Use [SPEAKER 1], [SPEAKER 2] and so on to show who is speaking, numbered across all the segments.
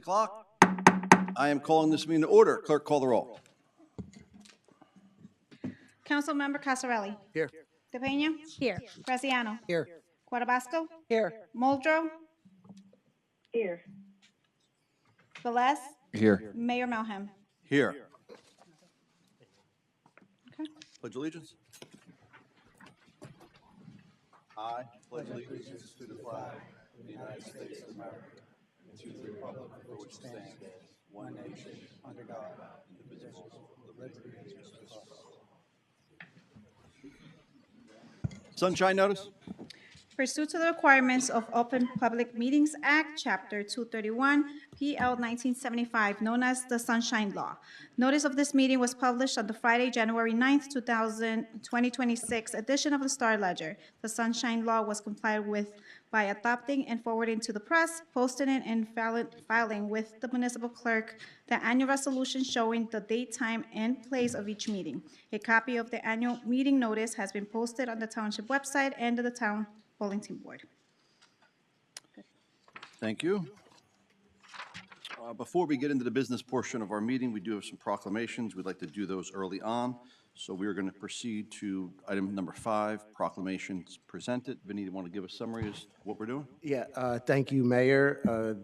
[SPEAKER 1] o'clock. I am calling this meeting to order. Clerk, call the roll.
[SPEAKER 2] Councilmember Casarelli.
[SPEAKER 3] Here.
[SPEAKER 2] DePena.
[SPEAKER 4] Here.
[SPEAKER 2] Graziano.
[SPEAKER 3] Here.
[SPEAKER 2] Guadabasco.
[SPEAKER 3] Here.
[SPEAKER 2] Muldrow.
[SPEAKER 4] Here.
[SPEAKER 2] Velez.
[SPEAKER 3] Here.
[SPEAKER 2] Mayor Melham.
[SPEAKER 1] Here.
[SPEAKER 2] Okay.
[SPEAKER 1] Pledge allegiance. I pledge allegiance to the flag of the United States of America and to the republic for which it stands, one nation, under God, indivisible, with liberty and justice for all. Sunshine notice?
[SPEAKER 2] Pursuant to the requirements of Open Public Meetings Act, Chapter 231, PL 1975, known as the Sunshine Law. Notice of this meeting was published on the Friday, January 9th, 2026 edition of the Star Ledger. The Sunshine Law was complied with by adopting and forwarding to the press, posting it, and filing with the municipal clerk the annual resolution showing the date, time, and place of each meeting. A copy of the annual meeting notice has been posted on the township website and the town bulletin board.
[SPEAKER 1] Thank you. Before we get into the business portion of our meeting, we do have some proclamations. We'd like to do those early on. So we are going to proceed to item number 5, proclamations presented. Vinny, you want to give a summary as to what we're doing?
[SPEAKER 3] Yeah, thank you, Mayor.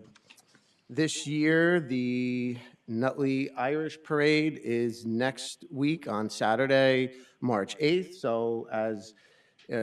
[SPEAKER 3] This year, the Nutley Irish Parade is next week on Saturday, March 8th. So as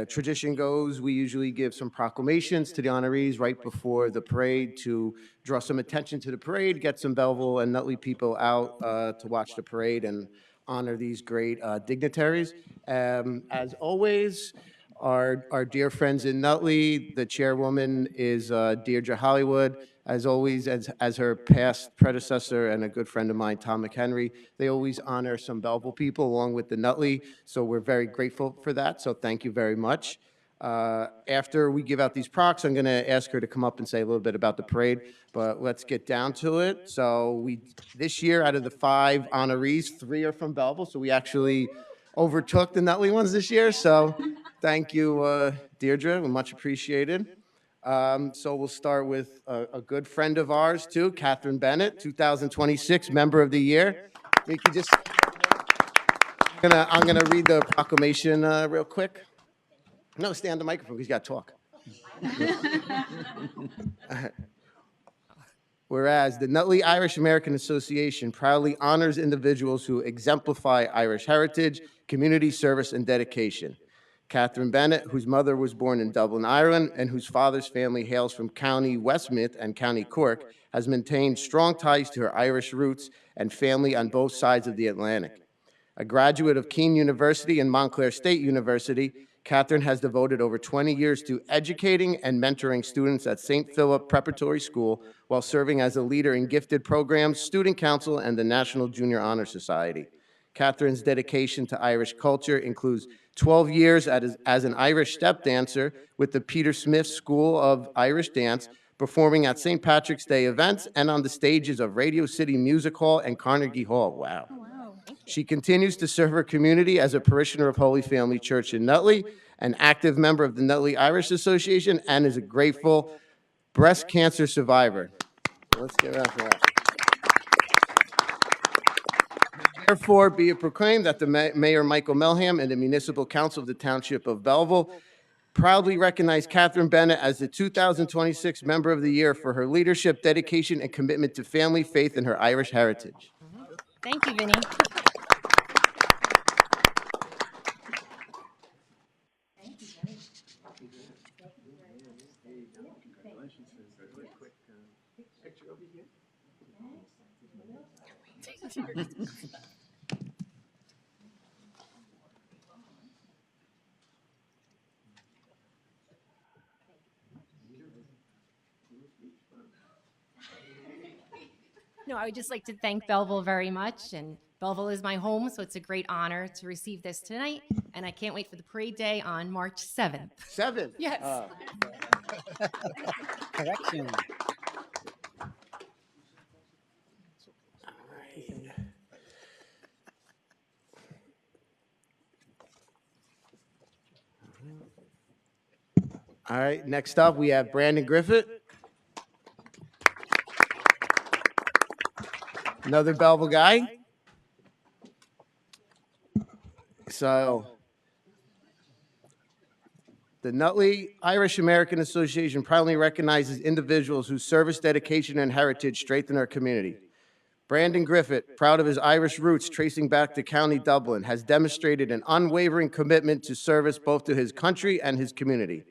[SPEAKER 3] tradition goes, we usually give some proclamations to the honorees right before the parade to draw some attention to the parade, get some Belleville and Nutley people out to watch the parade and honor these great dignitaries. As always, our dear friends in Nutley, the chairwoman is Deirdre Hollywood. As always, as her past predecessor and a good friend of mine, Tom McHenry, they always honor some Belleville people along with the Nutley, so we're very grateful for that, so thank you very much. After we give out these procs, I'm going to ask her to come up and say a little bit about the parade, but let's get down to it. So this year, out of the 5 honorees, 3 are from Belleville, so we actually overtook the Nutley ones this year, so thank you, Deirdre, much appreciated. So we'll start with a good friend of ours, too, Catherine Bennett, 2026 Member of the Year. We could just, I'm gonna read the proclamation real quick. No, stay on the microphone, because you got to talk. Whereas the Nutley Irish American Association proudly honors individuals who exemplify Irish heritage, community service, and dedication. Catherine Bennett, whose mother was born in Dublin, Ireland, and whose father's family hails from County Westmeath and County Cork, has maintained strong ties to her Irish roots and family on both sides of the Atlantic. A graduate of Keene University and Montclair State University, Catherine has devoted over 20 years to educating and mentoring students at St. Philip Preparatory School while serving as a leader in gifted programs, student council, and the National Junior Honor Society. Catherine's dedication to Irish culture includes 12 years as an Irish step dancer with the Peter Smith School of Irish Dance, performing at St. Patrick's Day events and on the stages of Radio City Music Hall and Carnegie Hall. Wow.
[SPEAKER 2] Oh, wow.
[SPEAKER 3] She continues to serve her community as a parishioner of Holy Family Church in Nutley, an active member of the Nutley Irish Association, and is a grateful breast cancer survivor. Let's give it up for that. Therefore, be it proclaimed that the Mayor Michael Melham and the Municipal Council of the Township of Belleville proudly recognize Catherine Bennett as the 2026 Member of the Year for her leadership, dedication, and commitment to family, faith, and her Irish heritage.
[SPEAKER 4] Thank you, Vinny. No, I would just like to thank Belleville very much, and Belleville is my home, so it's a great honor to receive this tonight, and I can't wait for the parade day on March 7th.
[SPEAKER 3] 7?
[SPEAKER 4] Yes.
[SPEAKER 5] Correction.
[SPEAKER 3] All right, next up, we have Brandon Griffith. Another Belleville guy. So, the Nutley Irish American Association proudly recognizes individuals whose service, dedication, and heritage strengthen our community. Brandon Griffith, proud of his Irish roots tracing back to County Dublin, has demonstrated an unwavering commitment to service both to his country and his community.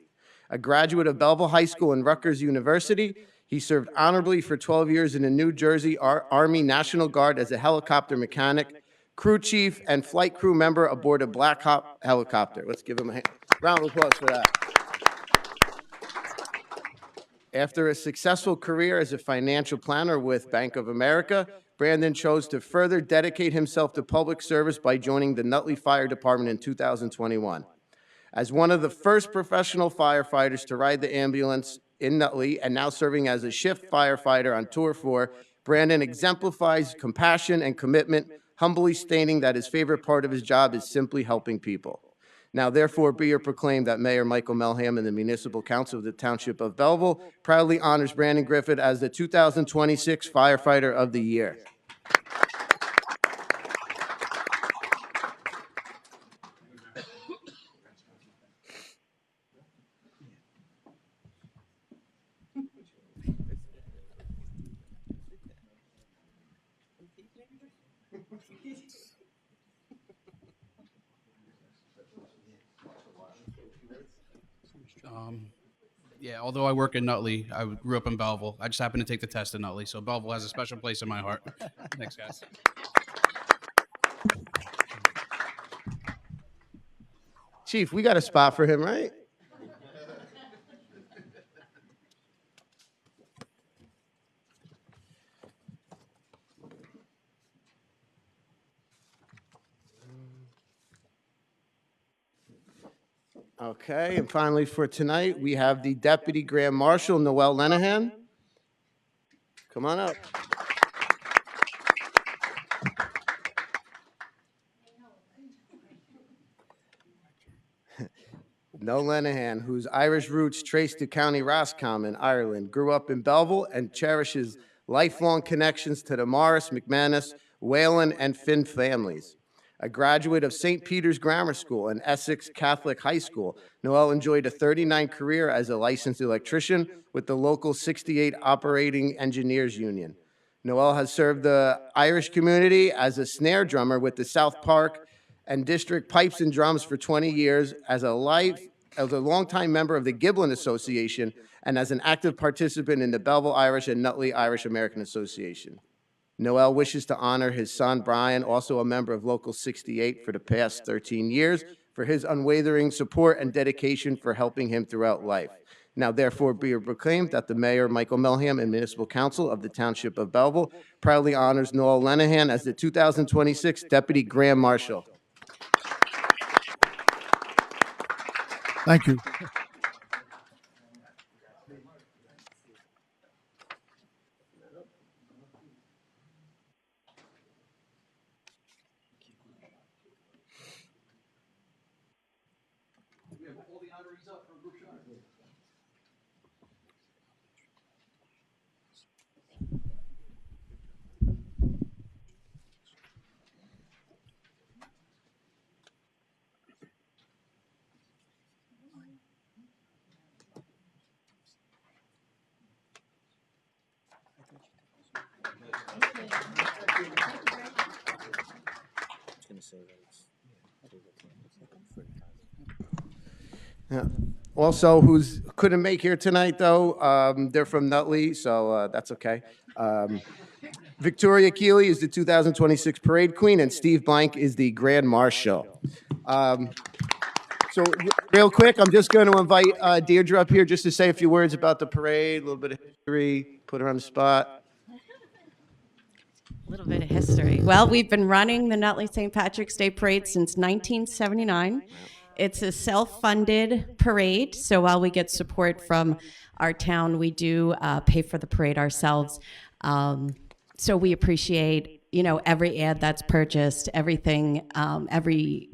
[SPEAKER 3] A graduate of Belleville High School and Rutgers University, he served honorably for 12 years in the New Jersey Army National Guard as a helicopter mechanic, crew chief, and flight crew member aboard a Black Hawk helicopter. Let's give him a round of applause for that. After a successful career as a financial planner with Bank of America, Brandon chose to further dedicate himself to public service by joining the Nutley Fire Department in 2021. As one of the first professional firefighters to ride the ambulance in Nutley and now serving as a shift firefighter on Tour 4, Brandon exemplifies compassion and commitment, humbly stating that his favorite part of his job is simply helping people. Now, therefore, be it proclaimed that Mayor Michael Melham and the Municipal Council of the Township of Belleville proudly honors Brandon Griffith as the 2026 Firefighter of the Year.
[SPEAKER 5] Yeah, although I work in Nutley, I grew up in Belleville. I just happened to take the test in Nutley, so Belleville has a special place in my heart. Thanks, guys.
[SPEAKER 3] Chief, we got a spot for him, right? Okay, and finally for tonight, we have the Deputy Grand Marshal, Noel Lenahan. Come on up. Noel Lenahan, whose Irish roots trace to County Roscommon, Ireland, grew up in Belleville and cherishes lifelong connections to the Morris, McManus, Whalen, and Finn families. A graduate of St. Peter's Grammar School and Essex Catholic High School, Noel enjoyed a 39 career as a licensed electrician with the local 68 Operating Engineers Union. Noel has served the Irish community as a snare drummer with the South Park and District Pipes and Drums for 20 years, as a longtime member of the Giblin Association, and as an active participant in the Belleville Irish and Nutley Irish American Association. Noel wishes to honor his son, Brian, also a member of Local 68 for the past 13 years, for his unwavering support and dedication for helping him throughout life. Now, therefore, be it proclaimed that the Mayor, Michael Melham, and Municipal Council of the Township of Belleville proudly honors Noel Lenahan as the 2026 Deputy Grand Marshal.
[SPEAKER 6] Thank you.
[SPEAKER 3] Yeah. Also, who's couldn't make here tonight, though, they're from Nutley, so that's okay. Victoria Keeley is the 2026 Parade Queen, and Steve Blank is the Grand Marshal. So real quick, I'm just going to invite Deirdre up here just to say a few words about the parade, a little bit of history, put her on the spot.
[SPEAKER 7] A little bit of history. Well, we've been running the Nutley St. Patrick's Day Parade since 1979. It's a self-funded parade, so while we get support from our town, we do pay for the parade ourselves. So we appreciate, every ad that's purchased, everything, every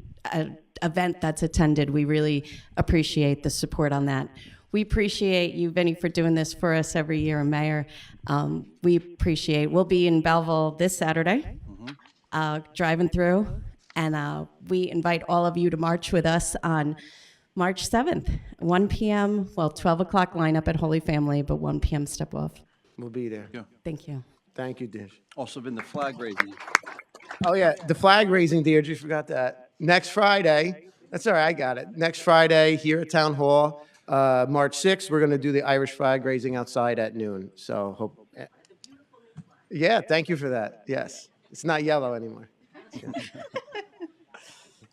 [SPEAKER 7] event that's attended. We really appreciate the support on that. we appreciate you, Vinny, for doing this for us every year, Mayor. We appreciate. We'll be in Belleville this Saturday, driving through, and we invite all of you to march with us on March 7th, 1 p.m. Well, 12 o'clock lineup at Holy Family, but 1 p.m. step off.
[SPEAKER 3] We'll be there.
[SPEAKER 1] Yeah.
[SPEAKER 7] Thank you.
[SPEAKER 3] Thank you, Dish.
[SPEAKER 1] Also been the flag raising.
[SPEAKER 3] Oh, yeah, the flag raising, Deirdre, you forgot that. Next Friday, that's all right, I got it. Next Friday here at Town Hall, March 6th, we're going to do the Irish flag raising outside at noon. So hope, yeah, thank you for that. Yes, it's not yellow anymore.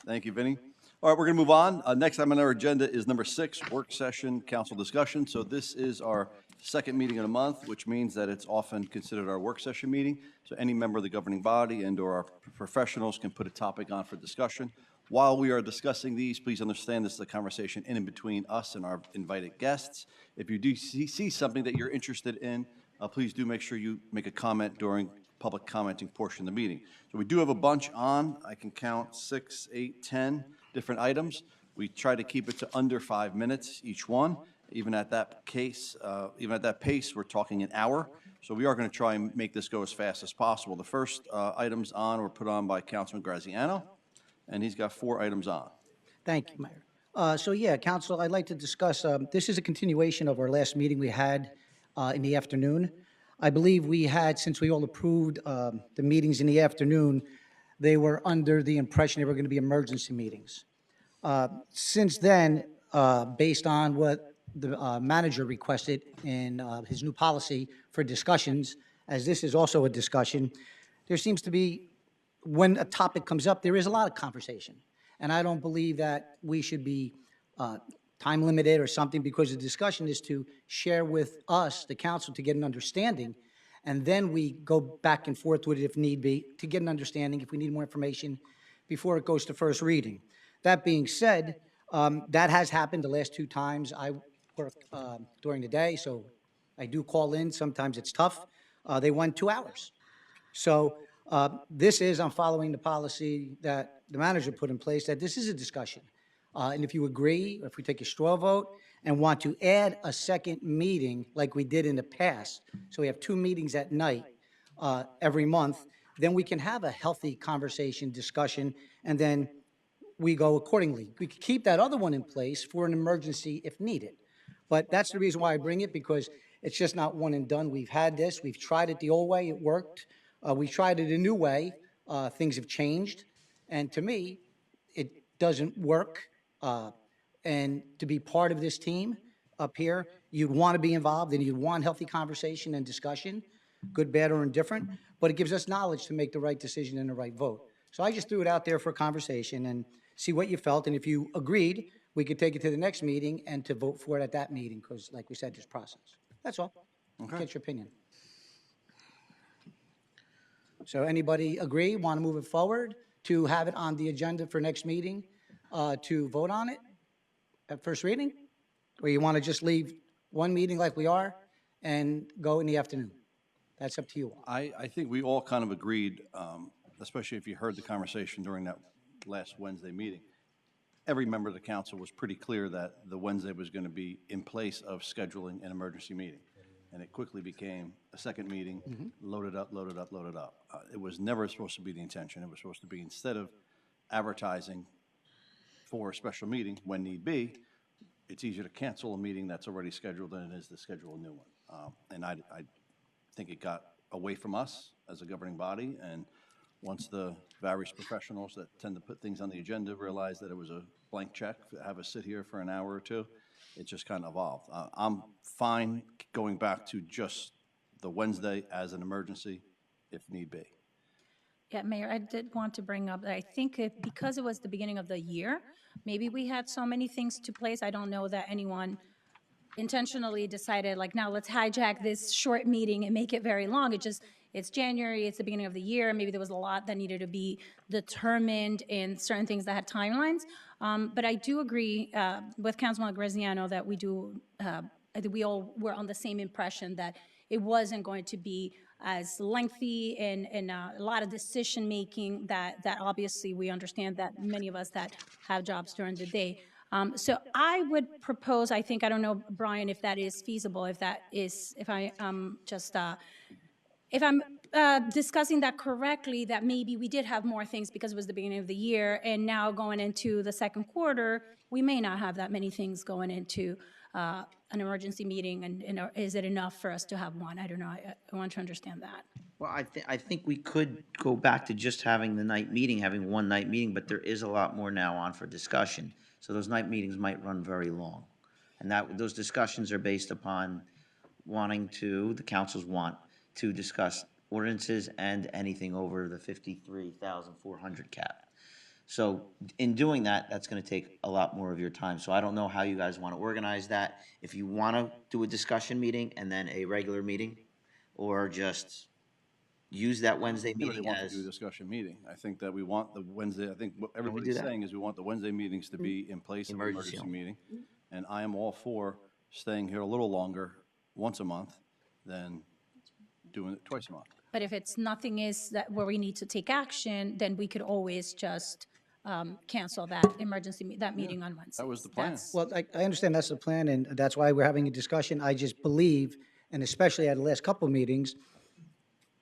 [SPEAKER 1] Thank you, Vinny. All right, we're going to move on. Next item on our agenda is number 6, work session, council discussion. So this is our second meeting of the month, which means that it's often considered our work session meeting. So any member of the governing body and/or our professionals can put a topic on for discussion. While we are discussing these, please understand this is a conversation in and between us and our invited guests. If you do see something that you're interested in, please do make sure you make a comment during public commenting portion of the meeting. So we do have a bunch on. I can count 6, 8, 10 different items. We try to keep it to under 5 minutes each one. Even at that pace, we're talking an hour. So we are going to try and make this go as fast as possible. The first items on were put on by Councilman Graziano, and he's got 4 items on.
[SPEAKER 8] Thank you, Mayor. So yeah, Council, I'd like to discuss, this is a continuation of our last meeting we had in the afternoon. I believe we had, since we all approved the meetings in the afternoon, they were under the impression they were going to be emergency meetings. Since then, based on what the manager requested in his new policy for discussions, as this is also a discussion, there seems to be, when a topic comes up, there is a lot of conversation. And I don't believe that we should be time limited or something, because the discussion is to share with us, the council, to get an understanding. And then we go back and forth with it if need be, to get an understanding if we need more information before it goes to first reading. That being said, that has happened the last 2 times. I work during the day, so I do call in. Sometimes it's tough. They went 2 hours. So I'm following the policy that the manager put in place, that this is a discussion. And if you agree, or if we take a straw vote and want to add a second meeting like we did in the past, so we have 2 meetings at night every month, then we can have a healthy conversation, discussion, and then we go accordingly. We could keep that other one in place for an emergency if needed. But that's the reason why I bring it, because it's just not one and done. We've had this. We've tried it the old way. It worked. We tried it a new way. Things have changed. And to me, it doesn't work. And to be part of this team up here, you'd want to be involved and you'd want healthy conversation and discussion, good, bad, or indifferent. But it gives us knowledge to make the right decision and the right vote. So I just threw it out there for conversation and see what you felt. And if you agreed, we could take it to the next meeting and to vote for it at that meeting, because like we said, there's process. That's all.
[SPEAKER 1] Okay.
[SPEAKER 8] Get your opinion. So anybody agree, want to move it forward, to have it on the agenda for next meeting, to vote on it at first reading? Or you want to just leave one meeting like we are and go in the afternoon? That's up to you all.
[SPEAKER 1] I think we all kind of agreed, especially if you heard the conversation during that last Wednesday meeting. Every member of the council was pretty clear that the Wednesday was going to be in place of scheduling an emergency meeting. And it quickly became a second meeting, loaded up, loaded up, loaded up. It was never supposed to be the intention. It was supposed to be, instead of advertising for a special meeting when need be, it's easier to cancel a meeting that's already scheduled than it is to schedule a new one. And I think it got away from us as a governing body, and once the various professionals that tend to put things on the agenda realized that it was a blank check to have us sit here for an hour or two, it just kind of evolved. I'm fine going back to just the Wednesday as an emergency if need be.
[SPEAKER 9] Yeah, Mayor, I did want to bring up that I think because it was the beginning of the year, maybe we had so many things to place. I don't know that anyone intentionally decided, like, now let's hijack this short meeting and make it very long. It's January, it's the beginning of the year. Maybe there was a lot that needed to be determined in certain things that had timelines. But I do agree with Councilman Graziano that I think we all were on the same impression that it wasn't going to be as lengthy and a lot of decision making that obviously we understand that many of us that have jobs during the day. So I would propose, I think, I don't know, Brian, if that is feasible, if that is, if I just, if I'm discussing that correctly, that maybe we did have more things because it was the beginning of the year, and now going into the second quarter, we may not have that many things going into an emergency meeting, and is it enough for us to have one? I don't know. I want to understand that.
[SPEAKER 10] Well, I think we could go back to just having the night meeting, having one night meeting, but there is a lot more now on for discussion. So those night meetings might run very long. And those discussions are based upon the councils want to discuss ordinances and anything over the 53,400 cap. So in doing that, that's gonna take a lot more of your time. So I don't know how you guys wanna organize that. If you wanna do a discussion meeting and then a regular meeting, or just use that Wednesday
[SPEAKER 1] I really
[SPEAKER 10] meeting
[SPEAKER 1] want to
[SPEAKER 10] as.
[SPEAKER 1] do a discussion meeting. I think that we want the Wednesday, I think what
[SPEAKER 10] do
[SPEAKER 1] everybody's
[SPEAKER 10] that?
[SPEAKER 1] saying is we want the Wednesday meetings to be in place of the
[SPEAKER 10] Emergency
[SPEAKER 1] emergency
[SPEAKER 10] only.
[SPEAKER 1] meeting. And I am all for staying here a little longer, once a month, than doing it twice a month.
[SPEAKER 9] But if it's nothing is that where we need to take action, then we could always just cancel that that meeting on Wednesday.
[SPEAKER 1] That was the plan.
[SPEAKER 8] Well, I understand that's the plan, and that's why we're having a discussion. I just believe, and especially at the last couple of meetings,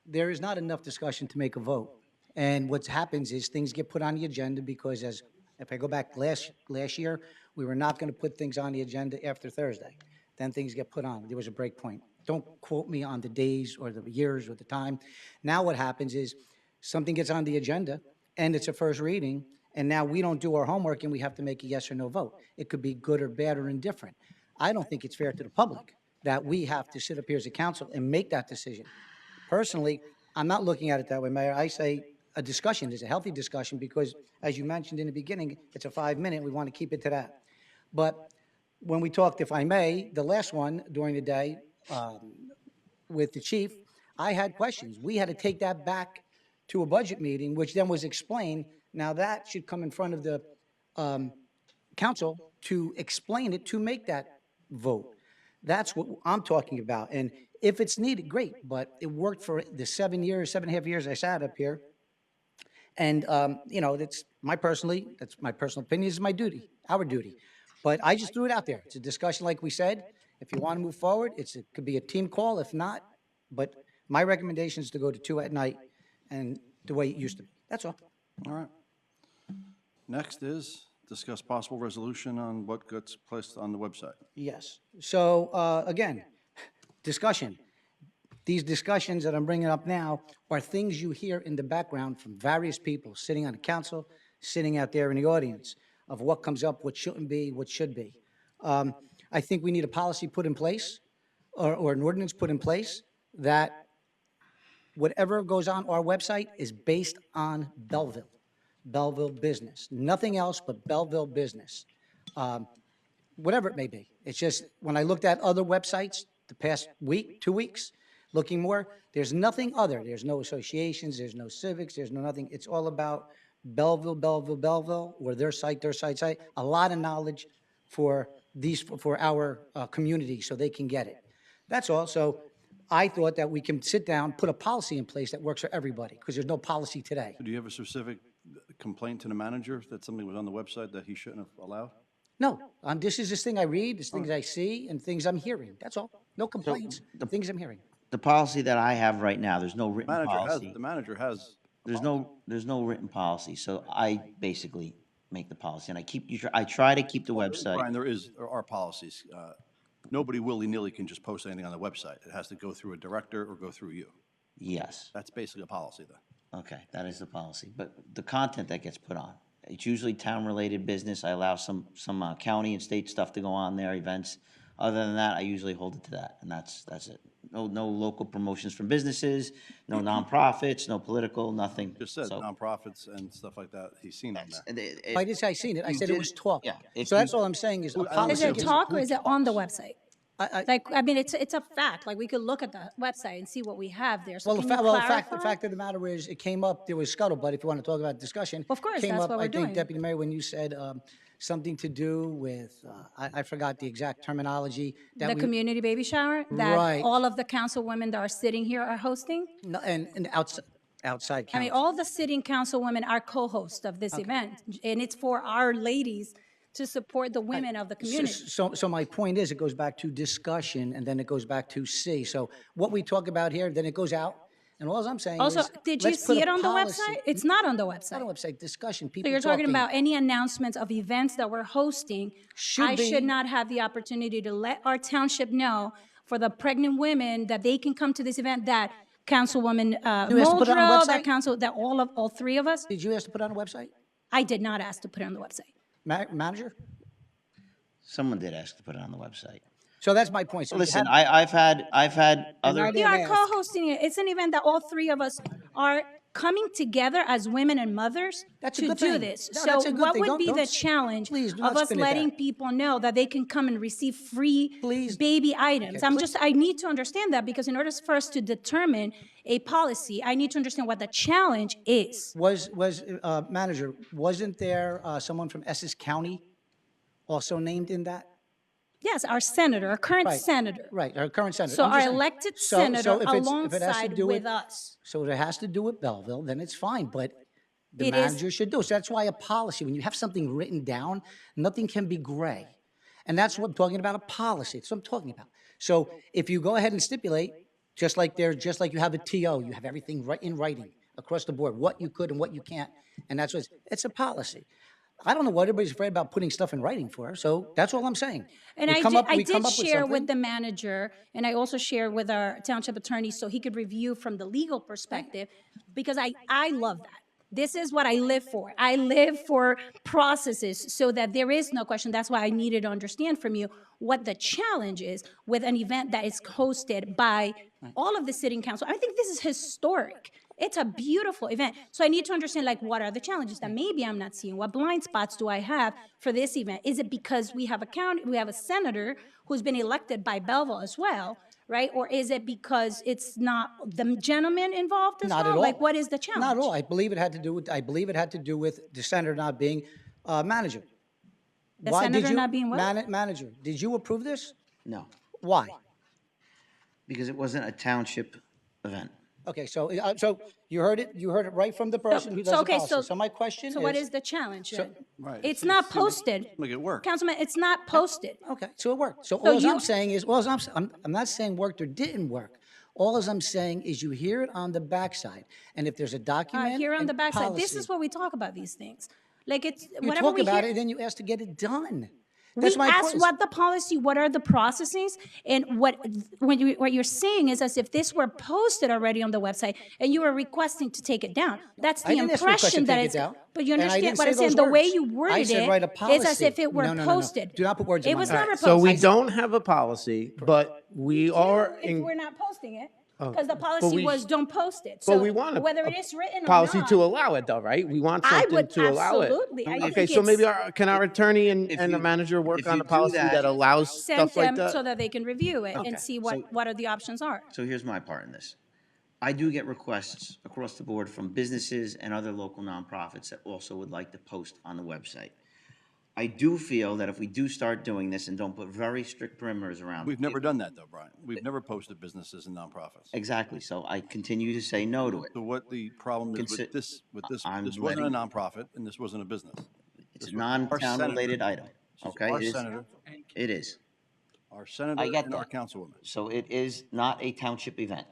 [SPEAKER 8] there is not enough discussion to make a vote. And what happens is things get put on the agenda because if I go back last year, we were not going to put things on the agenda after Thursday. Then things get put on. There was a break point. Don't quote me on the days or the years or the time. Now what happens is something gets on the agenda and it's a first reading, and now we don't do our homework and we have to make a yes or no vote. It could be good or bad or indifferent. I don't think it's fair to the public that we have to sit up here as a council and make that decision. Personally, I'm not looking at it that way, Mayor. I say a discussion is a healthy discussion because, as you mentioned in the beginning, it's a 5-minute. We want to keep it to that. But when we talked, if I may, the last one during the day with the chief, I had questions. We had to take that back to a budget meeting, which then was explained. Now that should come in front of the council to explain it, to make that vote. That's what I'm talking about. And if it's needed, great, but it worked for the 7.5 years I sat up here. And, that's my personal opinion, is my duty, our duty. But I just threw it out there. It's a discussion, like we said. If you want to move forward, it could be a team call, if not. But my recommendation is to go to 2 at night and the way it used to be. That's all.
[SPEAKER 1] All right. Next is discuss possible resolution on what gets placed on the website.
[SPEAKER 8] Yes. So, again, discussion. These discussions that I'm bringing up now are things you hear in the background from various people sitting on the council, sitting out there in the audience, of what comes up, what shouldn't be, what should be. I think we need a policy put in place, or an ordinance put in place, that whatever goes on our website is based on Belleville business. Nothing else but Belleville business. Whatever it may be. It's just, when I looked at other websites the past week, 2 weeks, looking more, there's nothing other. There's no associations, there's no civics, there's no nothing. It's all about Belleville, or their site. A lot of knowledge for our community, so they can get it. That's all. So I thought that we can sit down, put a policy in place that works for everybody, because there's no policy today.
[SPEAKER 1] Do you have a specific complaint to the manager that something was on the website that he shouldn't have allowed?
[SPEAKER 8] No, this is this thing I read, this things I see, and things I'm hearing. That's all. No complaints, the things I'm hearing.
[SPEAKER 10] The policy that I have right now, there's no written policy.
[SPEAKER 1] The manager has.
[SPEAKER 10] There's no written policy, so I basically make the policy, and I try to keep the website.
[SPEAKER 1] Brian, there are policies. Nobody willy-nilly can just post anything on the website. It has to go through a director or go through you.
[SPEAKER 10] Yes,
[SPEAKER 1] That's basically a policy then.
[SPEAKER 10] okay, that is the policy, but the content that gets put on, it's usually town-related business. I allow some county and state stuff to go on there, events. Other than that, I usually hold it to that, and that's it. No local promotions from businesses, no nonprofits, no political, nothing.
[SPEAKER 1] Just said
[SPEAKER 10] So-
[SPEAKER 1] nonprofits and stuff like that, he's seen on there.
[SPEAKER 10] And
[SPEAKER 8] I didn't say I seen it. I
[SPEAKER 10] You
[SPEAKER 8] said it
[SPEAKER 10] did-
[SPEAKER 8] was talk.
[SPEAKER 10] yeah, if
[SPEAKER 8] So that's
[SPEAKER 10] you-
[SPEAKER 8] all I'm saying is a
[SPEAKER 9] Is
[SPEAKER 8] policy.
[SPEAKER 9] it talk or is it on the website?
[SPEAKER 8] I-
[SPEAKER 9] I mean, it's a fact. Like, we could look at the website and see what we have there. So
[SPEAKER 8] Well,
[SPEAKER 9] can
[SPEAKER 8] the
[SPEAKER 9] you
[SPEAKER 8] fact
[SPEAKER 9] clarify?
[SPEAKER 8] of the matter is, it came up, there was scuttlebutt, if you want to talk about discussion.
[SPEAKER 9] Of course,
[SPEAKER 8] came
[SPEAKER 9] that's
[SPEAKER 8] up,
[SPEAKER 9] what we're
[SPEAKER 8] I
[SPEAKER 9] doing.
[SPEAKER 8] think, Deputy Mayor, when you said something to do with, I forgot the exact terminology. that
[SPEAKER 9] The
[SPEAKER 8] we-
[SPEAKER 9] community baby shower that
[SPEAKER 8] Right.
[SPEAKER 9] all of the councilwomen that are sitting here are hosting?
[SPEAKER 8] No, and outside
[SPEAKER 9] I mean,
[SPEAKER 8] council.
[SPEAKER 9] all the sitting councilwomen are co-hosts of this event, and it's for our ladies to support the women of the community.
[SPEAKER 8] So my point is, it goes back to discussion, and then it goes back to C. So what we talk about here, then it goes out, and all I'm saying
[SPEAKER 9] Also,
[SPEAKER 8] is,
[SPEAKER 9] did you
[SPEAKER 8] let's put
[SPEAKER 9] see
[SPEAKER 8] a
[SPEAKER 9] it on the
[SPEAKER 8] policy-
[SPEAKER 9] website? It's not on the
[SPEAKER 8] It's not
[SPEAKER 9] website.
[SPEAKER 8] a website, discussion,
[SPEAKER 9] So
[SPEAKER 8] people
[SPEAKER 9] you're talking
[SPEAKER 8] talking.
[SPEAKER 9] about any announcements of events that we're hosting.
[SPEAKER 8] Should
[SPEAKER 9] I should
[SPEAKER 8] be-
[SPEAKER 9] not have the opportunity to let our township know for the pregnant women that they can come to this event, that Councilwoman
[SPEAKER 8] You asked to put it on the
[SPEAKER 9] Muldrow,
[SPEAKER 8] website?
[SPEAKER 9] that all three of us,
[SPEAKER 8] Did you ask to put it on the website?
[SPEAKER 9] I did not ask to put it on the website.
[SPEAKER 8] Manager?
[SPEAKER 10] Someone did ask to put it on the website.
[SPEAKER 8] So that's my point. So you
[SPEAKER 10] Listen,
[SPEAKER 8] have-
[SPEAKER 10] I've had other.
[SPEAKER 8] I
[SPEAKER 9] We are
[SPEAKER 8] didn't ask.
[SPEAKER 9] co-hosting it. It's an event that all three of us are coming together as women and mothers
[SPEAKER 8] That's a
[SPEAKER 9] to
[SPEAKER 8] good
[SPEAKER 9] do
[SPEAKER 8] thing.
[SPEAKER 9] this.
[SPEAKER 8] No,
[SPEAKER 9] So
[SPEAKER 8] that's a good
[SPEAKER 9] what
[SPEAKER 8] thing.
[SPEAKER 9] would
[SPEAKER 8] Don't-
[SPEAKER 9] be
[SPEAKER 8] don't
[SPEAKER 9] the
[SPEAKER 8] s-
[SPEAKER 9] challenge
[SPEAKER 8] please do
[SPEAKER 9] of
[SPEAKER 8] not
[SPEAKER 9] us
[SPEAKER 8] spin it
[SPEAKER 9] letting
[SPEAKER 8] that.
[SPEAKER 9] people know that they can come and receive free
[SPEAKER 8] Please.
[SPEAKER 9] baby items?
[SPEAKER 8] Okay,
[SPEAKER 9] I need to understand that, because in order for us to determine a policy, I need to understand what the challenge is.
[SPEAKER 8] Manager, wasn't there someone from Essex County also named in that?
[SPEAKER 9] Yes, our senator, our current
[SPEAKER 8] Right.
[SPEAKER 9] senator.
[SPEAKER 8] Right, our current senator.
[SPEAKER 9] So
[SPEAKER 8] I'm
[SPEAKER 9] our
[SPEAKER 8] just saying.
[SPEAKER 9] elected
[SPEAKER 8] So
[SPEAKER 9] senator
[SPEAKER 8] if it has to
[SPEAKER 9] alongside
[SPEAKER 8] do
[SPEAKER 9] with us.
[SPEAKER 8] So if it has to do with Belleville, then it's fine, but the
[SPEAKER 9] It is-
[SPEAKER 8] manager should do. So that's why a policy, when you have something written down, nothing can be gray. And that's what I'm talking about, a policy. That's what I'm talking about. So if you go ahead and stipulate, just like you have a TO, you have everything right in writing across the board, what you could and what you can't. And that's what, it's a policy. I don't know what everybody's afraid about putting stuff in writing for, so that's all I'm saying.
[SPEAKER 9] And
[SPEAKER 8] We
[SPEAKER 9] I
[SPEAKER 8] come
[SPEAKER 9] did,
[SPEAKER 8] up-
[SPEAKER 9] I
[SPEAKER 8] we come
[SPEAKER 9] did
[SPEAKER 8] up with
[SPEAKER 9] share
[SPEAKER 8] something.
[SPEAKER 9] with the manager, and I also shared with our township attorney so he could review from the legal perspective, because I love that. This is what I live for. I live for processes so that there is no question. That's why I needed to understand from you what the challenge is with an event that is hosted by all of the sitting council. I think this is historic. It's a beautiful event. So I need to understand, like, what are the challenges that maybe I'm not seeing? What blind spots do I have for this event? Is it because we have a senator who's been elected by Belleville as well, right? Or is it because it's not the gentleman involved as
[SPEAKER 8] Not
[SPEAKER 9] well?
[SPEAKER 8] at all.
[SPEAKER 9] Like, what is the challenge?
[SPEAKER 8] Not at all. I believe it had to do with the senator not being manager.
[SPEAKER 9] The
[SPEAKER 8] Why did
[SPEAKER 9] senator
[SPEAKER 8] you-
[SPEAKER 9] not being what?
[SPEAKER 8] Manager, did you approve this?
[SPEAKER 10] No,
[SPEAKER 8] Why?
[SPEAKER 10] because it wasn't a township event.
[SPEAKER 8] Okay, so you heard it right from the person who does the
[SPEAKER 9] okay,
[SPEAKER 8] policy. So my question is.
[SPEAKER 9] So what is the challenge then?
[SPEAKER 1] Right.
[SPEAKER 9] It's not posted.
[SPEAKER 1] Make it work.
[SPEAKER 9] Councilman, it's not posted.
[SPEAKER 8] Okay, so it worked. So
[SPEAKER 9] So
[SPEAKER 8] all
[SPEAKER 9] you-
[SPEAKER 8] I'm saying is, I'm not saying worked or didn't work. All I'm saying is you hear it on the backside, and if there's a document
[SPEAKER 9] Here on
[SPEAKER 8] and
[SPEAKER 9] the backside, this
[SPEAKER 8] policy,
[SPEAKER 9] is where we talk about these things. Like, it's,
[SPEAKER 8] you
[SPEAKER 9] whatever
[SPEAKER 8] talk
[SPEAKER 9] we
[SPEAKER 8] about
[SPEAKER 9] hear.
[SPEAKER 8] it, and then you ask to get it done.
[SPEAKER 9] We
[SPEAKER 8] That's my
[SPEAKER 9] asked
[SPEAKER 8] point.
[SPEAKER 9] what the policy, what are the processes, and what you're saying is as if this were posted already on the website, and you were requesting to take it down. That's
[SPEAKER 8] I
[SPEAKER 9] the
[SPEAKER 8] didn't ask for a
[SPEAKER 9] impression
[SPEAKER 8] question to
[SPEAKER 9] that
[SPEAKER 8] take
[SPEAKER 9] it's.
[SPEAKER 8] it down,
[SPEAKER 9] But you
[SPEAKER 8] and I
[SPEAKER 9] understand
[SPEAKER 8] didn't
[SPEAKER 9] what
[SPEAKER 8] say
[SPEAKER 9] I'm saying.
[SPEAKER 8] those
[SPEAKER 9] The way
[SPEAKER 8] words.
[SPEAKER 9] you
[SPEAKER 8] I
[SPEAKER 9] worded
[SPEAKER 8] said
[SPEAKER 9] it
[SPEAKER 8] write a
[SPEAKER 9] is as
[SPEAKER 8] policy.
[SPEAKER 9] if it were
[SPEAKER 8] No.
[SPEAKER 9] posted.
[SPEAKER 8] Do not put words in
[SPEAKER 9] It
[SPEAKER 8] my
[SPEAKER 9] was
[SPEAKER 8] mouth.
[SPEAKER 9] never
[SPEAKER 3] So we
[SPEAKER 9] posted.
[SPEAKER 3] don't have a policy, but we are
[SPEAKER 9] If
[SPEAKER 3] in
[SPEAKER 9] we're not posting it, because the policy
[SPEAKER 3] we-
[SPEAKER 9] was don't post it.
[SPEAKER 3] but
[SPEAKER 9] So
[SPEAKER 3] we want
[SPEAKER 9] whether it is written or
[SPEAKER 3] policy
[SPEAKER 9] not.
[SPEAKER 3] to allow it though, right? We want
[SPEAKER 9] I
[SPEAKER 3] something
[SPEAKER 9] would
[SPEAKER 3] to allow it.
[SPEAKER 9] absolutely. I
[SPEAKER 3] Okay,
[SPEAKER 9] think
[SPEAKER 3] so maybe
[SPEAKER 9] it's-
[SPEAKER 3] can our attorney and
[SPEAKER 10] If
[SPEAKER 3] the
[SPEAKER 10] you-
[SPEAKER 3] manager work
[SPEAKER 10] if
[SPEAKER 3] on
[SPEAKER 10] you
[SPEAKER 3] a
[SPEAKER 10] do
[SPEAKER 3] policy that allows
[SPEAKER 9] Send
[SPEAKER 3] stuff like
[SPEAKER 9] them
[SPEAKER 3] that?
[SPEAKER 9] so that they can review it and see what are the options are.
[SPEAKER 10] So here's my part in this. I do get requests across the board from businesses and other local nonprofits that also would like to post on the website. I do feel that if we do start doing this and don't put very strict perimeters around.
[SPEAKER 1] We've never done that, though, Brian. We've never posted businesses and nonprofits.
[SPEAKER 10] Exactly, so I continue to say no to it.
[SPEAKER 1] So what the problem is
[SPEAKER 10] Consi-
[SPEAKER 1] with this,
[SPEAKER 10] I'm
[SPEAKER 1] this wasn't a
[SPEAKER 10] letting-
[SPEAKER 1] nonprofit and this wasn't a business.
[SPEAKER 10] It's
[SPEAKER 1] This
[SPEAKER 10] a
[SPEAKER 1] was our
[SPEAKER 10] non-town
[SPEAKER 1] senator.
[SPEAKER 10] related item,
[SPEAKER 1] This is
[SPEAKER 10] okay?
[SPEAKER 1] Our
[SPEAKER 10] It is-
[SPEAKER 1] senator,
[SPEAKER 10] It is.
[SPEAKER 1] our senator
[SPEAKER 10] I get
[SPEAKER 1] and our
[SPEAKER 10] that.
[SPEAKER 1] councilwoman.
[SPEAKER 10] So it is not a township event.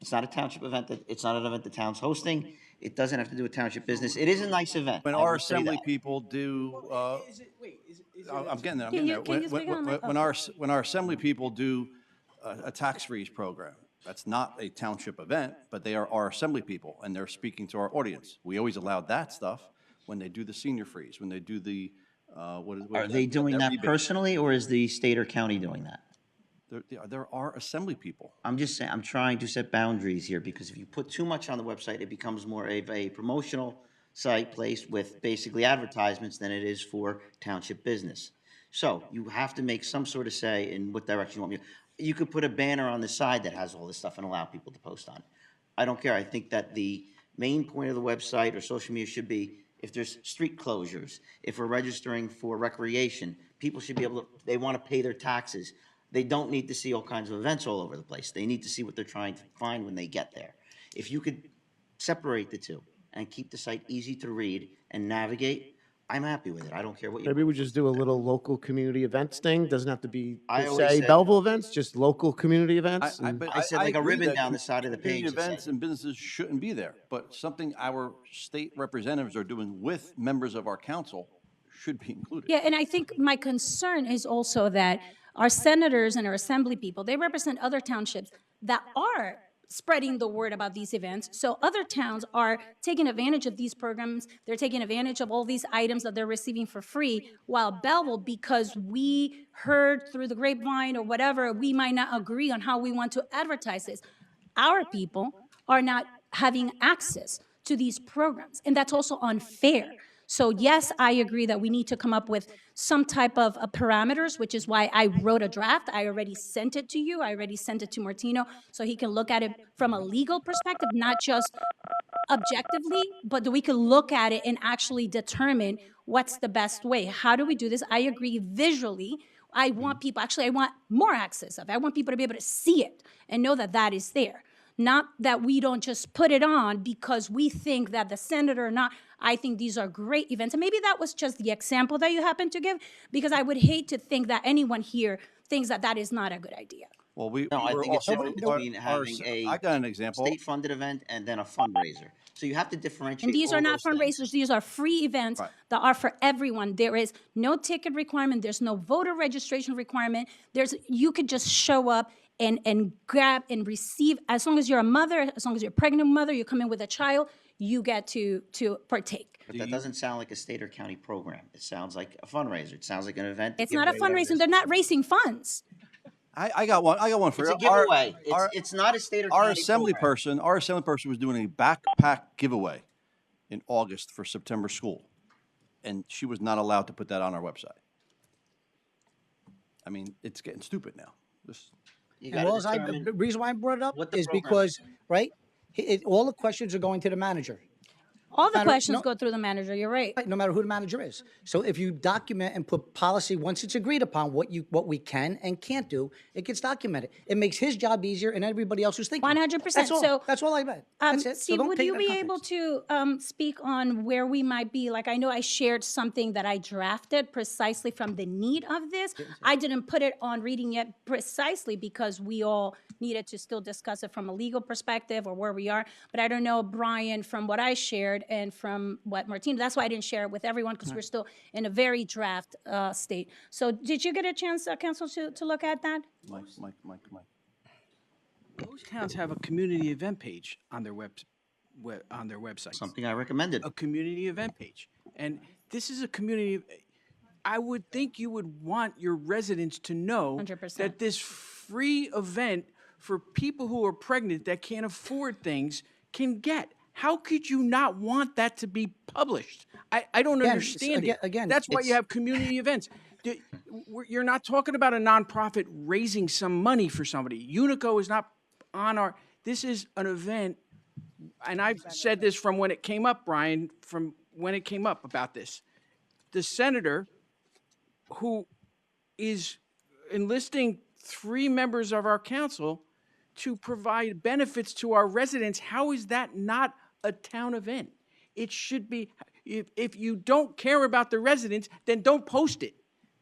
[SPEAKER 10] It's not a township event, it's not an event the town's hosting. It doesn't have to do with township business. It is a nice event.
[SPEAKER 1] When
[SPEAKER 10] I
[SPEAKER 1] our
[SPEAKER 10] will say
[SPEAKER 1] assembly
[SPEAKER 10] that.
[SPEAKER 1] people do, I'm getting there, I'm getting
[SPEAKER 9] Can you-
[SPEAKER 1] there.
[SPEAKER 9] can you speak on that?
[SPEAKER 1] When our assembly people do a tax freeze program, that's not a township event, but they are our assembly people, and they're speaking to our audience. We always allowed that stuff when they do the senior freeze, when they do the, what is?
[SPEAKER 10] Are they doing that
[SPEAKER 1] rebate.
[SPEAKER 10] personally, or is the state or county doing that?
[SPEAKER 1] There are assembly people.
[SPEAKER 10] I'm just saying, I'm trying to set boundaries here, because if you put too much on the website, it becomes more of a promotional site place with basically advertisements than it is for township business. So you have to make some sort of say in what direction you want me to. You could put a banner on the side that has all this stuff and allow people to post on it. I don't care. I think that the main point of the website or social media should be, if there's street closures, if we're registering for recreation, people should be able to, they want to pay their taxes. They don't need to see all kinds of events all over the place. They need to see what they're trying to find when they get there. If you could separate the two and keep the site easy to read and navigate, I'm happy with it. I don't care what you.
[SPEAKER 3] Maybe we just do a little local community events thing. Doesn't have to be,
[SPEAKER 10] I
[SPEAKER 3] per
[SPEAKER 10] always
[SPEAKER 3] se,
[SPEAKER 10] said-
[SPEAKER 3] Belleville events, just local community events. and-
[SPEAKER 10] I said like a
[SPEAKER 1] agree
[SPEAKER 10] ribbon
[SPEAKER 1] that
[SPEAKER 10] down the side of the
[SPEAKER 1] community
[SPEAKER 10] page that
[SPEAKER 1] events
[SPEAKER 10] said-
[SPEAKER 1] and businesses shouldn't be there, but something our state representatives are doing with members of our council should be included.
[SPEAKER 9] Yeah, and I think my concern is also that our senators and our assembly people, they represent other townships that are spreading the word about these events. So other towns are taking advantage of these programs. They're taking advantage of all these items that they're receiving for free, while Belleville, because we heard through the grapevine or whatever, we might not agree on how we want to advertise this. Our people are not having access to these programs, and that's also unfair. So yes, I agree that we need to come up with some type of parameters, which is why I wrote a draft. I already sent it to you. I already sent it to Martino, so he can look at it from a legal perspective, not just objectively, but that we can look at it and actually determine what's the best way. How do we do this? I agree visually. I want people, actually, I want more access of it. I want people to be able to see it and know that that is there. Not that we don't just put it on because we think that the senator or not. I think these are great events. And maybe that was just the example that you happened to give, because I would hate to think that anyone here thinks that that is not a good idea.
[SPEAKER 1] Well, we.
[SPEAKER 10] No, I
[SPEAKER 1] we're
[SPEAKER 10] think it's
[SPEAKER 1] also-
[SPEAKER 10] different between having a
[SPEAKER 1] I got an example.
[SPEAKER 10] state-funded event and then a fundraiser. So you have to differentiate.
[SPEAKER 9] And these
[SPEAKER 10] all
[SPEAKER 9] are not
[SPEAKER 10] those things.
[SPEAKER 9] fundraisers, these are free events
[SPEAKER 1] Right.
[SPEAKER 9] that are for everyone. There is no ticket requirement, there's no voter registration requirement. You could just show up and grab and receive, as long as you're a mother, as long as you're a pregnant mother, you come in with a child, you get to partake.
[SPEAKER 10] But that doesn't sound like a state or county program. It sounds like a fundraiser. It sounds like an event. to
[SPEAKER 9] It's
[SPEAKER 10] give
[SPEAKER 9] not a
[SPEAKER 10] away whatever it
[SPEAKER 9] fundraising,
[SPEAKER 10] is.
[SPEAKER 9] they're not raising funds.
[SPEAKER 1] I got one. I got one for
[SPEAKER 10] It's
[SPEAKER 1] you.
[SPEAKER 10] a giveaway. It's not a state or county
[SPEAKER 1] Our assembly
[SPEAKER 10] program.
[SPEAKER 1] person was doing a backpack giveaway in August for September school, and she was not allowed to put that on our website. I mean, it's getting stupid now. This,
[SPEAKER 10] You
[SPEAKER 8] And
[SPEAKER 10] gotta
[SPEAKER 8] the
[SPEAKER 10] determine
[SPEAKER 8] reason why I brought it up
[SPEAKER 10] what the
[SPEAKER 8] is
[SPEAKER 10] program
[SPEAKER 8] because, right, all the questions are going to the manager.
[SPEAKER 9] All the
[SPEAKER 8] Matter-
[SPEAKER 9] questions
[SPEAKER 8] no-
[SPEAKER 9] go through the manager, you're right.
[SPEAKER 8] Right, no matter who the manager is. So if you document and put policy, once it's agreed upon, what we can and can't do, it gets documented. It makes his job easier and everybody else who's thinking.
[SPEAKER 9] 100%.
[SPEAKER 8] That's all.
[SPEAKER 9] So,
[SPEAKER 8] That's all I bet. That's it. So
[SPEAKER 9] Steve,
[SPEAKER 8] don't
[SPEAKER 9] would
[SPEAKER 8] take
[SPEAKER 9] you
[SPEAKER 8] that
[SPEAKER 9] be
[SPEAKER 8] context.
[SPEAKER 9] able to speak on where we might be? Like, I know I shared something that I drafted precisely from the need of this. I didn't put it on reading yet precisely because we all needed to still discuss it from a legal perspective or where we are. But I don't know, Brian, from what I shared and from what Martina, that's why I didn't share it with everyone, because we're still in a very draft state. So did you get a chance, Council, to look at that?
[SPEAKER 1] Mike.
[SPEAKER 11] Most towns have a community event page on their on their website.
[SPEAKER 10] something I recommended.
[SPEAKER 11] A community event page. And this is a community, I would think you would want your residents to know
[SPEAKER 9] 100%.
[SPEAKER 11] that this free event for people who are pregnant that can't afford things can get. How could you not want that to be published? I don't
[SPEAKER 8] Again,
[SPEAKER 11] understand it.
[SPEAKER 8] again,
[SPEAKER 11] That's why you
[SPEAKER 8] it's-
[SPEAKER 11] have community events. You're not talking about a nonprofit raising some money for somebody. Unico is not on our, this is an event, and I've said this from when it came up, Brian, from when it came up about this. The senator who is enlisting 3 members of our council to provide benefits to our residents, how is that not a town event? It should be, if you don't care about the residents, then don't post it.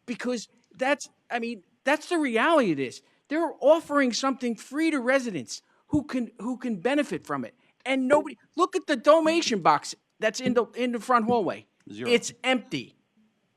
[SPEAKER 11] Because that's the reality of this. They're offering something free to residents who can benefit from it. And nobody, look at the donation box that's in the front hallway.
[SPEAKER 1] Zero.
[SPEAKER 11] It's empty.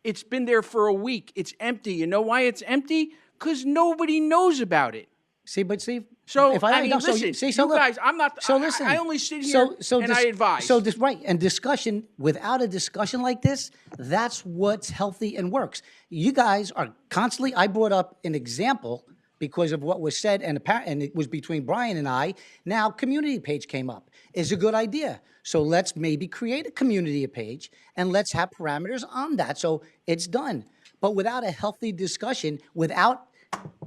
[SPEAKER 11] It's been there for a week. It's empty. You know why it's empty? Because nobody knows about it.
[SPEAKER 8] See, but Steve.
[SPEAKER 11] So,
[SPEAKER 8] if
[SPEAKER 11] I mean,
[SPEAKER 8] no, so
[SPEAKER 11] listen,
[SPEAKER 8] see, so
[SPEAKER 11] you
[SPEAKER 8] look-
[SPEAKER 11] guys, I'm not,
[SPEAKER 8] So listen.
[SPEAKER 11] I only sit here and I advise.
[SPEAKER 8] So this, right, and discussion, without a discussion like this, that's what's healthy and works. You guys are constantly, I brought up an example because of what was said, and it was between Brian and I. Now, community page came up. Is a good idea. So let's maybe create a community page and let's have parameters on that. So it's done. But without a healthy discussion, without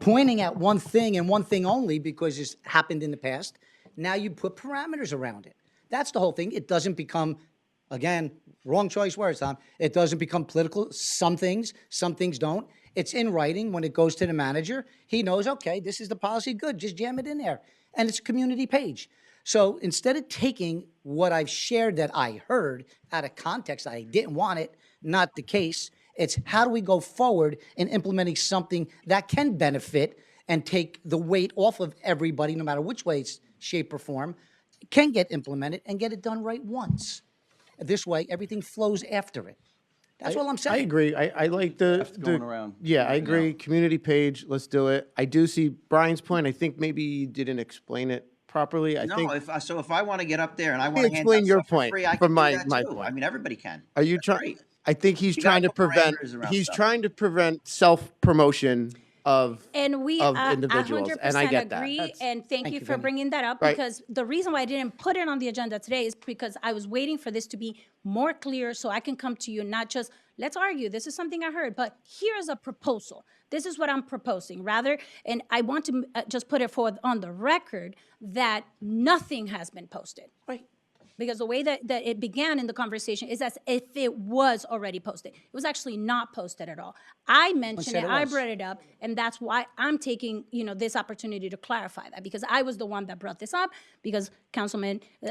[SPEAKER 8] pointing at one thing and one thing only because it's happened in the past, now you put parameters around it. That's the whole thing. It doesn't become, again, wrong choice words, Tom. It doesn't become political. Some things don't. It's in writing when it goes to the manager. He knows, okay, this is the policy, good, just jam it in there. And it's a community page. So instead of taking what I've shared that I heard out of context, I didn't want it, not the case. It's how do we go forward in implementing something that can benefit and take the weight off of everybody, no matter which way, it's shape, or form, can get implemented and get it done right once. This way, everything flows after it. That's all I'm saying.
[SPEAKER 3] I agree. I like the
[SPEAKER 1] going around.
[SPEAKER 3] Yeah, I agree. Community page, let's do it. I do see Brian's point. I think maybe you didn't explain it properly. I think.
[SPEAKER 10] If I want to get up there and I want to hand
[SPEAKER 3] explain
[SPEAKER 10] out
[SPEAKER 3] your
[SPEAKER 10] stuff for
[SPEAKER 3] point
[SPEAKER 10] free, I
[SPEAKER 3] from
[SPEAKER 10] can do that
[SPEAKER 3] my
[SPEAKER 10] too.
[SPEAKER 3] point.
[SPEAKER 10] I mean, everybody can.
[SPEAKER 3] Are you
[SPEAKER 10] That's
[SPEAKER 3] trying?
[SPEAKER 10] great.
[SPEAKER 3] I think he's
[SPEAKER 10] You gotta
[SPEAKER 3] trying to
[SPEAKER 10] put
[SPEAKER 3] prevent.
[SPEAKER 10] parameters around
[SPEAKER 3] He's
[SPEAKER 10] stuff.
[SPEAKER 3] trying to prevent self-promotion of
[SPEAKER 9] And we
[SPEAKER 3] of
[SPEAKER 9] 100%
[SPEAKER 3] individuals, and I get that.
[SPEAKER 9] agree, and thank you for
[SPEAKER 8] Vinny.
[SPEAKER 9] bringing that up,
[SPEAKER 3] Right.
[SPEAKER 9] because the reason why I didn't put it on the agenda today is because I was waiting for this to be more clear so I can come to you, not just, let's argue, this is something I heard, but here's a proposal. This is what I'm proposing, rather, and I want to just put it forth on the record that nothing has been posted.
[SPEAKER 8] Right.
[SPEAKER 9] Because the way that it began in the conversation is as if it was already posted. It was actually not posted at all. I mentioned
[SPEAKER 8] said
[SPEAKER 9] it,
[SPEAKER 8] it
[SPEAKER 9] I
[SPEAKER 8] was?
[SPEAKER 9] brought it up, and that's why I'm taking, this opportunity to clarify that, because I was the one that brought this up, because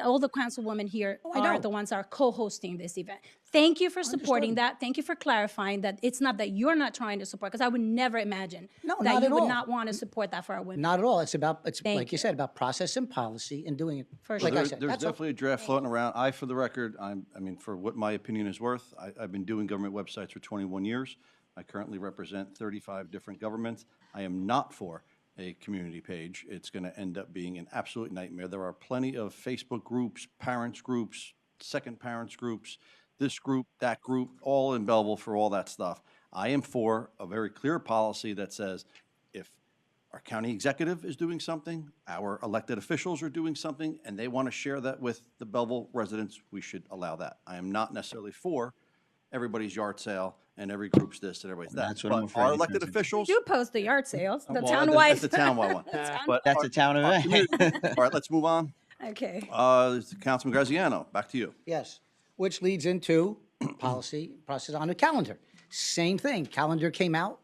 [SPEAKER 9] all the councilwomen here are the ones that are co-hosting this event. Thank you for supporting that. Thank you for clarifying that it's not that you're not trying to support, because I would never imagine
[SPEAKER 8] No,
[SPEAKER 9] that
[SPEAKER 8] not
[SPEAKER 9] you
[SPEAKER 8] at
[SPEAKER 9] would
[SPEAKER 8] all.
[SPEAKER 9] not want to support that for our women.
[SPEAKER 8] Not at all. It's
[SPEAKER 9] Thank
[SPEAKER 8] like you
[SPEAKER 9] you.
[SPEAKER 8] said, about process and policy and doing it.
[SPEAKER 9] For
[SPEAKER 8] Like
[SPEAKER 9] sure.
[SPEAKER 8] I said,
[SPEAKER 1] There's
[SPEAKER 8] that's all.
[SPEAKER 1] definitely a draft floating around. For the record, I mean, for what my opinion is worth, I've been doing government websites for 21 years. I currently represent 35 different governments. I am not for a community page. It's going to end up being an absolute nightmare. There are plenty of Facebook groups, parents groups, second parents groups, this group, that group, all in Belleville for all that stuff. I am for a very clear policy that says if our county executive is doing something, our elected officials are doing something, and they want to share that with the Belleville residents, we should allow that. I am not necessarily for everybody's yard sale and every group's this and everybody's that.
[SPEAKER 10] That's what I'm
[SPEAKER 1] But
[SPEAKER 10] afraid
[SPEAKER 1] our
[SPEAKER 10] you're
[SPEAKER 1] elected
[SPEAKER 10] saying.
[SPEAKER 1] officials.
[SPEAKER 9] You post the yard sales, the
[SPEAKER 1] Well,
[SPEAKER 9] townwide.
[SPEAKER 1] That's the townwide one. But
[SPEAKER 10] That's a town event.
[SPEAKER 1] all right, let's move on.
[SPEAKER 9] Okay.
[SPEAKER 1] Councilman Graziano, back to you.
[SPEAKER 8] Yes, which leads into policy process on the calendar. Same thing. Calendar came out.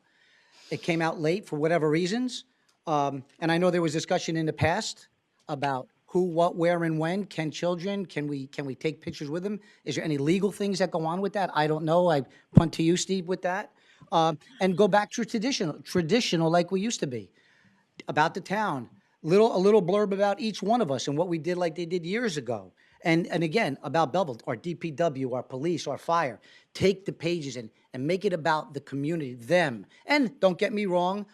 [SPEAKER 8] It came out late for whatever reasons. And I know there was discussion in the past about who, what, where, and when. Can children, can we take pictures with them? Is there any legal things that go on with that? I don't know. I punt to you, Steve, with that. And go back to traditional like we used to be. About the town, a little blurb about each one of us and what we did like they did years ago. And again, about Belleville, our DPW, our police, our fire. Take the pages and make it about the community, them. And don't get me wrong,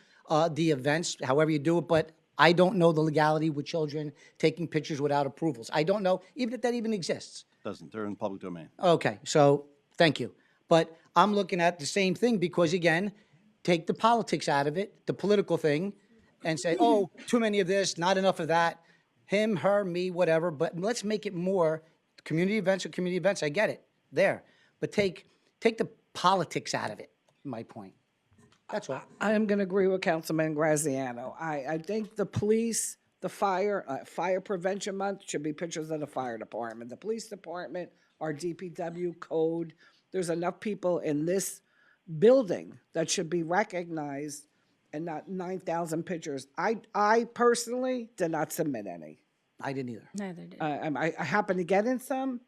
[SPEAKER 8] the events, however you do it, but I don't know the legality with children taking pictures without approvals. I don't know even if that even exists.
[SPEAKER 1] Doesn't, they're in public domain.
[SPEAKER 8] Okay, so, thank you. But I'm looking at the same thing because, again, take the politics out of it, the political thing, and say, oh, too many of this, not enough of that, him, her, me, whatever, but let's make it more community events are community events, I get it, there. But take the politics out of it, my point. That's all.
[SPEAKER 12] I am going to agree with Councilman Graziano. I think the police, the fire prevention month should be pictures of the fire department, the police department, our DPW code. There's enough people in this building that should be recognized and not 9,000 pictures. I personally did not submit any.
[SPEAKER 8] I didn't either.
[SPEAKER 9] Neither did.
[SPEAKER 12] I happen to get in some.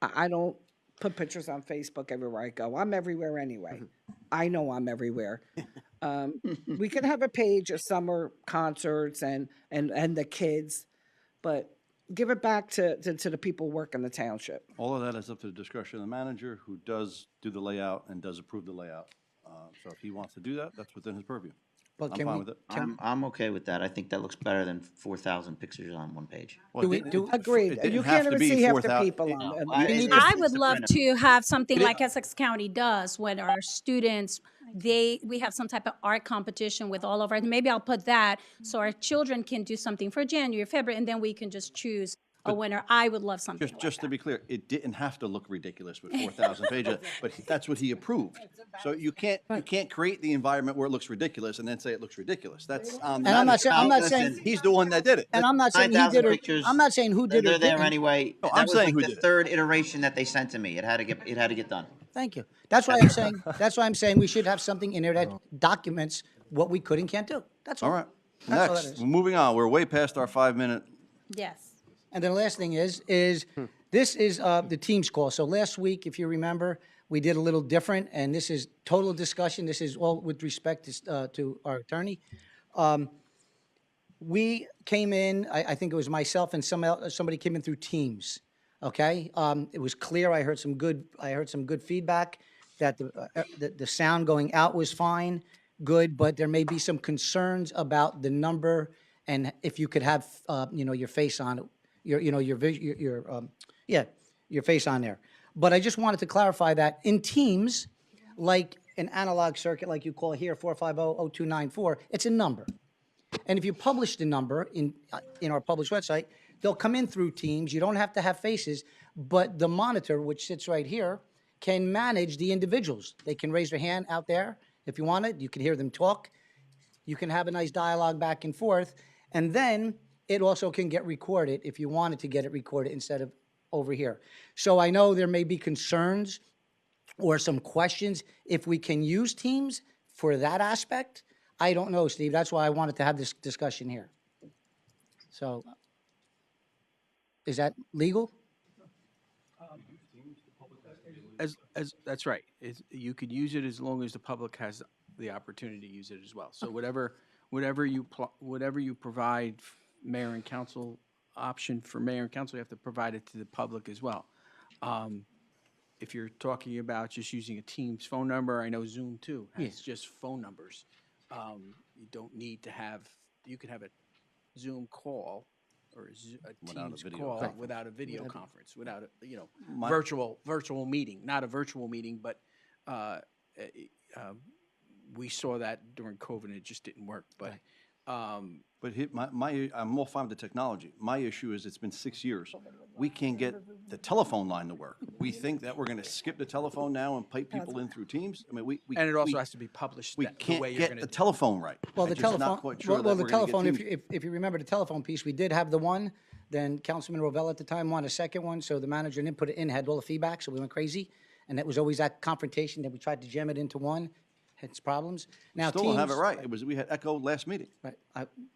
[SPEAKER 12] I don't put pictures on Facebook everywhere I go. I'm everywhere anyway. I know I'm everywhere. We can have a page of summer concerts and the kids, but give it back to the people working the township.
[SPEAKER 1] All of that is up to the discretion of the manager, who does do the layout and does approve the layout. So if he wants to do that, that's within his purview.
[SPEAKER 8] But
[SPEAKER 1] I'm
[SPEAKER 8] can
[SPEAKER 1] fine
[SPEAKER 8] we-
[SPEAKER 1] with it.
[SPEAKER 10] I'm okay with that. I think that looks better than 4,000 pictures on one page.
[SPEAKER 1] Well,
[SPEAKER 8] Do we-
[SPEAKER 1] it didn't-
[SPEAKER 8] do-
[SPEAKER 1] it
[SPEAKER 12] Agreed.
[SPEAKER 1] didn't
[SPEAKER 12] You
[SPEAKER 1] have
[SPEAKER 12] can't
[SPEAKER 1] to
[SPEAKER 12] even
[SPEAKER 1] be
[SPEAKER 12] see half the
[SPEAKER 1] 4,000
[SPEAKER 12] people on it.
[SPEAKER 8] need
[SPEAKER 9] I
[SPEAKER 8] to-
[SPEAKER 9] would love to have something like Essex County does when our students, we have some type of art competition with all of our, maybe I'll put that so our children can do something for January, February, and then we can just choose a winner. I would love something like
[SPEAKER 1] Just to
[SPEAKER 9] that.
[SPEAKER 1] be clear, it didn't have to look ridiculous with 4,000 pages, but that's what he approved. So you can't create the environment where it looks ridiculous and then say it looks ridiculous. That's on the
[SPEAKER 8] And I'm not
[SPEAKER 1] manager.
[SPEAKER 8] saying,
[SPEAKER 1] He's the one that did it.
[SPEAKER 8] and I'm not saying he
[SPEAKER 10] 9,000
[SPEAKER 8] did or,
[SPEAKER 10] pictures.
[SPEAKER 8] I'm not saying who did or
[SPEAKER 10] They're there
[SPEAKER 8] didn't.
[SPEAKER 10] anyway.
[SPEAKER 1] No,
[SPEAKER 10] That
[SPEAKER 1] I'm
[SPEAKER 10] was
[SPEAKER 1] saying
[SPEAKER 10] like
[SPEAKER 1] who
[SPEAKER 10] the
[SPEAKER 1] did it.
[SPEAKER 10] third iteration that they sent to me. It had to get done.
[SPEAKER 8] Thank you. That's why I'm saying we should have something in there that documents what we could and can't do. That's all.
[SPEAKER 1] All right.
[SPEAKER 8] That's all that
[SPEAKER 1] Next,
[SPEAKER 8] is.
[SPEAKER 1] moving on. We're way past our 5-minute.
[SPEAKER 9] Yes.
[SPEAKER 8] And then the last thing is this is the team's call. So last week, if you remember, we did a little different, and this is total discussion. This is all with respect to our attorney. We came in, I think it was myself and somebody came in through Teams, okay? It was clear, I heard some good feedback, that the sound going out was fine, good, but there may be some concerns about the number, and if you could have, your face on it, your face on there. But I just wanted to clarify that in Teams, like an analog circuit like you call here, 450-0294, it's a number. And if you publish the number in our published website, they'll come in through Teams. You don't have to have faces, but the monitor, which sits right here, can manage the individuals. They can raise their hand out there if you want it. You can hear them talk. You can have a nice dialogue back and forth. And then it also can get recorded if you wanted to get it recorded instead of over here. So I know there may be concerns or some questions if we can use Teams for that aspect. I don't know, Steve. That's why I wanted to have this discussion here. So, is that legal?
[SPEAKER 11] That's right. You could use it as long as the public has the opportunity to use it as well. So whatever you provide mayor and council, option for mayor and council, you have to provide it to the public as well. If you're talking about just using a Teams phone number, I know Zoom too has just phone numbers. You don't need to have, you can have a Zoom call or a Teams call without a video conference, without a, virtual meeting, not a virtual meeting, but we saw that during COVID and it just didn't work. But
[SPEAKER 1] I'm all fine with the technology. My issue is it's been 6 years. We can't get the telephone line to work. We think that we're going to skip the telephone now and pipe people in through Teams. I mean,
[SPEAKER 11] and it also has to be published
[SPEAKER 1] we
[SPEAKER 11] the way
[SPEAKER 1] can't
[SPEAKER 11] you're
[SPEAKER 1] get
[SPEAKER 11] going
[SPEAKER 1] the
[SPEAKER 11] to.
[SPEAKER 1] telephone right.
[SPEAKER 8] Well,
[SPEAKER 1] I'm
[SPEAKER 8] the
[SPEAKER 1] just
[SPEAKER 8] telephone,
[SPEAKER 1] not quite sure
[SPEAKER 8] well,
[SPEAKER 1] that
[SPEAKER 8] the
[SPEAKER 1] we're gonna get
[SPEAKER 8] telephone,
[SPEAKER 1] Teams.
[SPEAKER 8] if you remember the telephone piece, we did have the one, then Councilman Rovell at the time wanted a second one, so the manager didn't put it in, had all the feedback, so we went crazy. And it was always that confrontation that we tried to jam it into one, hence problems. Now,
[SPEAKER 1] Still don't have it
[SPEAKER 8] Teams-
[SPEAKER 1] right. We had echo last meeting.
[SPEAKER 8] Right.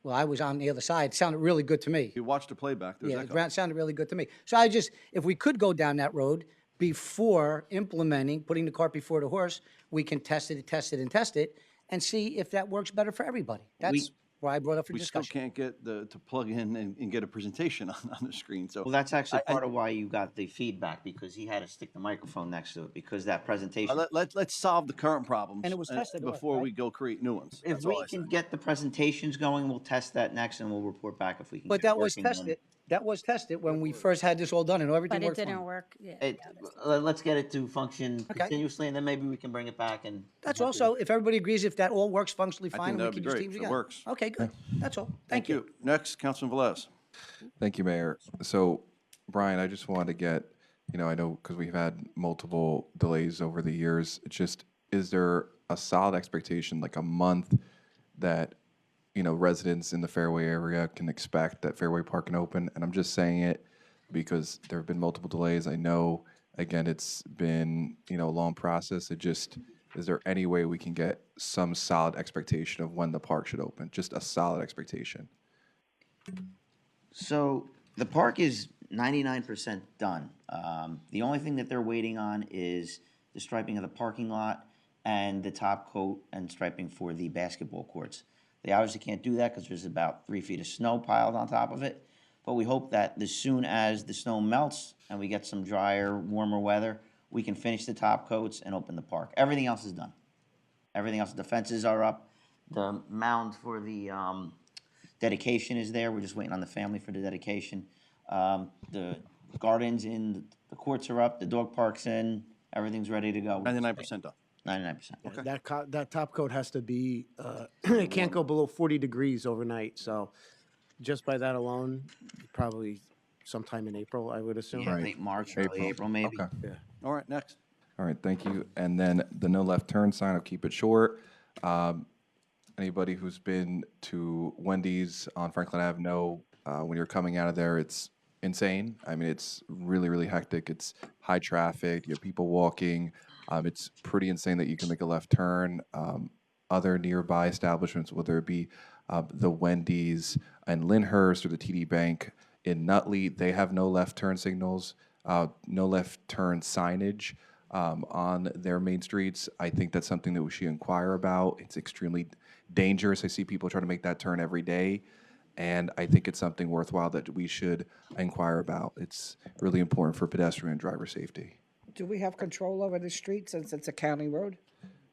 [SPEAKER 8] I was on the other side. It sounded really good to me.
[SPEAKER 1] You watched the playback, there's
[SPEAKER 8] Yeah,
[SPEAKER 1] echo.
[SPEAKER 8] it sounded really good to me. So if we could go down that road before implementing, putting the cart before the horse, we can test it, and see if that works better for everybody. That's why I brought up for
[SPEAKER 1] We still
[SPEAKER 8] discussion.
[SPEAKER 1] can't get to plug in and get a presentation on the screen, so.
[SPEAKER 10] Well, that's actually part of why you got the feedback, because he had to stick the microphone next to it, because that presentation.
[SPEAKER 1] Let's solve the current problems.
[SPEAKER 8] And it was tested,
[SPEAKER 1] before
[SPEAKER 8] right?
[SPEAKER 1] we go create new ones.
[SPEAKER 10] If
[SPEAKER 1] That's all
[SPEAKER 10] we
[SPEAKER 1] I
[SPEAKER 10] can
[SPEAKER 1] said.
[SPEAKER 10] get the presentations going, we'll test that next and we'll report back if we can.
[SPEAKER 8] But
[SPEAKER 10] get
[SPEAKER 8] that was
[SPEAKER 10] working on
[SPEAKER 8] tested. That was tested when we first had this all done, and everything
[SPEAKER 9] But it
[SPEAKER 8] worked fine.
[SPEAKER 9] didn't work. Yeah.
[SPEAKER 10] Let's get it to function
[SPEAKER 8] Okay.
[SPEAKER 10] continuously, and then maybe we can bring it back and.
[SPEAKER 8] That's also, if everybody agrees, if that all works functionally
[SPEAKER 1] I
[SPEAKER 8] fine,
[SPEAKER 1] think
[SPEAKER 8] we
[SPEAKER 1] that'd
[SPEAKER 8] can
[SPEAKER 1] be
[SPEAKER 8] use
[SPEAKER 1] great
[SPEAKER 8] Teams
[SPEAKER 1] if it
[SPEAKER 8] again.
[SPEAKER 1] works.
[SPEAKER 8] Okay, good. That's all. Thank you.
[SPEAKER 1] Next, Councilman Velez.
[SPEAKER 13] Thank you, Mayor. So, Brian, I just wanted to get, I know because we've had multiple delays over the years, is there a solid expectation, like a month, that, residents in the Fairway area can expect that Fairway Park can open? And I'm just saying it because there have been multiple delays. I know, again, it's been, a long process. Is there any way we can get some solid expectation of when the park should open? Just a solid expectation.
[SPEAKER 10] So the park is 99% done. The only thing that they're waiting on is the striping of the parking lot and the top coat and striping for the basketball courts. They obviously can't do that because there's about 3 feet of snow piled on top of it. But we hope that as soon as the snow melts and we get some drier, warmer weather, we can finish the top coats and open the park. Everything else is done. Everything else, the fences are up. The mound for the dedication is there. We're just waiting on the family for the dedication. The gardens in, the courts are up, the dog park's in, everything's ready to go.
[SPEAKER 1] 99% done.
[SPEAKER 10] 99%.
[SPEAKER 1] Okay.
[SPEAKER 3] That top coat has to be, it can't go below 40 degrees overnight, so just by that alone, probably sometime in April, I would assume.
[SPEAKER 10] Yeah, late March, early April, maybe.
[SPEAKER 13] Okay.
[SPEAKER 1] All right, next.
[SPEAKER 13] All right, thank you. And then the no left turn sign, I'll keep it short. Anybody who's been to Wendy's on Franklin Ave know when you're coming out of there, it's insane. I mean, it's really, really hectic. It's high traffic. You have people walking. It's pretty insane that you can make a left turn. Other nearby establishments, whether it be the Wendy's in Lyndhurst or the TD Bank in Nutley, they have no left turn signals, no left turn signage. on their main streets. I think that's something that we should inquire about. It's extremely dangerous. I see people trying to make that turn every day, and I think it's something worthwhile that we should inquire about. It's really important for pedestrian and driver safety.
[SPEAKER 12] Do we have control over the street since it's a county road?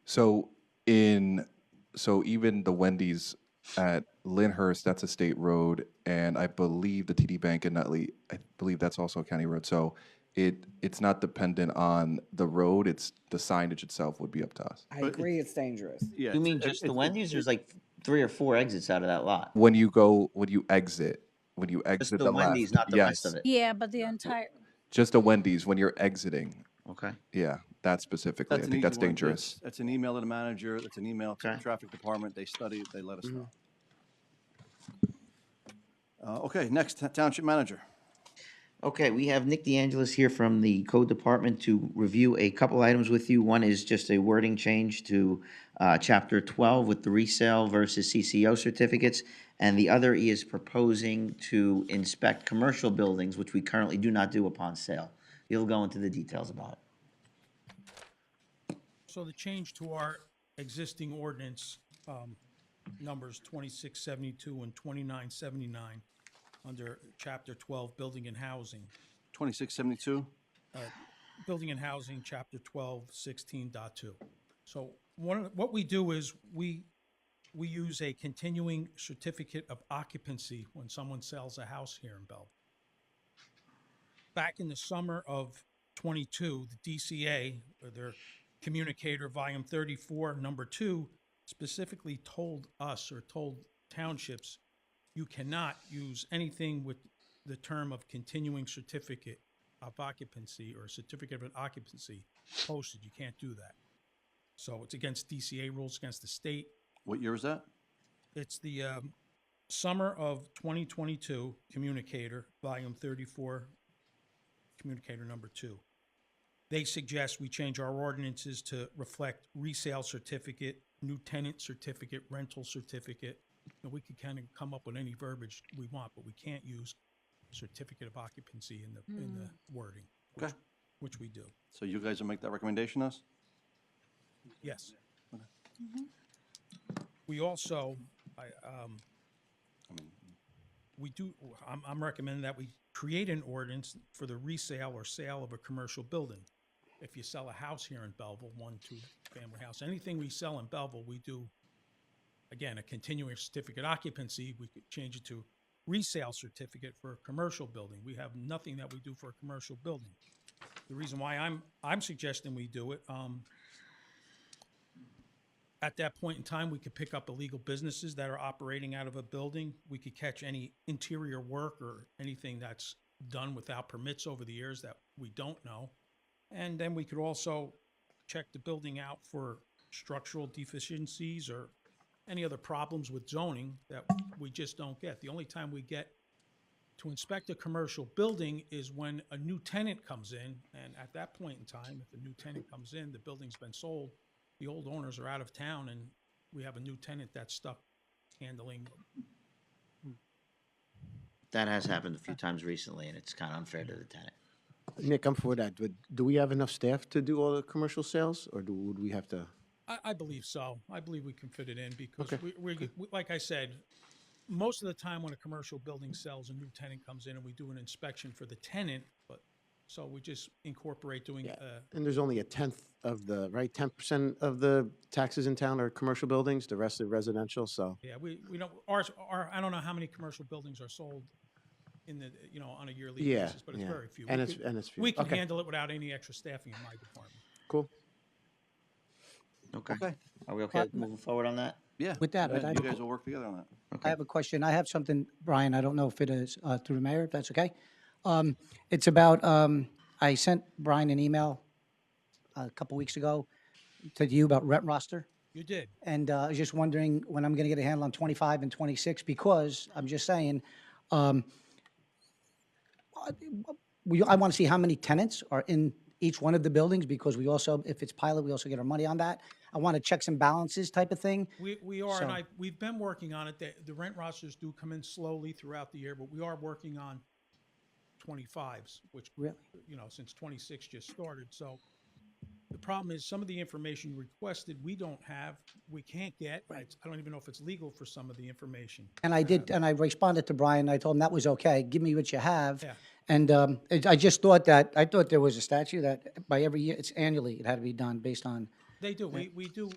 [SPEAKER 13] So even the Wendy's at Lyndhurst, that's a state road, and I believe the TD Bank in Nutley, I believe that's also a county road. So it's not dependent on the road, it's the signage itself would be up to us.
[SPEAKER 12] I agree, it's dangerous.
[SPEAKER 1] Yeah.
[SPEAKER 10] You mean just the Wendy's? There's like 3 or 4 exits out of that lot.
[SPEAKER 13] When you exit
[SPEAKER 10] Just the
[SPEAKER 13] the
[SPEAKER 10] Wendy's,
[SPEAKER 13] left,
[SPEAKER 10] not the rest
[SPEAKER 13] yes,
[SPEAKER 10] of it.
[SPEAKER 9] Yeah, but the entire,
[SPEAKER 13] just a Wendy's when you're exiting.
[SPEAKER 10] Okay.
[SPEAKER 13] Yeah, that specifically, I
[SPEAKER 1] an
[SPEAKER 13] think
[SPEAKER 1] easy
[SPEAKER 13] that's
[SPEAKER 1] one.
[SPEAKER 13] dangerous.
[SPEAKER 1] That's an email to the manager, that's an email to the
[SPEAKER 10] Okay.
[SPEAKER 1] traffic department, they study it, they let us know. Okay, next, township manager.
[SPEAKER 10] Okay, we have Nick DeAngelis here from the Code Department to review a couple items with you. One is just a wording change to Chapter 12 with the resale versus CCO certificates. And the other he is proposing to inspect commercial buildings, which we currently do not do upon sale. He'll go into the details about it.
[SPEAKER 14] So the change to our existing ordinance, numbers 2672 and 2979, under Chapter 12, Building and Housing.
[SPEAKER 1] 2672?
[SPEAKER 14] Building and Housing, Chapter 12, 16.2. So what we do is we use a continuing certificate of occupancy when someone sells a house here in Belleville. Back in the summer of 22, the DCA, or their communicator, volume 34, number 2, specifically told us or told townships, you cannot use anything with the term of continuing certificate of occupancy or certificate of occupancy posted. You can't do that. So it's against DCA rules, against the state.
[SPEAKER 1] What year is that?
[SPEAKER 14] It's the summer of 2022 communicator, volume 34, communicator number 2. They suggest we change our ordinances to reflect resale certificate, new tenant certificate, rental certificate. And we could kind of come up with any verbiage we want, but we can't use certificate of occupancy in the wording,
[SPEAKER 1] Okay.
[SPEAKER 14] which we do.
[SPEAKER 1] So you guys will make that recommendation to us?
[SPEAKER 14] Yes. We also, I'm recommending that we create an ordinance for the resale or sale of a commercial building. If you sell a house here in Belleville, 1, 2 family house, anything we sell in Belleville, we do, again, a continuing certificate occupancy. We could change it to resale certificate for a commercial building. We have nothing that we do for a commercial building. The reason why I'm suggesting we do it, at that point in time, we could pick up illegal businesses that are operating out of a building. We could catch any interior work or anything that's done without permits over the years that we don't know. And then we could also check the building out for structural deficiencies or any other problems with zoning that we just don't get. The only time we get to inspect a commercial building is when a new tenant comes in, and at that point in time, if a new tenant comes in, the building's been sold, the old owners are out of town, and we have a new tenant that's stuck handling.
[SPEAKER 10] That has happened a few times recently, and it's kind of unfair to the tenant.
[SPEAKER 3] Nick, I'm for that, but do we have enough staff to do all the commercial sales, or would we have to?
[SPEAKER 14] I believe so. I believe we can fit it in because
[SPEAKER 3] Okay.
[SPEAKER 14] we, like I said, most of the time when a commercial building sells, a new tenant comes in and we do an inspection for the tenant, but, so we just incorporate doing,
[SPEAKER 3] And there's only 1/10 of the, right, 10% of the taxes in town are commercial buildings, the rest are residential, so.
[SPEAKER 14] yeah, we don't, I don't know how many commercial buildings are sold in the, on a yearly
[SPEAKER 3] Yeah,
[SPEAKER 14] basis, but it's
[SPEAKER 3] yeah.
[SPEAKER 14] very few.
[SPEAKER 3] And
[SPEAKER 14] We
[SPEAKER 3] it's few.
[SPEAKER 14] We can
[SPEAKER 3] Okay.
[SPEAKER 14] handle it without any extra staffing in my department.
[SPEAKER 3] Cool.
[SPEAKER 10] Okay.
[SPEAKER 1] Okay.
[SPEAKER 10] Are we okay moving forward on that?
[SPEAKER 1] Yeah.
[SPEAKER 8] With that,
[SPEAKER 1] go
[SPEAKER 8] but
[SPEAKER 1] ahead.
[SPEAKER 8] I
[SPEAKER 1] You
[SPEAKER 8] have a
[SPEAKER 1] guys will work together on that.
[SPEAKER 8] I have a question. I have something, Brian, I don't know if it is through the mayor, if that's okay. It's about, I sent Brian an email a couple weeks ago to you about rent roster.
[SPEAKER 14] You did.
[SPEAKER 8] And I was just wondering when I'm going to get a handle on 25 and 26, because I'm just saying, I want to see how many tenants are in each one of the buildings, because we also, if it's pilot, we also get our money on that. I want to checks and balances type of thing.
[SPEAKER 14] We are, and
[SPEAKER 8] So-
[SPEAKER 14] we've been working on it. The rent rosters do come in slowly throughout the year, but we are working on 25s, which,
[SPEAKER 8] Really?
[SPEAKER 14] since 26 just started. So The problem is some of the information requested, we don't have, we can't get. I don't even know if it's legal for some of the information.
[SPEAKER 8] And I did, and I responded to Brian, I told him that was okay, give me what you have.
[SPEAKER 14] Yeah.
[SPEAKER 8] And I just thought that, I thought there was a statute that by every year, it's annually, it had to be done based on,
[SPEAKER 14] They do.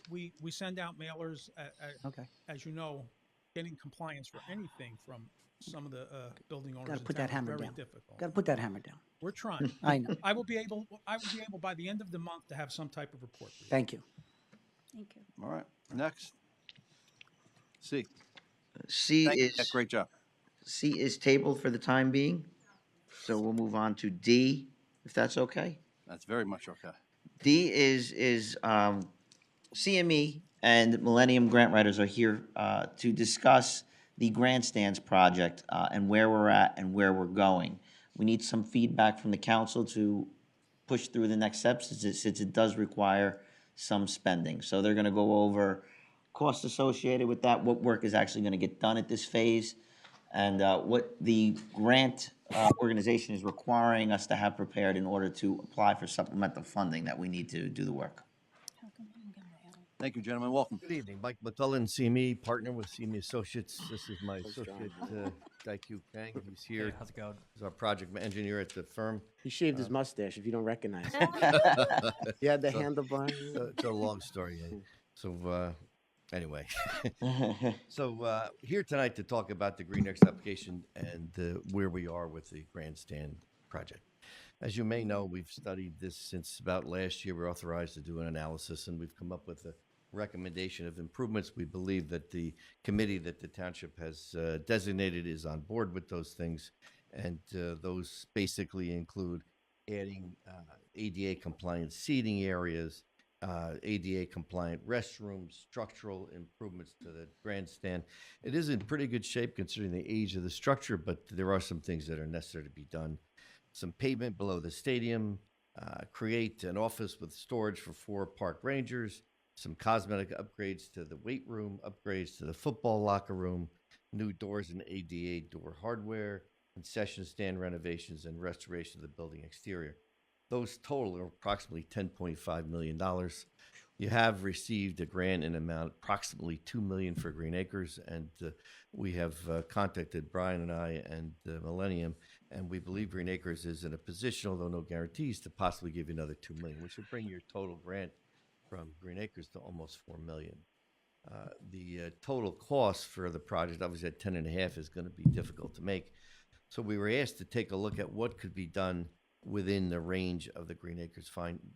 [SPEAKER 14] We send out mailers,
[SPEAKER 8] okay.
[SPEAKER 14] as you know, getting compliance for anything from some of the building owners
[SPEAKER 8] Gotta
[SPEAKER 14] in
[SPEAKER 8] put
[SPEAKER 14] town
[SPEAKER 8] that
[SPEAKER 14] is
[SPEAKER 8] hammer
[SPEAKER 14] very
[SPEAKER 8] down.
[SPEAKER 14] difficult.
[SPEAKER 8] Gotta put that hammer down.
[SPEAKER 14] We're trying.
[SPEAKER 8] I know.
[SPEAKER 14] I will be able by the end of the month to have some type of report for you.
[SPEAKER 8] Thank you.
[SPEAKER 9] Thank you.
[SPEAKER 1] All right, next. C.
[SPEAKER 10] C
[SPEAKER 1] Thank you.
[SPEAKER 10] is.
[SPEAKER 1] Great job.
[SPEAKER 10] C is tabled for the time being, so we'll move on to D, if that's okay.
[SPEAKER 1] That's very much okay.
[SPEAKER 10] D is CME and Millennium Grant Writers are here to discuss the grandstands project and where we're at and where we're going. We need some feedback from the council to push through the next steps since it does require some spending. So they're going to go over costs associated with that, what work is actually going to get done at this phase, and what the grant organization is requiring us to have prepared in order to apply for supplemental funding that we need to do the work.
[SPEAKER 1] Thank you, gentlemen. Welcome.
[SPEAKER 15] Good evening, Mike Mullen, CME, partner with CME Associates. This is my associate, Daikyu Kang. He's here.
[SPEAKER 16] How's it going?
[SPEAKER 15] He's our project engineer at the firm.
[SPEAKER 3] He shaved his mustache, if you don't recognize him. He had the handlebar.
[SPEAKER 15] It's a long story. So, anyway. So, here tonight to talk about the Green X application and where we are with the grandstand project. As you may know, we've studied this since about last year. We're authorized to do an analysis, and we've come up with a recommendation of improvements. We believe that the committee that the township has designated is on board with those things, and those basically include adding ADA compliant seating areas, ADA compliant restrooms, structural improvements to the grandstand. It is in pretty good shape considering the age of the structure, but there are some things that are necessary to be done. Some pavement below the stadium, create an office with storage for 4 park rangers, some cosmetic upgrades to the weight room, upgrades to the football locker room, new doors and ADA door hardware, concession stand renovations, and restoration of the building exterior. Those total are approximately $10.5 million. You have received a grant in amount approximately $2 million for Green Acres, and we have contacted Brian and I and Millennium, and we believe Green Acres is in a position, although no guarantees, to possibly give you another $2 million, which would bring your total grant from Green Acres to almost $4 million. The total cost for the project, obviously at 10.5, is going to be difficult to make. So we were asked to take a look at what could be done within the range of the Green Acres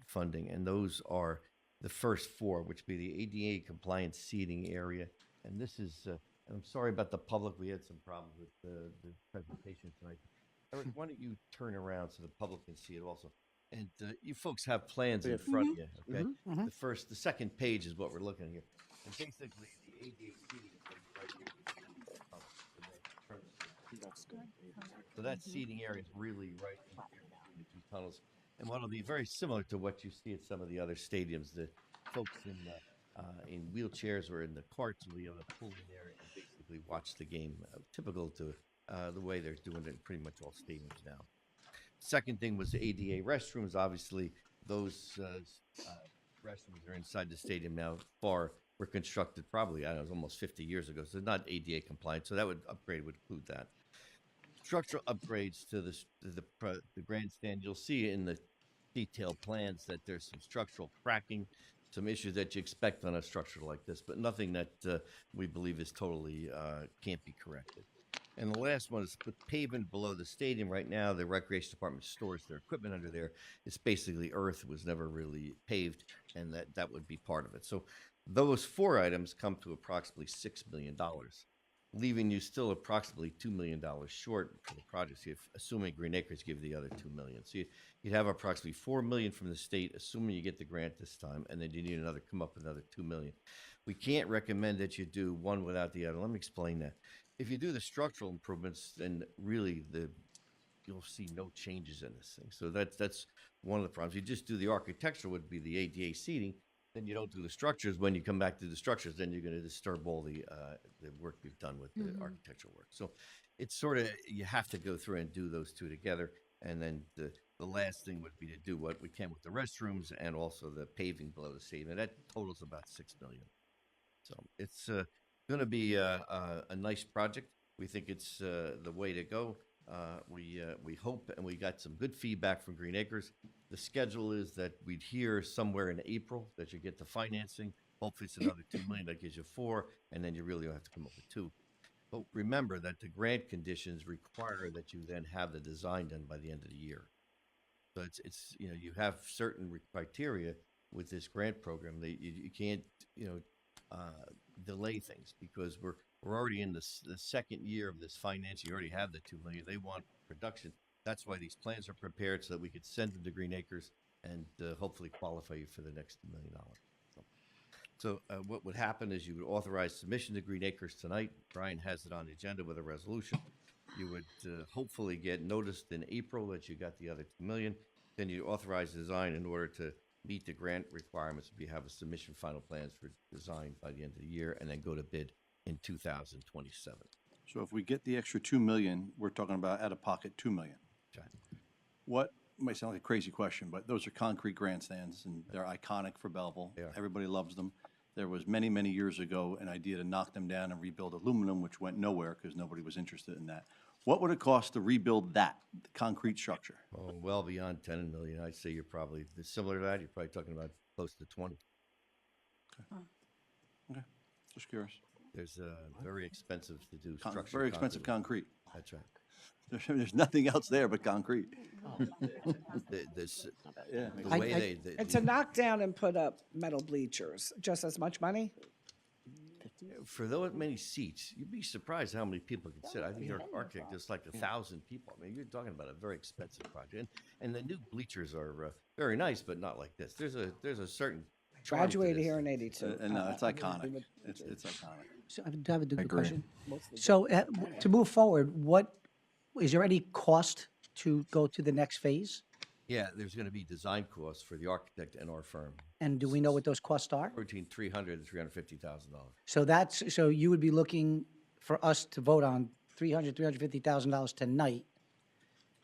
[SPEAKER 15] funding, and those are the first 4, which would be the ADA compliant seating area. And this is, and I'm sorry about the public, we had some problems with the presentation tonight. Eric, why don't you turn around so the public can see it also? And you folks have plans in front of you, okay? The second page is what we're looking at here. And basically, the ADA seating is right here. So that seating area is really right in here between the 2 tunnels. And what will be very similar to what you see at some of the other stadiums. The folks in wheelchairs or in the carts will be able to pull in there and basically watch the game, typical to the way they're doing it in pretty much all stadiums now. Second thing was the ADA restrooms. Obviously, those restrooms are inside the stadium now. Were constructed probably, I don't know, almost 50 years ago. So they're not ADA compliant. So that would include that. Structural upgrades to the grandstand. You'll see in the detailed plans that there's some structural cracking, some issues that you expect on a structure like this, but nothing that we believe is totally can't be corrected. And the last one is put pavement below the stadium. Right now, the recreation department stores their equipment under there. It's basically earth. It was never really paved, and that would be part of it. So those 4 items come to approximately $6 million. Leaving you still approximately $2 million short for the project, assuming Green Acres give you the other $2 million. So you'd have approximately $4 million from the state, assuming you get the grant this time, and then you need come up with another $2 million. We can't recommend that you do one without the other. Let me explain that. If you do the structural improvements, then really you'll see no changes in this thing. So that's one of the problems. You just do the architectural, would be the ADA seating. Then you don't do the structures. When you come back to the structures, then you're going to disturb all the work we've done with the architectural work. So it's sort of, you have to go through and do those 2 together. And then the last thing would be to do what we can with the restrooms and also the paving below the stadium. And that totals about 6 million. So it's going to be a nice project. We think it's the way to go. We hope, and we got some good feedback from Green Acres. The schedule is that we'd hear somewhere in April that you get the financing. Hopefully it's another 2 million, that gives you 4, and then you really don't have to come up with 2. But remember that the grant conditions require that you then have the design done by the end of the year. So it's you have certain criteria with this grant program that you can't delay things, because we're already in the second year of this financing. You already have the 2 million. They want production. That's why these plans are prepared, so that we could send them to Green Acres and hopefully qualify you for the next $1 million. So what would happen is you would authorize submission to Green Acres tonight. Brian has it on the agenda with a resolution. You would hopefully get noticed in April that you got the other 2 million. Then you authorize design in order to meet the grant requirements. We have a submission final plans for design by the end of the year, and then go to bid in 2027.
[SPEAKER 1] So if we get the extra 2 million, we're talking about out of pocket 2 million.
[SPEAKER 15] Okay.
[SPEAKER 1] What, might sound like a crazy question, but those are concrete grandstands and they're iconic for Belleville.
[SPEAKER 15] They are.
[SPEAKER 1] Everybody loves them. There was many, many years ago an idea to knock them down and rebuild aluminum, which went nowhere because nobody was interested in that. What would it cost to rebuild that, the concrete structure?
[SPEAKER 15] Oh, well beyond 10 million. I'd say you're probably similar to that. You're probably talking about close to 20.
[SPEAKER 1] Okay, just curious.
[SPEAKER 15] There's very expensive to do structure.
[SPEAKER 1] Very expensive concrete.
[SPEAKER 15] That's right.
[SPEAKER 1] There's nothing else there but concrete.
[SPEAKER 15] The way
[SPEAKER 12] And to knock down and put up metal bleachers, just as much money?
[SPEAKER 15] for those many seats, you'd be surprised how many people can sit. I think their architect is like 1,000 people. I mean, you're talking about a very expensive project. And the new bleachers are very nice, but not like this. There's a certain charm to
[SPEAKER 12] Graduated
[SPEAKER 15] this.
[SPEAKER 12] here in 82.
[SPEAKER 1] And no, it's iconic. It's iconic.
[SPEAKER 8] So I have a good
[SPEAKER 13] agree.
[SPEAKER 8] question. So to move forward, is there any cost to go to the next phase?
[SPEAKER 15] Yeah, there's going to be design costs for the architect and our firm,
[SPEAKER 8] And do we know what those costs are?
[SPEAKER 15] between $300,000 and $350,000.
[SPEAKER 8] So you would be looking for us to vote on $350,000 tonight.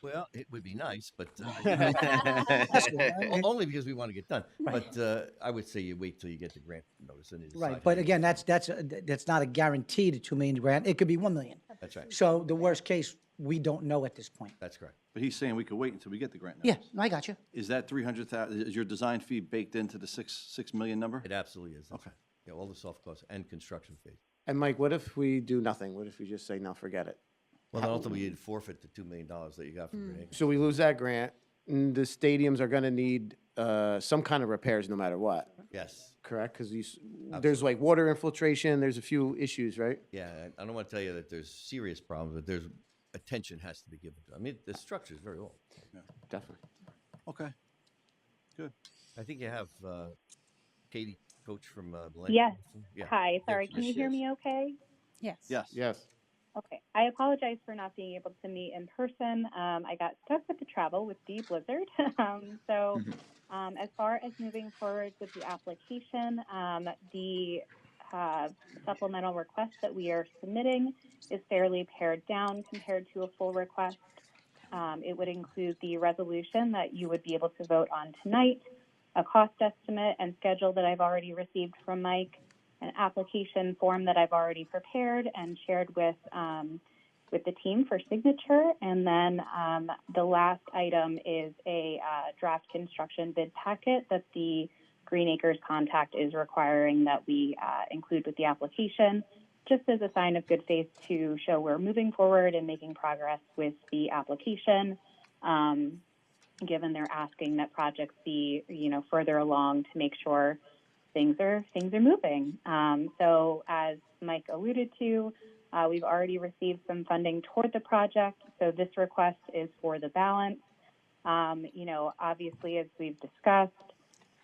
[SPEAKER 15] Well, it would be nice, but
[SPEAKER 8] That's good.
[SPEAKER 15] only because we want to get done.
[SPEAKER 8] Right.
[SPEAKER 15] But I would say you wait till you get the grant notice and you decide
[SPEAKER 8] Right,
[SPEAKER 15] how
[SPEAKER 8] but
[SPEAKER 15] you-
[SPEAKER 8] again, that's not a guarantee to 2 million grant. It could be 1 million.
[SPEAKER 15] That's right.
[SPEAKER 8] So the worst case, we don't know at this point.
[SPEAKER 15] That's correct.
[SPEAKER 1] But he's saying we could wait until we get the grant
[SPEAKER 8] Yeah,
[SPEAKER 1] notice.
[SPEAKER 8] I got you.
[SPEAKER 1] Is that 300,000, is your design fee baked into the 6 million number?
[SPEAKER 15] It absolutely is. That's
[SPEAKER 1] Okay.
[SPEAKER 15] right. Yeah, all the soft costs and construction fees.
[SPEAKER 3] And Mike, what if we do nothing? What if we just say, no, forget it?
[SPEAKER 15] Well, then ultimately you'd forfeit the $2 million that you got from Green Acres.
[SPEAKER 3] So we lose that grant, and the stadiums are gonna need some kind of repairs no matter what,
[SPEAKER 15] Yes.
[SPEAKER 3] correct? Because there's like water infiltration, there's a few issues, right?
[SPEAKER 15] Yeah, I don't want to tell you that there's serious problems, but there's attention has to be given to it. I mean, the structure is very old.
[SPEAKER 3] Definitely.
[SPEAKER 1] Okay, good.
[SPEAKER 15] I think you have Katie, coach from Millennium.
[SPEAKER 16] Yes.
[SPEAKER 15] Yeah.
[SPEAKER 16] Hi, sorry,
[SPEAKER 15] Yes,
[SPEAKER 16] can you
[SPEAKER 15] yes,
[SPEAKER 16] hear
[SPEAKER 15] yes.
[SPEAKER 16] me okay?
[SPEAKER 9] Yes.
[SPEAKER 1] Yes.
[SPEAKER 3] Yes.
[SPEAKER 16] Okay, I apologize for not being able to meet in person. I got stuck with the travel with the blizzard. As far as moving forward with the application, the supplemental request that we are submitting is fairly pared down compared to a full request. It would include the resolution that you would be able to vote on tonight, a cost estimate and schedule that I've already received from Mike, an application form that I've already prepared and shared with the team for signature, and then the last item is a draft construction bid packet that the Green Acres contact is requiring that we include with the application, just as a sign of good faith to show we're moving forward and making progress with the application. Given they're asking that projects be, further along to make sure things are moving. So as Mike alluded to, we've already received some funding toward the project. So this request is for the balance. Obviously, as we've discussed,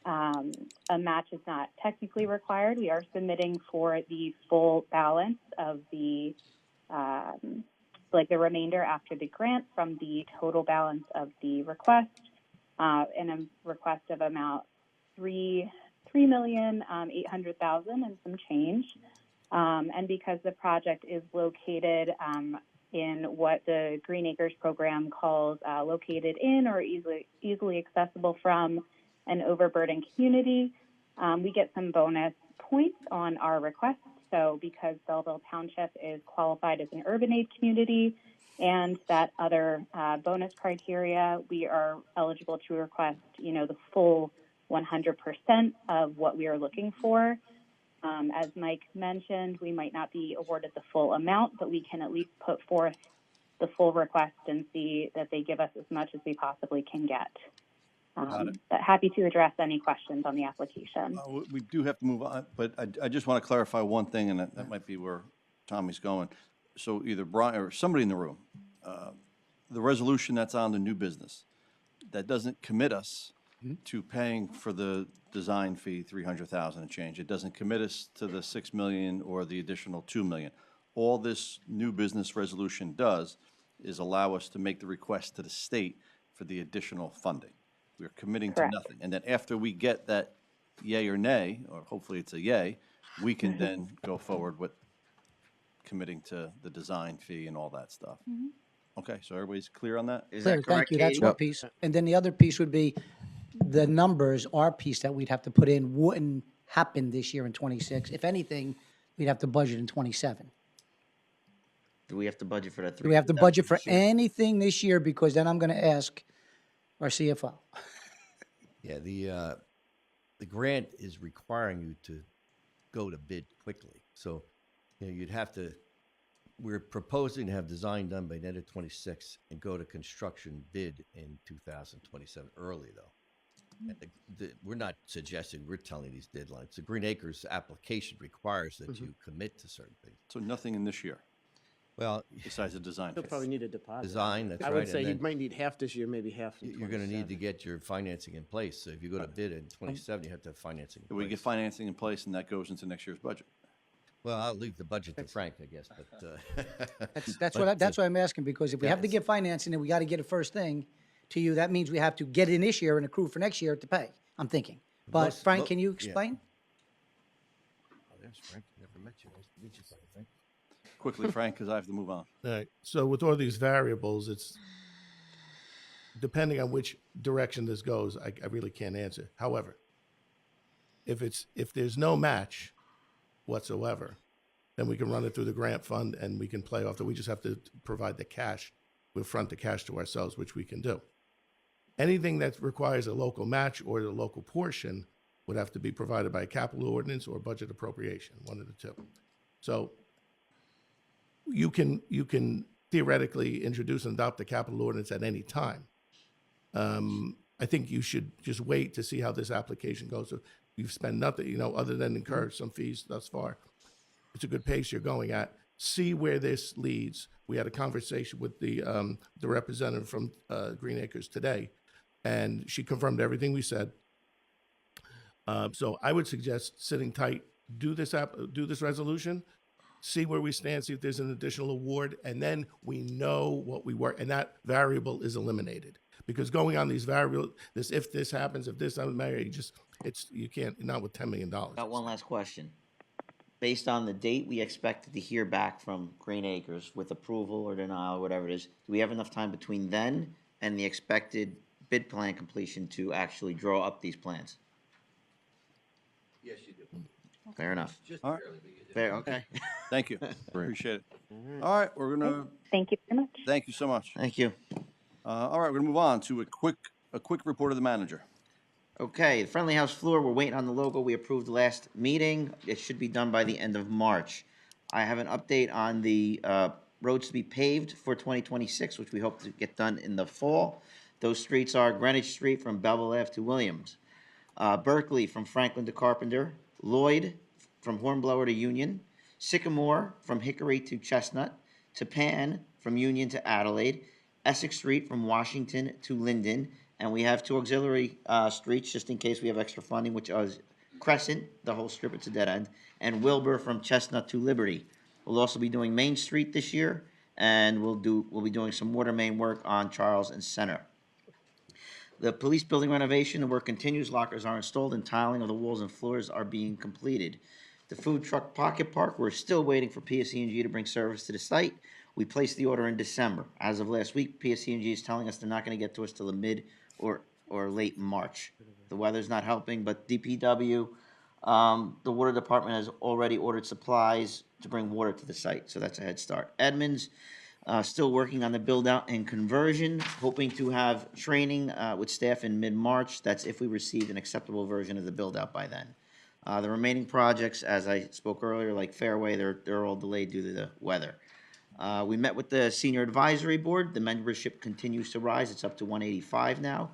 [SPEAKER 16] a match is not technically required. We are submitting for the full balance of the the remainder after the grant from the total balance of the request, and a request of amount $3,800,000 and some change. And because the project is located in what the Green Acres program calls located in or easily accessible from an overburdened community. We get some bonus points on our request. So because Belleville Township is qualified as an urban aid community and that other bonus criteria, we are eligible to request, the full 100% of what we are looking for. As Mike mentioned, we might not be awarded the full amount, but we can at least put forth the full request and see that they give us as much as we possibly can get. But happy to address any questions on the application.
[SPEAKER 1] We do have to move on, but I just want to clarify one thing, and that might be where Tommy's going. So either Brian or somebody in the room, the resolution that's on the new business, that doesn't commit us to paying for the design fee, 300,000 and change. It doesn't commit us to the 6 million or the additional 2 million. All this new business resolution does is allow us to make the request to the state for the additional funding. We're committing to nothing. And then after we get that yay or nay, or hopefully it's a yay, we can then go forward with committing to the design fee and all that stuff. Okay, so everybody's clear on that?
[SPEAKER 10] Is
[SPEAKER 8] Clear,
[SPEAKER 10] that correct,
[SPEAKER 8] thank you. That's
[SPEAKER 10] Katie?
[SPEAKER 8] one piece. And then the other piece would be the numbers, our piece that we'd have to put in wouldn't happen this year in 26. If anything, we'd have to budget in 27.
[SPEAKER 10] Do we have to budget for that?
[SPEAKER 8] Do we have to budget for
[SPEAKER 10] this year?
[SPEAKER 8] anything this year? Because then I'm going to ask our CFO.
[SPEAKER 15] Yeah, the grant is requiring you to go to bid quickly. So, you'd have to, we're proposing to have design done by the end of 26 and go to construction bid in 2027, early though. And we're not suggesting, we're telling these deadlines. The Green Acres application requires that you commit to certain things.
[SPEAKER 1] So nothing in this year,
[SPEAKER 15] Well,
[SPEAKER 1] besides the design
[SPEAKER 3] He'll
[SPEAKER 1] fee.
[SPEAKER 3] probably need a deposit.
[SPEAKER 15] design, that's
[SPEAKER 3] I
[SPEAKER 15] right.
[SPEAKER 3] would say
[SPEAKER 15] and
[SPEAKER 3] he
[SPEAKER 15] then
[SPEAKER 3] might need half this year, maybe half in
[SPEAKER 15] you're going to need to
[SPEAKER 3] 27.
[SPEAKER 15] get your financing in place. So if you go to bid in 27, you have to have financing in
[SPEAKER 1] We
[SPEAKER 15] place.
[SPEAKER 1] get financing in place, and that goes into next year's budget.
[SPEAKER 15] Well, I'll leave the budget to Frank, I guess, but.
[SPEAKER 8] That's
[SPEAKER 15] but,
[SPEAKER 8] why I'm asking, because if we have to
[SPEAKER 15] yes.
[SPEAKER 8] get financing and we got to get it first thing to you, that means we have to get it in this year and accrue for next year to pay, I'm thinking. But
[SPEAKER 15] Most-
[SPEAKER 8] Frank,
[SPEAKER 15] mo-
[SPEAKER 8] can you
[SPEAKER 15] yeah.
[SPEAKER 8] explain?
[SPEAKER 15] Oh, there's Frank. Never met you. Nice to meet you, Frank.
[SPEAKER 1] Quickly, Frank, because I have to move on.
[SPEAKER 6] All right. So with all these variables, it's depending on which direction this goes, I really can't answer. However, if there's no match whatsoever, then we can run it through the grant fund and we can play off that. We just have to provide the cash. We'll front the cash to ourselves, which we can do. Anything that requires a local match or the local portion would have to be provided by a capital ordinance or budget appropriation, one of the two. So you can theoretically introduce and adopt the capital ordinance at any time. I think you should just wait to see how this application goes. So you've spent nothing, other than incur some fees thus far. It's a good pace you're going at. See where this leads. We had a conversation with the representative from Green Acres today, and she confirmed everything we said. So I would suggest sitting tight, do this resolution, see where we stand, see if there's an additional award, and then we know what we were, and that variable is eliminated. Because going on these variables, if this happens, if this happens, you can't, not with $10 million.
[SPEAKER 10] Got one last question. Based on the date we expected to hear back from Green Acres with approval or denial, whatever it is, do we have enough time between then and the expected bid plan completion to actually draw up these plans?
[SPEAKER 15] Yes, you do.
[SPEAKER 10] Fair enough.
[SPEAKER 1] All right.
[SPEAKER 10] Fair, okay.
[SPEAKER 1] Thank you. Appreciate it. All right, we're gonna.
[SPEAKER 16] Thank you very much.
[SPEAKER 1] Thank you so much.
[SPEAKER 10] Thank you.
[SPEAKER 1] All right, we're gonna move on to a quick report of the manager.
[SPEAKER 10] Okay, the Friendly House floor, we're waiting on the logo we approved last meeting. It should be done by the end of March. I have an update on the roads to be paved for 2026, which we hope to get done in the fall. Those streets are Greenwich Street from Belleville Ave to Williams, Berkeley from Franklin to Carpenter, Lloyd from Hornblower to Union, Sycamore from Hickory to Chestnut, Pan from Union to Adelaide, Essex Street from Washington to Linden, and we have two auxiliary streets, just in case we have extra funding, which is Crescent, the whole strip, it's a dead end, and Wilbur from Chestnut to Liberty. We'll also be doing Main Street this year, and we'll be doing some water main work on Charles and Center. The police building renovation, the work continues, lockers are installed, and tiling of the walls and floors are being completed. The food truck pocket park, we're still waiting for PSE&G to bring service to the site. We placed the order in December. As of last week, PSC&G is telling us they're not going to get to us till the mid or late March. The weather's not helping, but DPW, the water department has already ordered supplies to bring water to the site, so that's a head start. Edmonds, still working on the build-out and conversion, hoping to have training with staff in mid-March. That's if we receive an acceptable version of the build-out by then. The remaining projects, as I spoke earlier, like Fairway, they're all delayed due to the weather. We met with the Senior Advisory Board. The membership continues to rise. It's up to 185 now.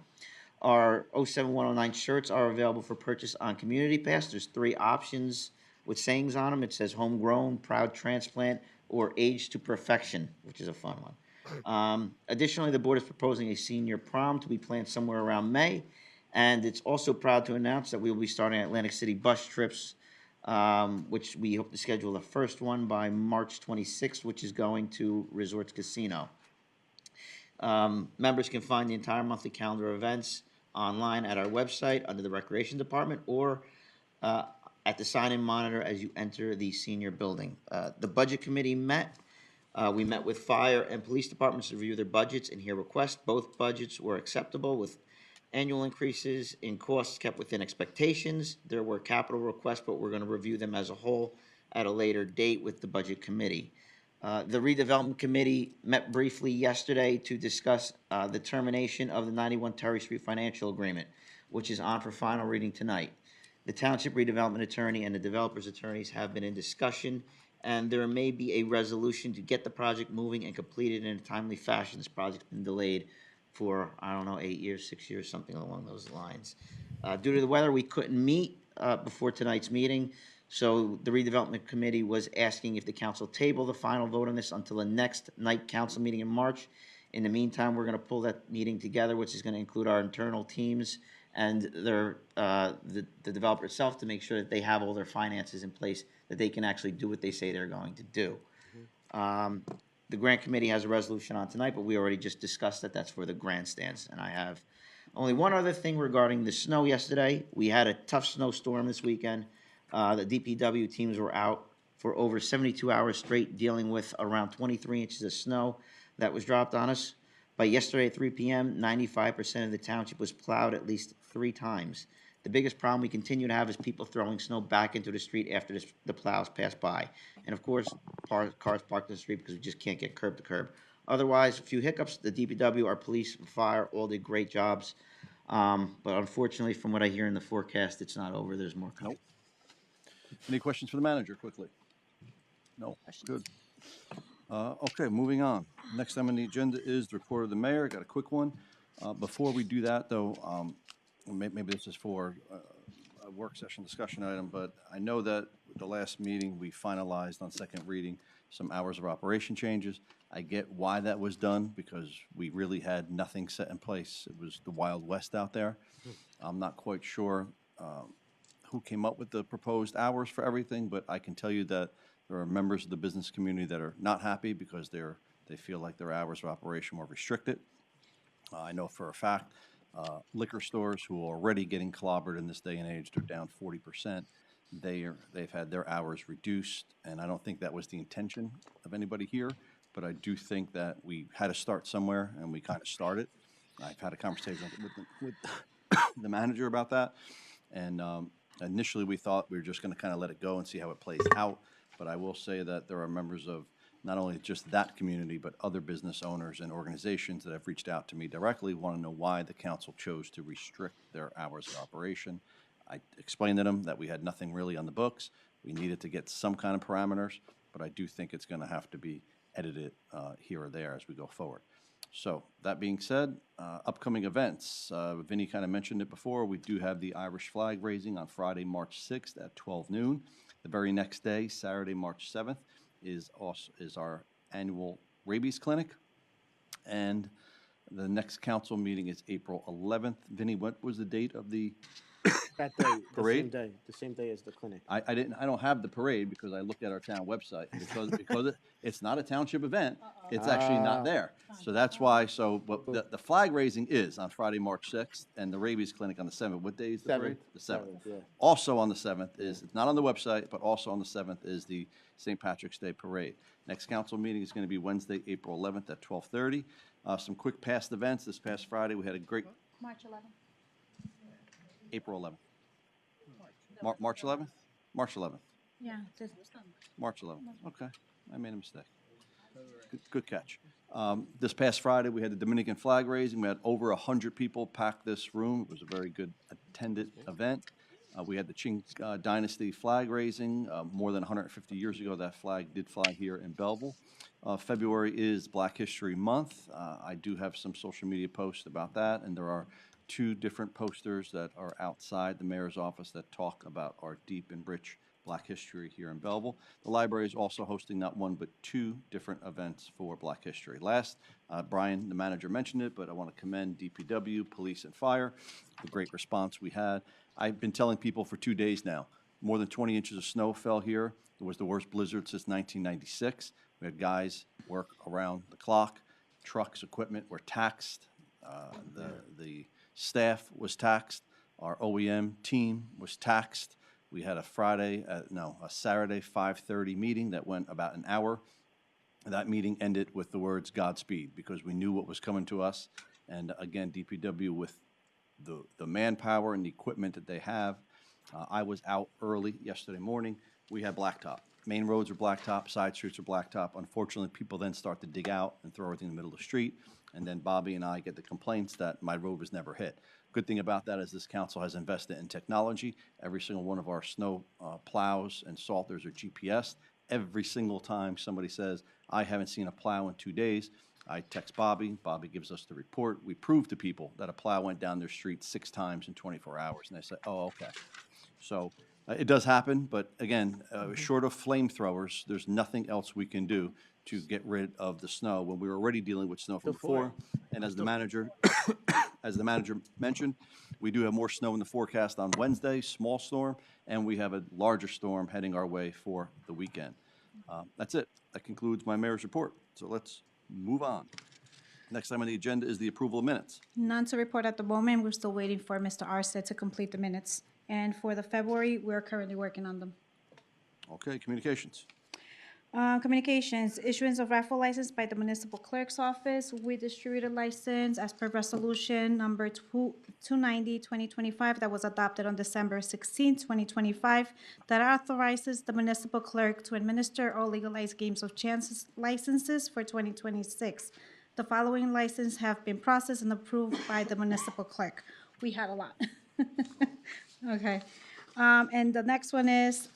[SPEAKER 10] Our 07109 shirts are available for purchase on Community Pass. There's 3 options with sayings on them. It says homegrown, proud transplant, or age to perfection, which is a fun one. Additionally, the board is proposing a senior prom to be planned somewhere around May. And it's also proud to announce that we will be starting Atlantic City bus trips, which we hope to schedule the first one by March 26th, which is going to Resorts Casino. Members can find the entire monthly calendar of events online at our website under the Recreation Department or at the sign-in monitor as you enter the senior building. The Budget Committee met. We met with fire and police departments to review their budgets and hear requests. Both budgets were acceptable with annual increases in costs kept within expectations. There were capital requests, but we're going to review them as a whole at a later date with the Budget Committee. The Redevelopment Committee met briefly yesterday to discuss the termination of the 91 Terry Street Financial Agreement, which is on for final reading tonight. The Township Redevelopment Attorney and the developer's attorneys have been in discussion, and there may be a resolution to get the project moving and completed in a timely fashion. This project's been delayed for, 8 years, 6 years, something along those lines. Due to the weather, we couldn't meet before tonight's meeting, so the redevelopment committee was asking if the council table the final vote on this until the next night council meeting in March. In the meantime, we're going to pull that meeting together, which is going to include our internal teams and the developer itself to make sure that they have all their finances in place, that they can actually do what they say they're going to do. The grant committee has a resolution on tonight, but we already just discussed that. That's for the grandstands. And I have only one other thing regarding the snow yesterday. We had a tough snowstorm this weekend. The DPW teams were out for over 72 hours straight, dealing with around 23 inches of snow that was dropped on us. By yesterday at 3 p.m., 95% of the township was plowed at least 3 times. The biggest problem we continue to have is people throwing snow back into the street after the plows pass by. And of course, cars parked in the street because we just can't get curb to curb. Otherwise, a few hiccups. The DPW, our police, and fire all did great jobs. But unfortunately, from what I hear in the forecast, it's not over. There's more coming.
[SPEAKER 17] Any questions for the manager quickly? No, good. Okay, moving on. Next item on the agenda is the report of the mayor. Got a quick one. Before we do that, though, maybe this is for a work session discussion item, but I know that the last meeting we finalized on second reading some hours of operation changes. I get why that was done because we really had nothing set in place. It was the Wild West out there. I'm not quite sure who came up with the proposed hours for everything, but I can tell you that there are members of the business community that are not happy because they feel like their hours of operation were restricted. I know for a fact liquor stores who are already getting clobbered in this day and age, they're down 40%. They've had their hours reduced, and I don't think that was the intention of anybody here, but I do think that we had to start somewhere, and we kind of started. I've had a conversation with the manager about that, and initially we thought we were just going to kind of let it go and see how it plays out, but I will say that there are members of not only just that community, but other business owners and organizations that have reached out to me directly, want to know why the council chose to restrict their hours of operation. I explained to them that we had nothing really on the books. We needed to get some kind of parameters, but I do think it's going to have to be edited here or there as we go forward. So that being said, upcoming events. Vinny kind of mentioned it before. We do have the Irish flag raising on Friday, March 6th at 12 noon. The very next day, Saturday, March 7th, is our annual rabies clinic. And the next council meeting is April 11th. Vinny, what was the date of the
[SPEAKER 3] That day,
[SPEAKER 17] Parade?
[SPEAKER 3] the same day as the clinic.
[SPEAKER 17] I don't have the parade because I looked at our town website, and because it's not a township event, it's actually not there. So that's why, but the flag raising is on Friday, March 6th, and the rabies clinic on the 7th. What day is the parade? The 7th.
[SPEAKER 3] Yeah.
[SPEAKER 17] Also on the 7th is, it's not on the website, but also on the 7th is the St. Patrick's Day Parade. Next council meeting is going to be Wednesday, April 11th at 12:30. Some quick past events. This past Friday, we had a great,
[SPEAKER 2] March 11th.
[SPEAKER 17] April 11th. March 11th? March 11th.
[SPEAKER 2] Yeah.
[SPEAKER 17] March 11th. Okay, I made a mistake. Good catch. This past Friday, we had the Dominican flag raising. We had over 100 people pack this room. It was a very good attended event. We had the Qing Dynasty flag raising. More than 150 years ago, that flag did fly here in Belleville. February is Black History Month. I do have some social media posts about that, and there are 2 different posters that are outside the mayor's office that talk about our deep and rich Black history here in Belleville. The library is also hosting not 1 but 2 different events for Black history. Last, Brian, the manager, mentioned it, but I want to commend DPW, police, and fire, the great response we had. I've been telling people for 2 days now, more than 20 inches of snow fell here. It was the worst blizzard since 1996. We had guys work around the clock. Trucks, equipment were taxed. The staff was taxed. Our OEM team was taxed. We had a Saturday 5:30 meeting that went about an hour. That meeting ended with the words Godspeed because we knew what was coming to us. And again, DPW with the manpower and the equipment that they have. I was out early yesterday morning. We had blacktop. Main roads are blacktop, side streets are blacktop. Unfortunately, people then start to dig out and throw everything in the middle of the street. And then Bobby and I get the complaints that my road was never hit. Good thing about that is this council has invested in technology. Every single one of our snow plows and salters are GPS. Every single time somebody says, I haven't seen a plow in 2 days, I text Bobby. Bobby gives us the report. We prove to people that a plow went down their street 6 times in 24 hours. And they say, oh, okay. So it does happen, but again, short of flamethrowers, there's nothing else we can do to get rid of the snow when we were already dealing with snow from before. And as the manager mentioned, we do have more snow in the forecast on Wednesday, small storm, and we have a larger storm heading our way for the weekend. That's it. That concludes my mayor's report. So let's move on. Next item on the agenda is the approval of minutes.
[SPEAKER 2] None to report at the moment. We're still waiting for Mr. Arce to complete the minutes. And for the February, we're currently working on them.
[SPEAKER 17] Okay, communications.
[SPEAKER 2] Communications, issuance of raffle license by the municipal clerk's office. We distributed license as per resolution number 290, 2025, that was adopted on December 16, 2025, that authorizes the municipal clerk to administer all legalized games of chance licenses for 2026. The following licenses have been processed and approved by the municipal clerk. We had a lot. Okay. And the next one is,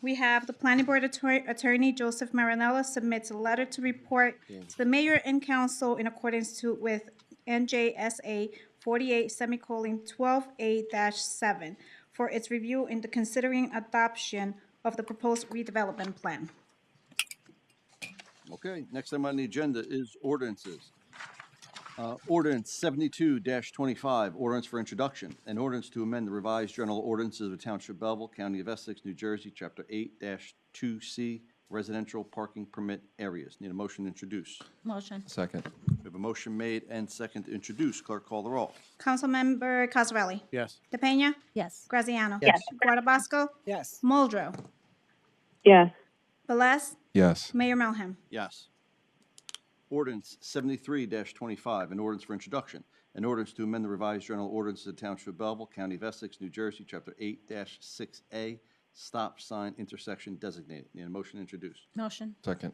[SPEAKER 2] we have the planning board attorney, Joseph Marinello, submits a letter to report to the mayor and council in accordance with NJSA 48:12A-7 for its review in the considering adoption of the proposed redevelopment plan.
[SPEAKER 17] Okay, next item on the agenda is ordinances. Ordinance 72-25, ordinance for introduction. An ordinance to amend the revised general ordinances of the Township of Belleville, County of Essex, New Jersey, Chapter 8-2C, residential parking permit areas. Need a motion to introduce.
[SPEAKER 9] Motion.
[SPEAKER 13] Second.
[SPEAKER 17] We have a motion made and second to introduce. Clerk, call the roll.
[SPEAKER 2] Councilmember Cosarelli?
[SPEAKER 3] Yes.
[SPEAKER 2] DePena?
[SPEAKER 9] Yes.
[SPEAKER 2] Graziano?
[SPEAKER 8] Yes.
[SPEAKER 2] Guardabosco?
[SPEAKER 12] Yes.
[SPEAKER 2] Muldrow?
[SPEAKER 16] Yes.
[SPEAKER 2] Velez?
[SPEAKER 13] Yes.
[SPEAKER 2] Mayor Melham?
[SPEAKER 17] Yes. Ordinance 73-25, an ordinance for introduction. An ordinance to amend the revised general ordinances of the Township of Belleville, County of Essex, New Jersey, Chapter 8-6A, stop sign intersection designated. Need a motion to introduce.
[SPEAKER 9] Motion.
[SPEAKER 13] Second.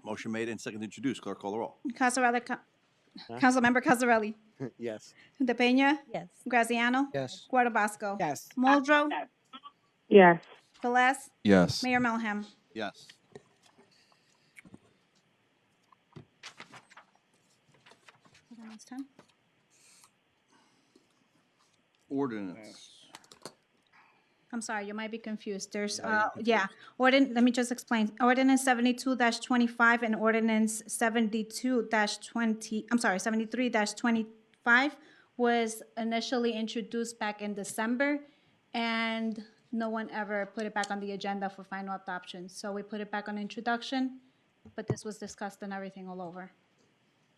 [SPEAKER 17] Motion made and second to introduce. Clerk, call the roll.
[SPEAKER 2] Cosarelli? Councilmember Cosarelli?
[SPEAKER 3] Yes.
[SPEAKER 2] DePena?
[SPEAKER 9] Yes.
[SPEAKER 2] Graziano?
[SPEAKER 8] Yes.
[SPEAKER 2] Guardabosco?
[SPEAKER 12] Yes.
[SPEAKER 2] Muldrow?
[SPEAKER 16] Yes.
[SPEAKER 2] Velez?
[SPEAKER 13] Yes.
[SPEAKER 2] Mayor Melham?
[SPEAKER 17] Yes. Ordinance.
[SPEAKER 2] I'm sorry, you might be confused. There's, let me just explain. Ordinance 72-25 and ordinance 72-20, I'm sorry, 73-25 was initially introduced back in December, and no one ever put it back on the agenda for final adoption. So we put it back on introduction, but this was discussed and everything all over.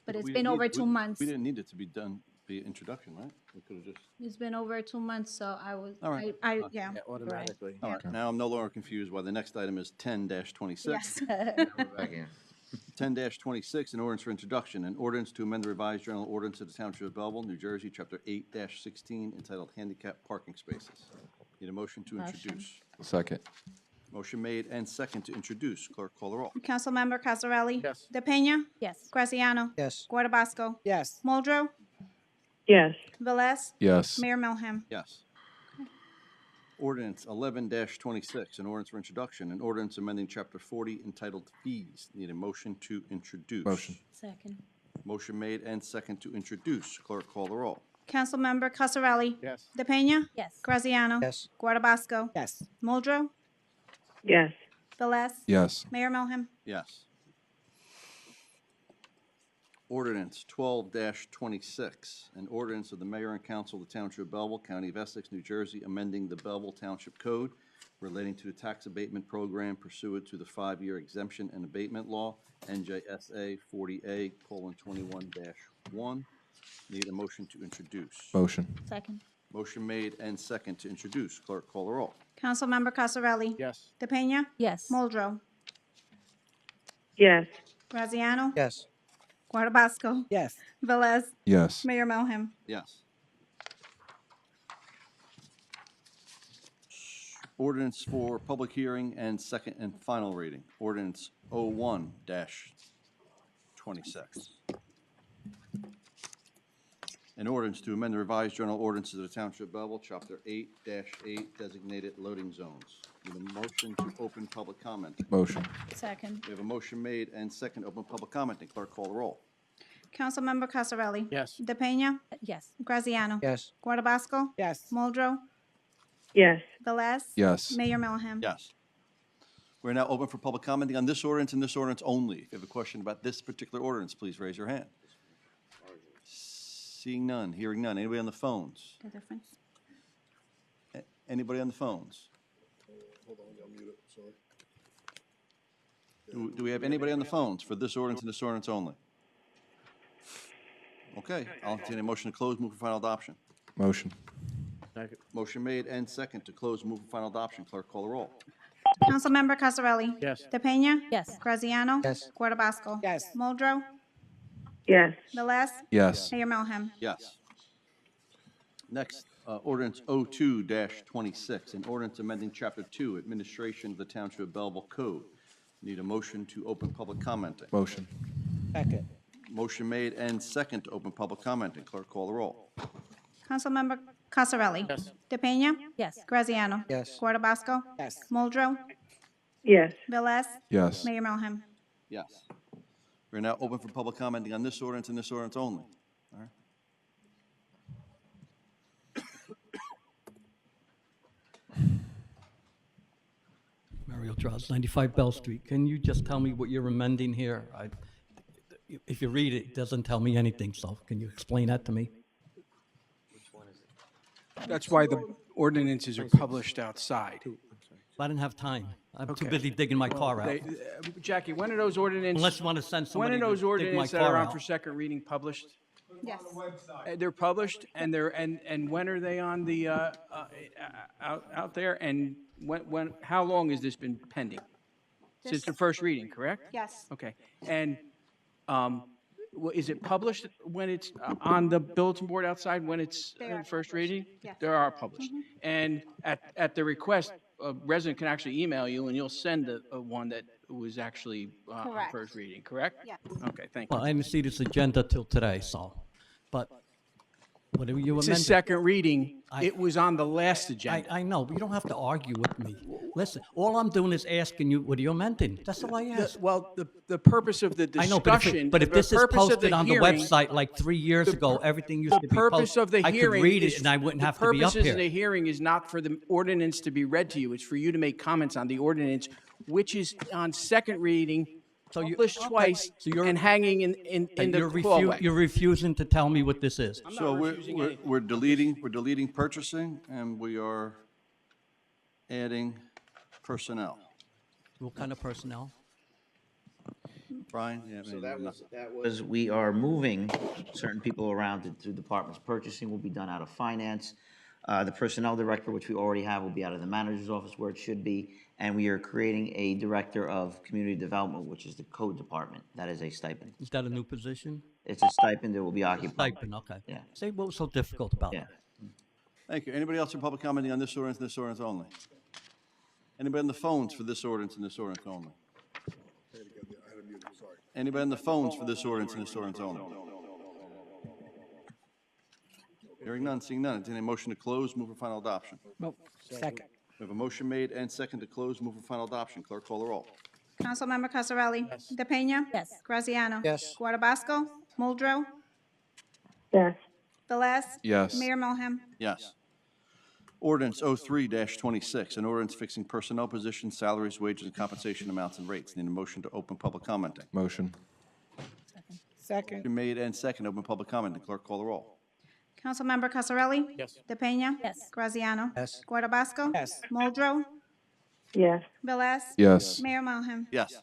[SPEAKER 2] But it's
[SPEAKER 17] We
[SPEAKER 2] been
[SPEAKER 17] didn't
[SPEAKER 2] over
[SPEAKER 17] need-
[SPEAKER 2] 2 months.
[SPEAKER 17] We didn't need it to be done, be introduction, right? We could have just.
[SPEAKER 2] It's been over 2 months, so I was,
[SPEAKER 17] All right.
[SPEAKER 2] yeah.
[SPEAKER 3] Automatically.
[SPEAKER 17] All right, now I'm no longer confused why the next item is 10-26.
[SPEAKER 2] Yes.
[SPEAKER 17] 10-26, an ordinance for introduction, an ordinance to amend the revised general ordinance of the Township of Belleville, New Jersey, Chapter 8-16, entitled Handicap Parking Spaces. Need a motion to introduce.
[SPEAKER 13] Second.
[SPEAKER 17] Motion made and second to introduce. Clerk, call the roll.
[SPEAKER 2] Councilmember Cosarelli?
[SPEAKER 3] Yes.
[SPEAKER 2] DePena?
[SPEAKER 9] Yes.
[SPEAKER 2] Graziano?
[SPEAKER 8] Yes.
[SPEAKER 2] Guardabasco?
[SPEAKER 12] Yes.
[SPEAKER 2] Muldrow?
[SPEAKER 9] Yes.
[SPEAKER 2] Velez?
[SPEAKER 13] Yes.
[SPEAKER 2] Mayor Melham?
[SPEAKER 17] Yes. Ordinance 11-26, an ordinance for introduction, an ordinance amending Chapter 40 entitled Fees. Need a motion to introduce.
[SPEAKER 13] Motion.
[SPEAKER 9] Second.
[SPEAKER 17] Motion made and second to introduce. Clerk, call the roll.
[SPEAKER 2] Councilmember Cosarelli?
[SPEAKER 3] Yes.
[SPEAKER 2] DePena?
[SPEAKER 9] Yes.
[SPEAKER 2] Graziano?
[SPEAKER 8] Yes.
[SPEAKER 2] Guardabasco?
[SPEAKER 12] Yes.
[SPEAKER 2] Muldrow?
[SPEAKER 9] Yes.
[SPEAKER 2] Velez?
[SPEAKER 13] Yes.
[SPEAKER 2] Mayor Melham?
[SPEAKER 17] Yes. Ordinance 12-26, an ordinance of the mayor and council of the Township of Belleville, County of Essex, New Jersey, amending the Belleville Township Code relating to the tax abatement program pursuant to the 5-year exemption and abatement law, NJSA 40A:21-1. Need a motion to introduce.
[SPEAKER 13] Motion.
[SPEAKER 9] Second.
[SPEAKER 17] Motion made and second to introduce. Clerk, call the roll.
[SPEAKER 2] Councilmember Cosarelli?
[SPEAKER 3] Yes.
[SPEAKER 2] DePena?
[SPEAKER 9] Yes.
[SPEAKER 2] Muldrow?
[SPEAKER 9] Yes.
[SPEAKER 2] Graziano?
[SPEAKER 8] Yes.
[SPEAKER 2] Guardabasco?
[SPEAKER 12] Yes.
[SPEAKER 2] Velez?
[SPEAKER 13] Yes.
[SPEAKER 2] Mayor Melham?
[SPEAKER 17] Yes. Ordinance for public hearing and second and final reading. Ordinance 01-26. An ordinance to amend the revised general ordinances of the Township of Belleville, Chapter 8-8, designated loading zones. Need a motion to open public comment.
[SPEAKER 13] Motion.
[SPEAKER 9] Second.
[SPEAKER 17] We have a motion made and second, open public commenting. Clerk, call the roll.
[SPEAKER 2] Councilmember Cosarelli?
[SPEAKER 3] Yes.
[SPEAKER 2] DePena?
[SPEAKER 9] Yes.
[SPEAKER 2] Graziano?
[SPEAKER 8] Yes.
[SPEAKER 2] Guardabasco?
[SPEAKER 12] Yes.
[SPEAKER 2] Muldrow?
[SPEAKER 9] Yes.
[SPEAKER 2] Velez?
[SPEAKER 13] Yes.
[SPEAKER 2] Mayor Melham?
[SPEAKER 17] Yes. We're now open for public commenting on this ordinance and this ordinance only. If you have a question about this particular ordinance, please raise your hand. Seeing none, hearing none. Anybody on the phones?
[SPEAKER 2] The difference?
[SPEAKER 17] Anybody on the phones? Do we have anybody on the phones for this ordinance and this ordinance only? Okay, I'll entertain a motion to close, move for final adoption.
[SPEAKER 13] Motion.
[SPEAKER 17] Motion made and second to close, move for final adoption. Clerk, call the roll.
[SPEAKER 2] Councilmember Cosarelli?
[SPEAKER 3] Yes.
[SPEAKER 2] DePena?
[SPEAKER 9] Yes.
[SPEAKER 2] Graziano?
[SPEAKER 8] Yes.
[SPEAKER 2] Guardabasco?
[SPEAKER 12] Yes.
[SPEAKER 2] Muldrow?
[SPEAKER 9] Yes.
[SPEAKER 2] Velez?
[SPEAKER 13] Yes.
[SPEAKER 2] Mayor Melham?
[SPEAKER 17] Yes. Next, ordinance 02-26, an ordinance amending Chapter 2, Administration of the Township of Belleville Code. Need a motion to open public commenting.
[SPEAKER 13] Motion.
[SPEAKER 12] Second.
[SPEAKER 17] Motion made and second to open public commenting. Clerk, call the roll.
[SPEAKER 2] Councilmember Cosarelli?
[SPEAKER 3] Yes.
[SPEAKER 2] DePena?
[SPEAKER 9] Yes.
[SPEAKER 2] Graziano?
[SPEAKER 8] Yes.
[SPEAKER 2] Guardabasco?
[SPEAKER 12] Yes.
[SPEAKER 2] Muldrow?
[SPEAKER 9] Yes.
[SPEAKER 2] Velez?
[SPEAKER 13] Yes.
[SPEAKER 2] Mayor Melham?
[SPEAKER 17] Yes. We're now open for public commenting on this ordinance and this ordinance only. All right.
[SPEAKER 18] Mario Charles, 95 Bell Street. Can you just tell me what you're amending here? If you read it, it doesn't tell me anything, so can you explain that to me?
[SPEAKER 11] That's why the ordinances are published outside.
[SPEAKER 18] I didn't have time. I'm too
[SPEAKER 11] Okay.
[SPEAKER 18] busy digging my car out.
[SPEAKER 11] Jackie, when are those ordinances?
[SPEAKER 18] Unless you want to send
[SPEAKER 11] When
[SPEAKER 18] somebody
[SPEAKER 11] are
[SPEAKER 18] to
[SPEAKER 11] those
[SPEAKER 18] dig my
[SPEAKER 11] ordinances that are
[SPEAKER 18] car
[SPEAKER 11] on
[SPEAKER 18] out.
[SPEAKER 11] for second reading published?
[SPEAKER 2] Yes.
[SPEAKER 11] They're published, and when are they on the, out there? And how long has this been pending? Since the first reading, correct?
[SPEAKER 2] Yes.
[SPEAKER 11] Okay. And is it published when it's on the bulletin board outside, when it's
[SPEAKER 2] They are
[SPEAKER 11] first
[SPEAKER 2] published,
[SPEAKER 11] reading?
[SPEAKER 2] yes.
[SPEAKER 11] They are published. And at the request, a resident can actually email you, and you'll send a one that was actually on
[SPEAKER 2] Correct.
[SPEAKER 11] first reading, correct?
[SPEAKER 2] Yes.
[SPEAKER 11] Okay, thank you.
[SPEAKER 18] Well, I didn't see this agenda till today, so, but whatever you
[SPEAKER 11] It's a
[SPEAKER 18] amended.
[SPEAKER 11] second reading.
[SPEAKER 18] I-
[SPEAKER 11] It was on the last agenda.
[SPEAKER 18] I know, but you don't have to argue with me. Listen, all I'm doing is asking you, what are you amending? That's all I ask.
[SPEAKER 11] Well, the purpose of the
[SPEAKER 18] I know, but
[SPEAKER 11] discussion.
[SPEAKER 18] if this is
[SPEAKER 11] purpose of
[SPEAKER 18] posted on the
[SPEAKER 11] hearing-
[SPEAKER 18] website like 3 years ago, everything used to
[SPEAKER 11] The
[SPEAKER 18] be
[SPEAKER 11] purpose
[SPEAKER 18] posted.
[SPEAKER 11] of the
[SPEAKER 18] I could
[SPEAKER 11] hearing
[SPEAKER 18] read
[SPEAKER 11] is.
[SPEAKER 18] it and I wouldn't have to be
[SPEAKER 11] The
[SPEAKER 18] up
[SPEAKER 11] purpose of the
[SPEAKER 18] here.
[SPEAKER 11] hearing is not for the ordinance to be read to you. It's for you to make comments on the ordinance, which is on second reading
[SPEAKER 18] So you-
[SPEAKER 11] published twice
[SPEAKER 18] So you're-
[SPEAKER 11] and hanging in the hallway.
[SPEAKER 18] You're refusing to tell me what this is.
[SPEAKER 11] I'm
[SPEAKER 17] So
[SPEAKER 11] not refusing anything.
[SPEAKER 17] we're deleting purchasing, and we are adding personnel.
[SPEAKER 18] What kind of personnel?
[SPEAKER 17] Brian? Yeah,
[SPEAKER 10] So that was, we are moving certain people around to departments. Purchasing will be done out of finance. The personnel director, which we already have, will be out of the manager's office where it should be. And we are creating a director of community development, which is the code department. That is a stipend.
[SPEAKER 18] Is that a new position?
[SPEAKER 10] It's a stipend that will be occupied.
[SPEAKER 18] Stipend, okay.
[SPEAKER 10] Yeah.
[SPEAKER 18] Say what was so difficult about
[SPEAKER 10] Yeah.
[SPEAKER 18] that?
[SPEAKER 17] Thank you. Anybody else in public commenting on this ordinance and this ordinance only? Anybody on the phones for this ordinance and this ordinance only? Anybody on the phones for this ordinance and this ordinance only? Hearing none, seeing none. Entertain a motion to close, move for final adoption.
[SPEAKER 12] Nope. Second.
[SPEAKER 17] We have a motion made and second to close, move for final adoption. Clerk, call the roll.
[SPEAKER 2] Councilmember Cosarelli? DePena?
[SPEAKER 9] Yes.
[SPEAKER 2] Graziano?
[SPEAKER 8] Yes.
[SPEAKER 2] Guardabasco? Muldrow?
[SPEAKER 16] Yes.
[SPEAKER 2] Velez?
[SPEAKER 13] Yes.
[SPEAKER 2] Mayor Melham?
[SPEAKER 17] Yes. Ordinance 03-26, an ordinance fixing personnel positions, salaries, wages, and compensation amounts and rates. Need a motion to open public commenting.
[SPEAKER 13] Motion.
[SPEAKER 12] Second.
[SPEAKER 17] Motion made and second, open public commenting. Clerk, call the roll.
[SPEAKER 2] Councilmember Cosarelli?
[SPEAKER 11] Yes.
[SPEAKER 2] DePena?
[SPEAKER 9] Yes.
[SPEAKER 2] Graziano?
[SPEAKER 8] Yes.
[SPEAKER 2] Guardabasco?
[SPEAKER 12] Yes.
[SPEAKER 2] Muldrow?
[SPEAKER 16] Yes.
[SPEAKER 2] Velez?
[SPEAKER 13] Yes.
[SPEAKER 2] Mayor Melham?
[SPEAKER 17] Yes.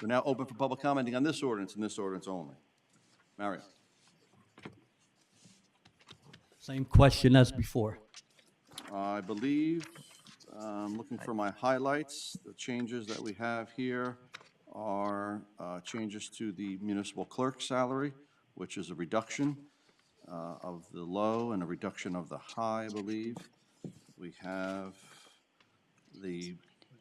[SPEAKER 17] We're now open for public commenting on this ordinance and this ordinance only. Mario?
[SPEAKER 18] Same question as before.
[SPEAKER 17] I believe, looking for my highlights, the changes that we have here are changes to the municipal clerk salary, which is a reduction of the low and a reduction of the high, I believe. We have the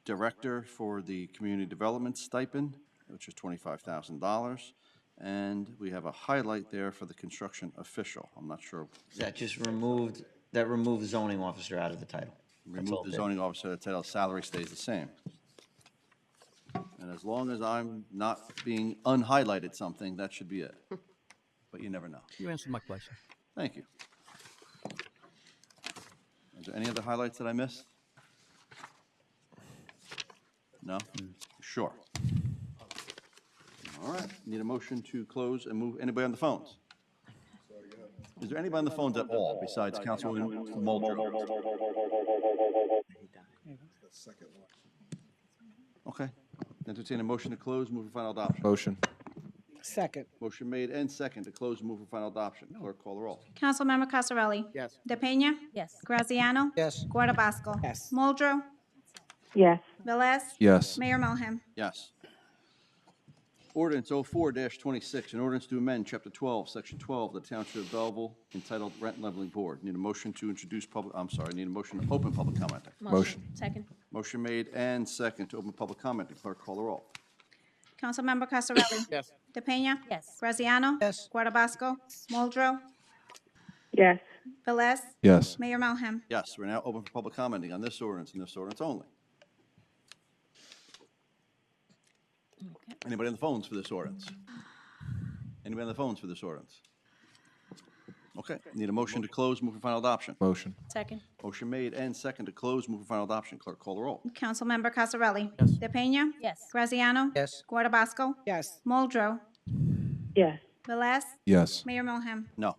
[SPEAKER 17] director for the community development stipend, which is $25,000. And we have a highlight there for the construction official. I'm not sure.
[SPEAKER 10] That just removed zoning officer out of the title. That's all
[SPEAKER 17] Remove the
[SPEAKER 10] it did.
[SPEAKER 17] zoning officer, the title, salary stays the same. And as long as I'm not being unhighlighted something, that should be it. But you never know.
[SPEAKER 18] You answered my question.
[SPEAKER 17] Thank you. Is there any other highlights that I missed? No? Sure. All right, need a motion to close and move. Anybody on the phones? Is there anybody on the phones at all besides Councilwoman Muldrow? Okay. Entertain a motion to close, move for final adoption.
[SPEAKER 13] Motion.
[SPEAKER 12] Second.
[SPEAKER 17] Motion made and second to close and move for final adoption. Clerk, call the roll.
[SPEAKER 2] Councilmember Cosarelli?
[SPEAKER 8] Yes.
[SPEAKER 2] DePena?
[SPEAKER 9] Yes.
[SPEAKER 2] Graziano?
[SPEAKER 8] Yes.
[SPEAKER 2] Guardabasco?
[SPEAKER 12] Yes.
[SPEAKER 2] Muldrow?
[SPEAKER 16] Yes.
[SPEAKER 2] Velez?
[SPEAKER 13] Yes.
[SPEAKER 2] Mayor Melham?
[SPEAKER 17] Yes. Ordinance 04-26, an ordinance to amend Chapter 12, Section 12 of the Township of Belleville entitled Rent Leveling Board. Need a motion to introduce need a motion to open public comment.
[SPEAKER 13] Motion.
[SPEAKER 9] Second.
[SPEAKER 17] Motion made and second to open public comment. Clerk, call the roll.
[SPEAKER 2] Councilmember Cosarelli?
[SPEAKER 8] Yes.
[SPEAKER 2] DePena?
[SPEAKER 9] Yes.
[SPEAKER 2] Graziano?
[SPEAKER 8] Yes.
[SPEAKER 2] Guardabasco? Muldrow?
[SPEAKER 16] Yes.
[SPEAKER 2] Velez?
[SPEAKER 13] Yes.
[SPEAKER 2] Mayor Melham?
[SPEAKER 17] Yes, we're now open for public commenting on this ordinance and this ordinance only. Anybody on the phones for this ordinance? Anybody on the phones for this ordinance? Okay, need a motion to close, move for final adoption.
[SPEAKER 13] Motion.
[SPEAKER 9] Second.
[SPEAKER 17] Motion made and second to close, move for final adoption. Clerk, call the roll.
[SPEAKER 2] Councilmember Cosarelli? Yes. DePena?
[SPEAKER 9] Yes.
[SPEAKER 2] Graziano?
[SPEAKER 8] Yes.
[SPEAKER 2] Guardabasco?
[SPEAKER 12] Yes.
[SPEAKER 2] Muldrow?
[SPEAKER 16] Yes.
[SPEAKER 2] Velez?
[SPEAKER 13] Yes.
[SPEAKER 2] Mayor Melham?
[SPEAKER 17] No.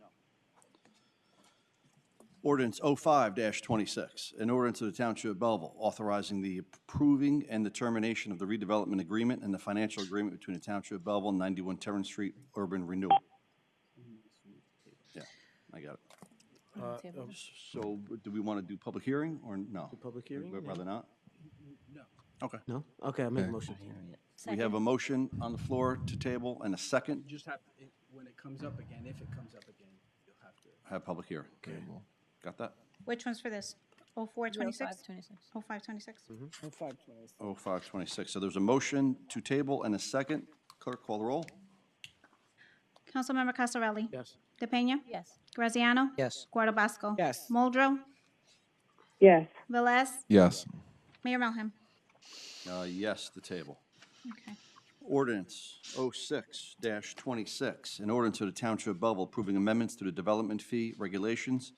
[SPEAKER 17] Ordinance 05-26, an ordinance of the Township of Belleville authorizing the approving and the termination of the redevelopment agreement and the financial agreement between the Township of Belleville and 91 Terran Street Urban Renewal. Yeah, I got it. So do we want to do public hearing or no?
[SPEAKER 19] Public hearing?
[SPEAKER 17] We'd rather not? No. Okay.
[SPEAKER 19] No? Okay, I make a
[SPEAKER 13] Okay.
[SPEAKER 19] motion.
[SPEAKER 17] We have a motion on the floor to table and a second.
[SPEAKER 11] Just have, when it comes up again, if it comes up again, you'll have to.
[SPEAKER 17] Have public hearing. Okay. Got that?
[SPEAKER 2] Which one's for this? 0426?
[SPEAKER 9] 0526.
[SPEAKER 2] 0526?
[SPEAKER 12] 526.
[SPEAKER 17] 05-26. So there's a motion to table and a second. Clerk, call the roll.
[SPEAKER 2] Councilmember Cosarelli?
[SPEAKER 19] Yes.
[SPEAKER 2] DePena?
[SPEAKER 9] Yes.
[SPEAKER 2] Graziano?
[SPEAKER 8] Yes.
[SPEAKER 2] Guardabasco?
[SPEAKER 12] Yes.
[SPEAKER 2] Muldrow?
[SPEAKER 16] Yes.
[SPEAKER 2] Velez?
[SPEAKER 13] Yes.
[SPEAKER 2] Mayor Melham?
[SPEAKER 17] Yes, the table.
[SPEAKER 2] Okay.
[SPEAKER 17] Ordinance 06-26, an ordinance of the Township of Belleville approving amendments to the development fee regulations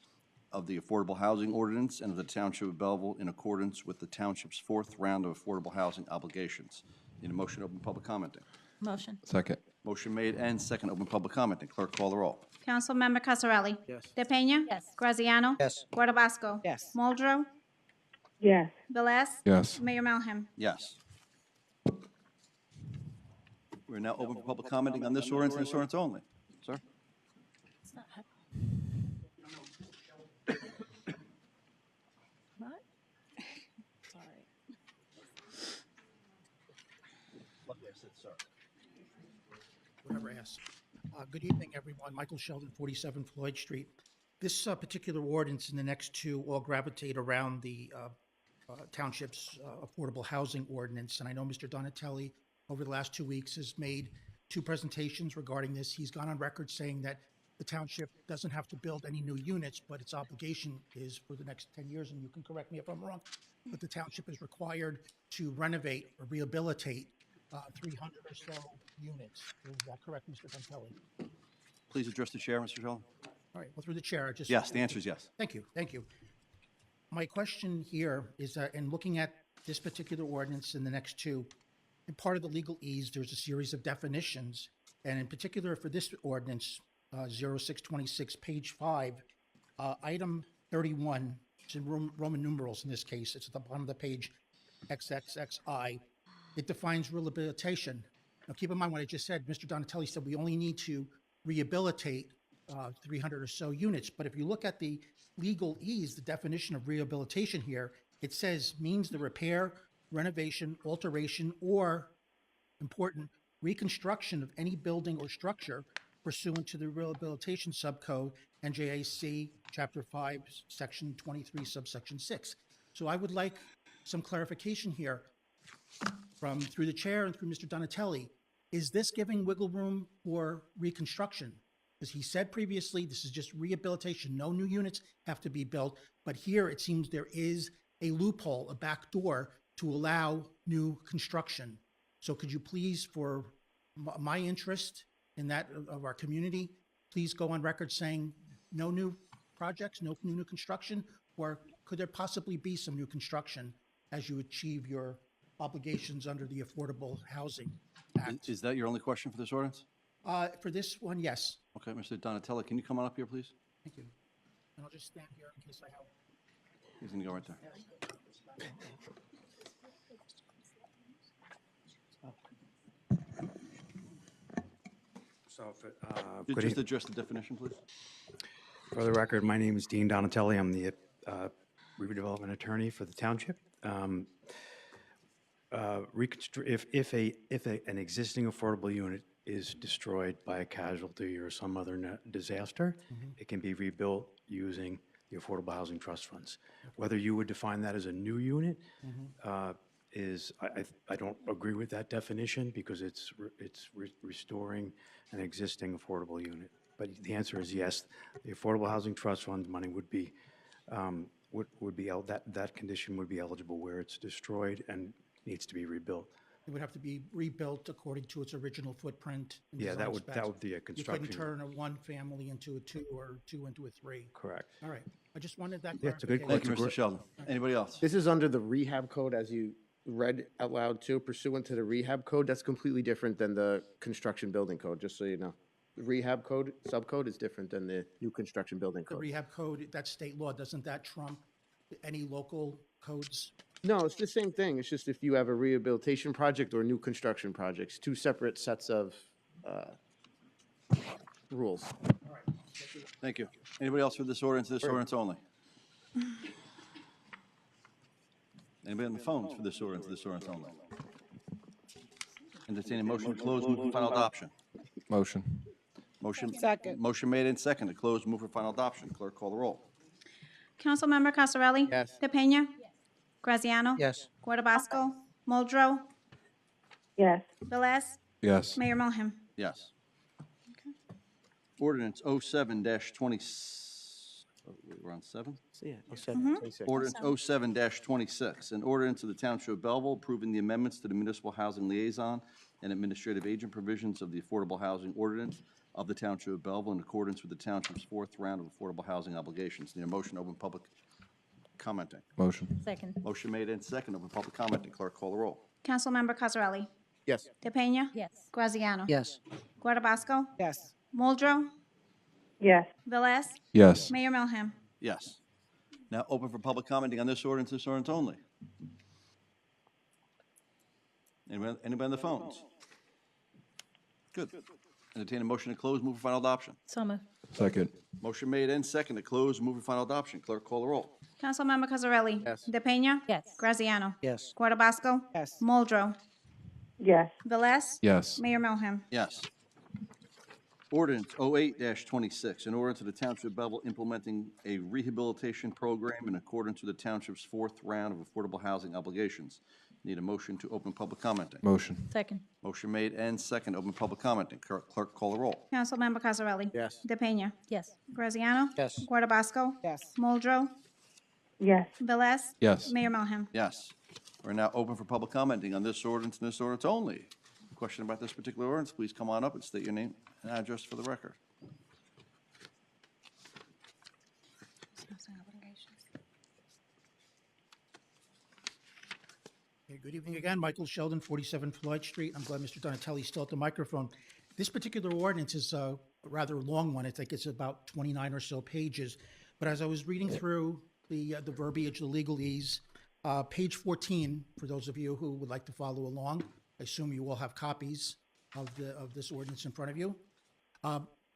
[SPEAKER 17] of the Affordable Housing Ordinance and of the Township of Belleville in accordance with the Township's fourth round of affordable housing obligations. Need a motion to open public commenting.
[SPEAKER 9] Motion.
[SPEAKER 13] Second.
[SPEAKER 17] Motion made and second, open public commenting. Clerk, call the roll.
[SPEAKER 2] Councilmember Cosarelli?
[SPEAKER 11] Yes.
[SPEAKER 2] DePena?
[SPEAKER 9] Yes.
[SPEAKER 2] Graziano?
[SPEAKER 8] Yes.
[SPEAKER 2] Guardabasco?
[SPEAKER 12] Yes.
[SPEAKER 2] Muldrow?
[SPEAKER 16] Yes.
[SPEAKER 2] Velez?
[SPEAKER 13] Yes.
[SPEAKER 2] Mayor Melham?
[SPEAKER 17] Yes. We're now open for public commenting on this ordinance and this ordinance only. Sir?
[SPEAKER 9] What? Sorry.
[SPEAKER 19] Whatever asks. Good evening, everyone. Michael Sheldon, 47 Floyd Street. This particular ordinance and the next two all gravitate around the township's affordable housing ordinance. And I know Mr. Donatelli, over the last 2 weeks, has made 2 presentations regarding this. He's gone on record saying that the township doesn't have to build any new units, but its obligation is for the next 10 years, and you can correct me if I'm wrong, but the township is required to renovate or rehabilitate 300 or so units. Is that correct, Mr. Donatelli?
[SPEAKER 17] Please address the chair, Mr. Sheldon.
[SPEAKER 19] All right, well, through the chair, I just...
[SPEAKER 17] Yes, the answer is yes.
[SPEAKER 19] Thank you, thank you. My question here is that in looking at this particular ordinance and the next two, in part of the legalese, there's a series of definitions, and in particular for this ordinance, 0626, page 5, item 31, it's in Roman numerals in this case, it's at the bottom of the page, XXXI, it defines rehabilitation. Now, keep in mind what I just said. Mr. Donatelli said we only need to rehabilitate 300 or so units. But if you look at the legalese, the definition of rehabilitation here, it says means the repair, renovation, alteration, or, important, reconstruction of any building or structure pursuant to the rehabilitation subcode, NJAC Chapter 5, Section 23, subsection 6. So I would like some clarification here from through the chair and through Mr. Donatelli. Is this giving wiggle room for reconstruction? Because he said previously, this is just rehabilitation. No new units have to be built. But here it seems there is a loophole, a back door to allow new construction. So could you please, for my interest in that of our community, please go on record saying no new projects, no new construction, or could there possibly be some new construction as you achieve your obligations under the Affordable Housing Act?
[SPEAKER 17] Is that your only question for this ordinance?
[SPEAKER 19] For this one, yes.
[SPEAKER 17] Okay, Mr. Donatelli, can you come on up here, please?
[SPEAKER 19] Thank you. And I'll just stand here in case I have.
[SPEAKER 17] He's going to go right there.
[SPEAKER 20] So,
[SPEAKER 17] Just address the definition, please.
[SPEAKER 20] for the record, my name is Dean Donatelli. I'm the redevelopment attorney for the township. If an existing affordable unit is destroyed by a casualty or some other disaster, it can be rebuilt using the Affordable Housing Trust Funds. Whether you would define that as a new unit I don't agree with that definition because it's restoring an existing affordable unit. But the answer is yes. The Affordable Housing Trust Fund money would be that condition would be eligible where it's destroyed and needs to be rebuilt.
[SPEAKER 19] It would have to be rebuilt according to its original footprint. And
[SPEAKER 20] Yeah,
[SPEAKER 19] design
[SPEAKER 20] that
[SPEAKER 19] specs.
[SPEAKER 20] would be a
[SPEAKER 19] You
[SPEAKER 20] construction.
[SPEAKER 19] couldn't turn a one family into a two or two into a three.
[SPEAKER 20] Correct.
[SPEAKER 19] All right. I just wanted that
[SPEAKER 20] Yeah, it's a good
[SPEAKER 19] clarification.
[SPEAKER 17] Thank you, Mr. Sheldon. Anybody else?
[SPEAKER 3] This is under the rehab code, as you read out loud too, pursuant to the rehab code. That's completely different than the construction building code, just so you know. The rehab code, subcode is different than the new construction building
[SPEAKER 19] The
[SPEAKER 3] code.
[SPEAKER 19] rehab code, that's state law. Doesn't that trump any local codes?
[SPEAKER 3] No, it's the same thing. It's just if you have a rehabilitation project or new construction projects, two separate sets of rules.
[SPEAKER 17] Thank you. Anybody else for this ordinance only? Anybody on the phones for this ordinance only? Entertain a motion to close, move for final adoption.
[SPEAKER 13] Motion.
[SPEAKER 12] Second.
[SPEAKER 17] Motion made and second to close, move for final adoption. Clerk, call the roll.
[SPEAKER 2] Councilmember Cosarelli?
[SPEAKER 3] Yes.
[SPEAKER 2] DePena? Graziano?
[SPEAKER 8] Yes.
[SPEAKER 2] Guardabasco? Muldrow?
[SPEAKER 16] Yes.
[SPEAKER 2] Velez?
[SPEAKER 13] Yes.
[SPEAKER 2] Mayor Melham?
[SPEAKER 17] Yes. Ordinance 07-20, we're on 7?
[SPEAKER 3] So, yeah, 26.
[SPEAKER 17] Ordinance 07-26, an ordinance of the Township of Belleville approving the amendments to the Municipal Housing Liaison and Administrative Agent provisions of the Affordable Housing Ordinance of the Township of Belleville in accordance with the Township's fourth round of affordable housing obligations. Need a motion to open public commenting.
[SPEAKER 13] Motion.
[SPEAKER 9] Second.
[SPEAKER 17] Motion made and second, open public commenting. Clerk, call the roll.
[SPEAKER 2] Councilmember Cosarelli?
[SPEAKER 3] Yes.
[SPEAKER 2] DePena?
[SPEAKER 9] Yes.
[SPEAKER 2] Graziano?
[SPEAKER 8] Yes.
[SPEAKER 2] Guardabasco?
[SPEAKER 12] Yes.
[SPEAKER 2] Muldrow?
[SPEAKER 16] Yes.
[SPEAKER 2] Velez?
[SPEAKER 13] Yes.
[SPEAKER 2] Mayor Melham?
[SPEAKER 17] Yes. Now open for public commenting on this ordinance only. Anybody on the phones? Good. Entertain a motion to close, move for final adoption.
[SPEAKER 9] So moved.
[SPEAKER 13] Second.
[SPEAKER 17] Motion made and second to close, move for final adoption. Clerk, call the roll.
[SPEAKER 2] Councilmember Cosarelli?
[SPEAKER 3] Yes.
[SPEAKER 2] DePena?
[SPEAKER 9] Yes.
[SPEAKER 2] Graziano?
[SPEAKER 8] Yes.
[SPEAKER 2] Guardabasco?
[SPEAKER 12] Yes.
[SPEAKER 2] Muldrow?
[SPEAKER 16] Yes.
[SPEAKER 2] Velez?
[SPEAKER 13] Yes.
[SPEAKER 2] Mayor Melham?
[SPEAKER 17] Yes. Ordinance 08-26, an ordinance of the Township of Belleville implementing a rehabilitation program in accordance with the township's fourth round of affordable housing obligations. Need a motion to open public commenting.
[SPEAKER 13] Motion.
[SPEAKER 9] Second.
[SPEAKER 17] Motion made and second, open public commenting. Clerk, call the roll.
[SPEAKER 2] Councilmember Cosarelli?
[SPEAKER 3] Yes.
[SPEAKER 2] DePena?
[SPEAKER 9] Yes.
[SPEAKER 2] Graziano?
[SPEAKER 8] Yes.
[SPEAKER 2] Guardabasco?
[SPEAKER 12] Yes.
[SPEAKER 2] Muldrow?
[SPEAKER 16] Yes.
[SPEAKER 2] Velez?
[SPEAKER 13] Yes.
[SPEAKER 2] Mayor Melham?
[SPEAKER 17] Yes. We're now open for public commenting on this ordinance and this ordinance only. Question about this particular ordinance, please come on up and state your name and address for the record.
[SPEAKER 19] Okay, good evening again. Michael Sheldon, 47 Floyd Street. I'm glad Mr. Donatelli's still at the microphone. This particular ordinance is a rather long one. I think it's about 29 or so pages. But as I was reading through the verbiage, the legalese, page 14, for those of you who would like to follow along, I assume you all have copies of this ordinance in front of you.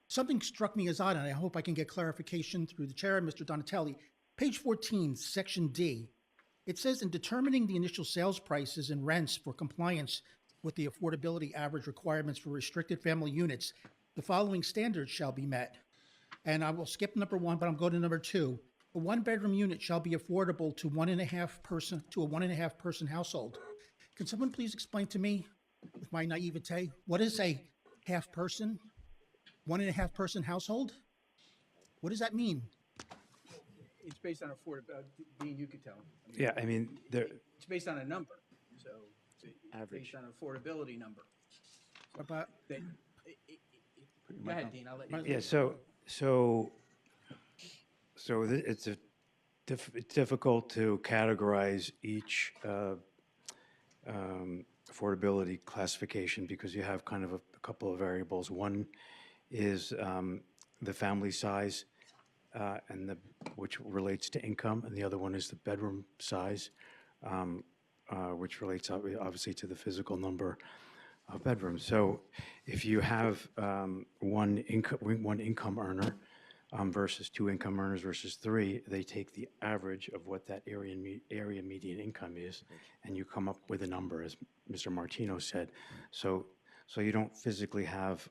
[SPEAKER 19] Something struck me as odd, and I hope I can get clarification through the chair, Mr. Donatelli. Page 14, section D. It says, in determining the initial sales prices and rents for compliance with the affordability average requirements for restricted family units, the following standards shall be met. And I will skip number 1, but I'm going to number 2. A one-bedroom unit shall be affordable to a 1.5 person household. Can someone please explain to me, with my naivete, what is a half person, 1.5 person household? What does that mean?
[SPEAKER 11] It's based on affordability. Dean, you could tell.
[SPEAKER 20] Yeah, I mean, there,
[SPEAKER 11] It's based on a number, so it's
[SPEAKER 20] Average.
[SPEAKER 11] based on an affordability number.
[SPEAKER 19] About,
[SPEAKER 11] Go ahead, Dean, I'll let you.
[SPEAKER 20] yeah, it's difficult to categorize each affordability classification because you have kind of a couple of variables. One is the family size, which relates to income, and the other one is the bedroom size, which relates obviously to the physical number of bedrooms. So if you have one income earner versus 2 income earners versus 3, they take the average of what that area median income is, and you come up with a number, as Mr. Martino said. So you don't physically have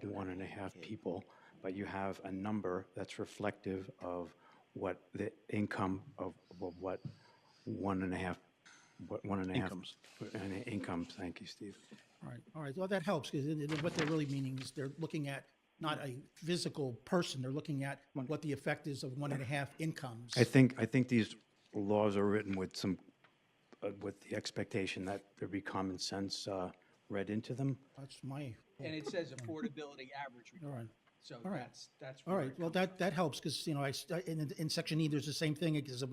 [SPEAKER 20] 1.5 people, but you have a number that's reflective of what the income of what 1.5
[SPEAKER 17] Incomes.
[SPEAKER 20] incomes. Thank you, Steve.
[SPEAKER 19] all right, well, that helps, because what they're really meaning is they're looking at not a physical person, they're looking at what the effect is of 1.5 incomes.
[SPEAKER 20] I think these laws are written with some with the expectation that there be common sense read into them.
[SPEAKER 19] That's my.
[SPEAKER 11] And it says affordability average.
[SPEAKER 19] All right.
[SPEAKER 11] So
[SPEAKER 19] All right.
[SPEAKER 11] that's.
[SPEAKER 19] All right, well, that helps, because, in section E, there's the same thing, it gives a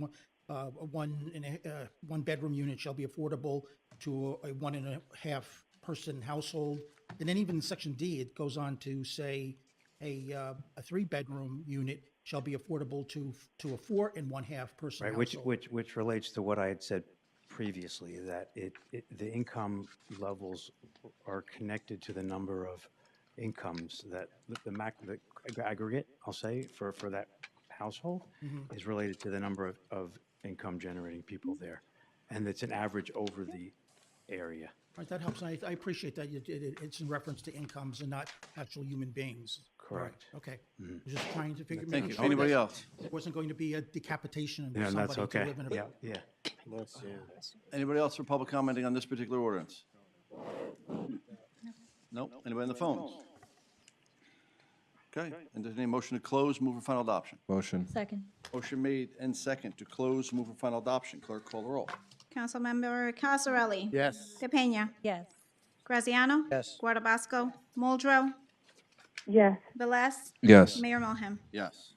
[SPEAKER 19] one bedroom unit shall be affordable to a 1.5 person household. And then even in section D, it goes on to say a 3-bedroom unit shall be affordable to a 4.5 person
[SPEAKER 20] Right,
[SPEAKER 19] household.
[SPEAKER 20] which relates to what I had said previously, that the income levels are connected to the number of incomes that the aggregate, I'll say, for that household
[SPEAKER 19] Mhm.
[SPEAKER 20] is related to the number of income generating people there. And it's an average over the area.
[SPEAKER 19] All right, that helps, and I appreciate that it's in reference to incomes and not actual human beings. All right,
[SPEAKER 20] Correct.
[SPEAKER 19] okay.
[SPEAKER 20] Mhm.
[SPEAKER 19] I was just trying to figure.
[SPEAKER 17] Thank
[SPEAKER 19] making
[SPEAKER 17] you.
[SPEAKER 19] sure
[SPEAKER 17] Anybody
[SPEAKER 19] that
[SPEAKER 17] else?
[SPEAKER 19] It wasn't going to be a decapitation of
[SPEAKER 20] Yeah, and that's
[SPEAKER 19] somebody to
[SPEAKER 20] okay.
[SPEAKER 19] live in a.
[SPEAKER 20] Yeah.
[SPEAKER 17] Anybody else for public commenting on this particular ordinance? Nope. Anybody on the phones? Okay, entertain a motion to close, move for final adoption.
[SPEAKER 13] Motion.
[SPEAKER 9] Second.
[SPEAKER 17] Motion made and second to close, move for final adoption. Clerk, call the roll.
[SPEAKER 2] Councilmember Cosarelli?
[SPEAKER 3] Yes.
[SPEAKER 2] DePena?
[SPEAKER 9] Yes.
[SPEAKER 2] Graziano?
[SPEAKER 8] Yes.
[SPEAKER 2] Guardabasco? Muldrow?
[SPEAKER 16] Yes.
[SPEAKER 2] Velez?
[SPEAKER 13] Yes.
[SPEAKER 2] Mayor Melham?
[SPEAKER 17] Yes.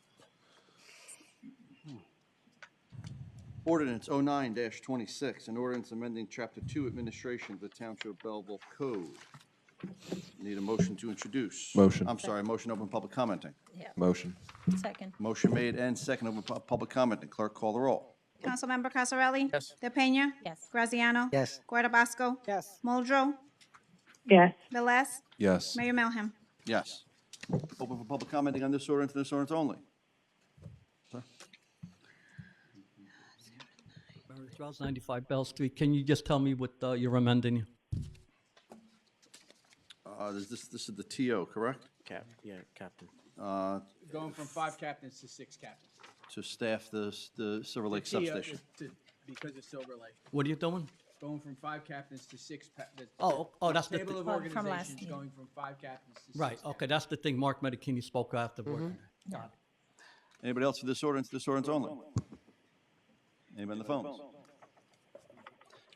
[SPEAKER 17] Ordinance 09-26, an ordinance amending Chapter 2 Administration of the Township of Belleville Code. Need a motion to introduce.
[SPEAKER 13] Motion.
[SPEAKER 17] I'm sorry, motion open public commenting.
[SPEAKER 9] Yeah.
[SPEAKER 13] Motion.
[SPEAKER 9] Second.
[SPEAKER 17] Motion made and second open public commenting. Clerk, call the roll.
[SPEAKER 2] Councilmember Cosarelli?
[SPEAKER 11] Yes.
[SPEAKER 2] DePena?
[SPEAKER 9] Yes.
[SPEAKER 2] Graziano?
[SPEAKER 8] Yes.
[SPEAKER 2] Guardabasco?
[SPEAKER 12] Yes.
[SPEAKER 2] Muldrow?
[SPEAKER 16] Yes.
[SPEAKER 2] Velez?
[SPEAKER 13] Yes.
[SPEAKER 2] Mayor Melham?
[SPEAKER 17] Yes. Open for public commenting on this ordinance and this ordinance only. Sir?
[SPEAKER 18] Mary Charles, 95 Bell Street. Can you just tell me what you're amending?
[SPEAKER 17] This is the TO, correct?
[SPEAKER 20] Captain.
[SPEAKER 11] Going from 5 captains to 6 captains.
[SPEAKER 17] To staff the Silver Lake
[SPEAKER 11] The TO
[SPEAKER 17] substation.
[SPEAKER 11] Because of Silver Lake.
[SPEAKER 18] What are you doing?
[SPEAKER 11] Going from 5 captains to 6.
[SPEAKER 18] Oh, that's the
[SPEAKER 11] Table of
[SPEAKER 9] From last
[SPEAKER 11] organizations
[SPEAKER 9] year.
[SPEAKER 11] going from 5 captains to 6.
[SPEAKER 18] Right, okay, that's the thing Mark Medicini spoke after work. Got it.
[SPEAKER 17] Anybody else for this ordinance only? Anybody on the phones?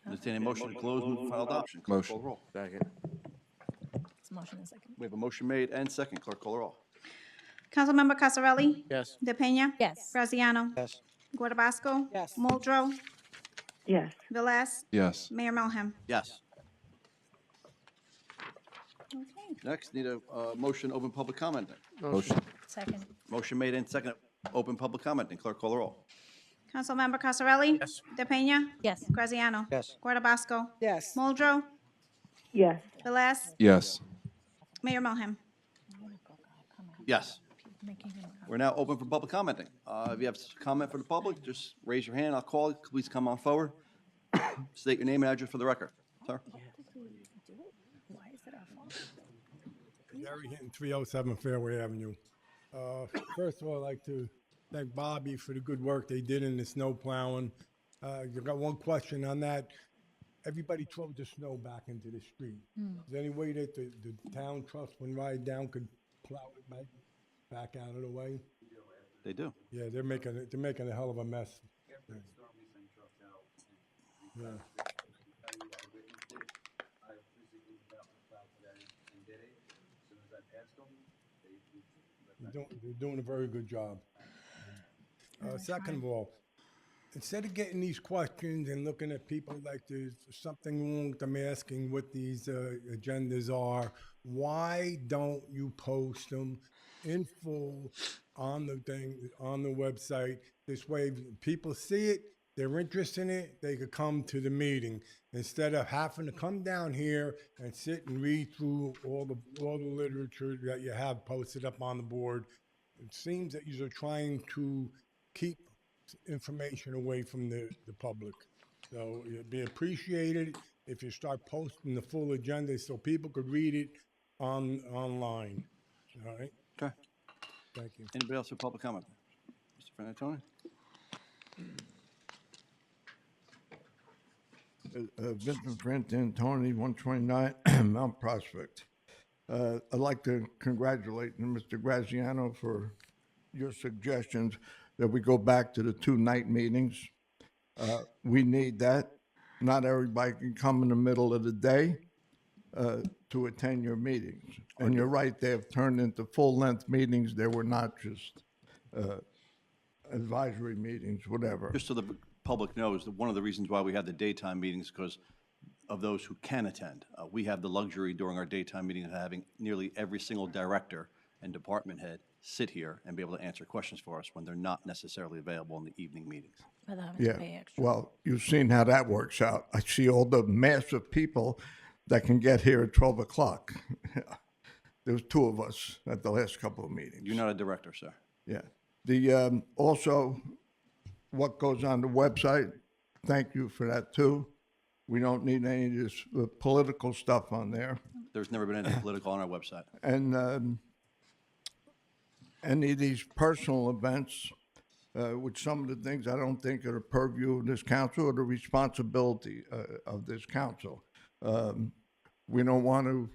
[SPEAKER 17] Entertaining motion to close, move for final adoption. Clerk, call the roll.
[SPEAKER 20] Second.
[SPEAKER 9] It's motion and second.
[SPEAKER 17] We have a motion made and second. Clerk, call the roll.
[SPEAKER 2] Councilmember Cosarelli?
[SPEAKER 8] Yes.
[SPEAKER 2] DePena?
[SPEAKER 9] Yes.
[SPEAKER 2] Graziano?
[SPEAKER 8] Yes.
[SPEAKER 2] Guardabasco?
[SPEAKER 12] Yes.
[SPEAKER 2] Muldrow?
[SPEAKER 16] Yes.
[SPEAKER 2] Velez?
[SPEAKER 13] Yes.
[SPEAKER 2] Mayor Melham?
[SPEAKER 17] Yes.
[SPEAKER 2] Okay.
[SPEAKER 17] Next, need a motion open public commenting.
[SPEAKER 13] Motion.
[SPEAKER 9] Second.
[SPEAKER 17] Motion made and second open public commenting. Clerk, call the roll.
[SPEAKER 2] Councilmember Cosarelli?
[SPEAKER 11] Yes.
[SPEAKER 2] DePena?
[SPEAKER 9] Yes.
[SPEAKER 2] Graziano?
[SPEAKER 8] Yes.
[SPEAKER 2] Guardabasco?
[SPEAKER 12] Yes.
[SPEAKER 2] Muldrow?
[SPEAKER 16] Yes.
[SPEAKER 2] Velez?
[SPEAKER 13] Yes.
[SPEAKER 2] Mayor Melham?
[SPEAKER 17] Yes. We're now open for public commenting. If you have a comment for the public, just raise your hand. I'll call you. Please come on forward. State your name and address for the record. Sir?
[SPEAKER 9] Why is it our fault?
[SPEAKER 21] Gary Hinton, 307 Fairway Avenue. First of all, I'd like to thank Bobby for the good work they did in the snow plowing. You got one question on that. Everybody throws the snow back into the street. Is there any way that the town trust when ride down could plow it back out of the way?
[SPEAKER 17] They do.
[SPEAKER 21] Yeah, they're making a hell of a mess. Yeah. They're doing a very good job. Second of all, instead of getting these questions and looking at people like there's something wrong with them asking what these agendas are, why don't you post them in full on the thing, on the website? This way, people see it, they're interested in it, they could come to the meeting instead of having to come down here and sit and read through all the literature that you have posted up on the board. It seems that you're trying to keep information away from the public. So it'd be appreciated if you start posting the full agenda so people could read it online. All right?
[SPEAKER 17] Okay.
[SPEAKER 21] Thank you.
[SPEAKER 17] Anybody else for public comment? Mr. Frantantoni?
[SPEAKER 22] Vincent Frantantoni, 129 Mount Prospect. I'd like to congratulate Mr. Graziano for your suggestions that we go back to the 2 night meetings. We need that. Not everybody can come in the middle of the day to attend your meetings. And you're right, they have turned into full-length meetings. They were not just advisory meetings, whatever.
[SPEAKER 17] Just so the public knows, that one of the reasons why we have the daytime meetings is because of those who can attend. We have the luxury during our daytime meetings of having nearly every single director and department head sit here and be able to answer questions for us when they're not necessarily available in the evening meetings.
[SPEAKER 22] Yeah, well, you've seen how that works out. I see all the mass of people that can get here at 12 o'clock. There was 2 of us at the last couple of meetings.
[SPEAKER 17] You're not a director, sir.
[SPEAKER 22] Yeah. The, also, what goes on the website, thank you for that too. We don't need any of this political stuff on there.
[SPEAKER 17] There's never been anything political on our website.
[SPEAKER 22] And any of these personal events, which some of the things I don't think are the purview of this council or the responsibility of this council. We don't want to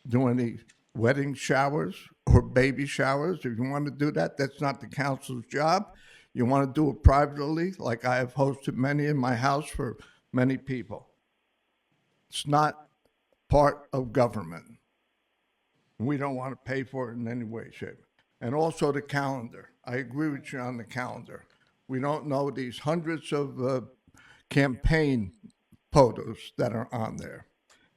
[SPEAKER 22] do any wedding showers or baby showers. If you want to do that, that's not the council's job. You want to do it privately, like I have hosted many in my house for many people. It's not part of government. We don't want to pay for it in any way, shape. And also the calendar. I agree with you on the calendar. We don't know these hundreds of campaign photos that are on there.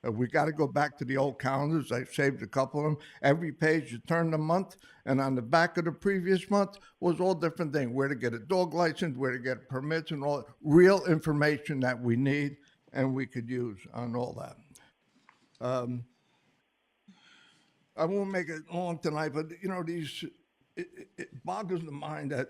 [SPEAKER 22] We got to go back to the old calendars. I saved a couple of them. Every page you turn the month, and on the back of the previous month was all different things: where to get a dog license, where to get permits, and all real information that we need and we could use on all that. I won't make it long tonight, but you know, it boggles the mind that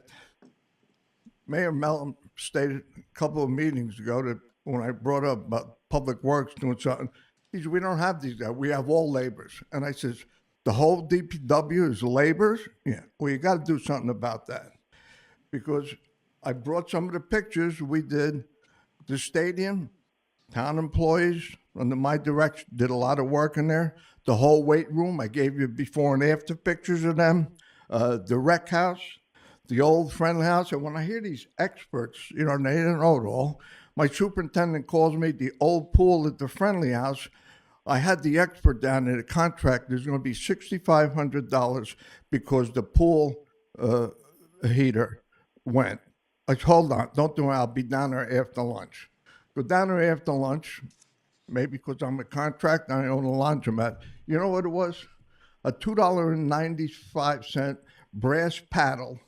[SPEAKER 22] Mayor Mellon stated a couple of meetings ago that when I brought up about Public Works doing something, he said, we don't have these guys, we have all laborers. And I says, the whole DPW is laborers? Yeah, well, you got to do something about that. Because I brought some of the pictures. We did the stadium, town employees under my direction did a lot of work in there. The whole weight room, I gave you before and after pictures of them. The rec house, the old friendly house. And when I hear these experts, you know, they don't know it all. My superintendent calls me the old pool at the friendly house. I had the expert down there, the contract, there's going to be $6,500 because the pool heater went. I said, hold on, don't do it, I'll be down there after lunch. Go down there after lunch, maybe because I'm a contract and I own a laundromat. You know what it was? A $2.95 brass paddle,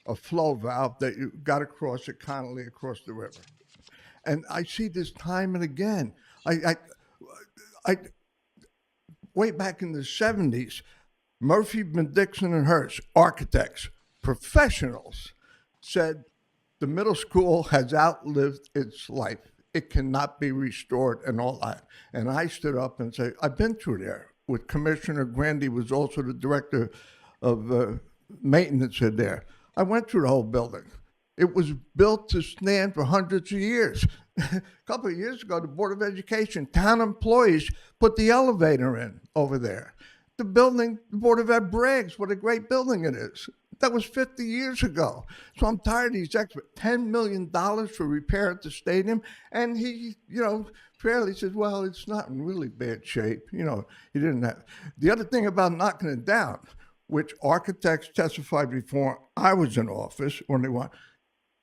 [SPEAKER 22] a flow valve that you got across it, Connolly across the river. And I see this time and again. I way back in the 70s, Murphy, Dixon, and Hearst, architects, professionals, said the middle school has outlived its life. It cannot be restored and all that. And I stood up and said, I've been through there with Commissioner Grandy, was also the director of maintenance in there. I went through the whole building. It was built to stand for hundreds of years. A couple of years ago, the Board of Education, town employees put the elevator in over there. The building, the Board of Ed brags what a great building it is. That was 50 years ago. So I'm tired of these experts. $10 million for repair at the stadium. And he, you know, fairly says, well, it's not in really bad shape. You know, he didn't have. The other thing about knocking it down, which architects testified before I was in office when they want,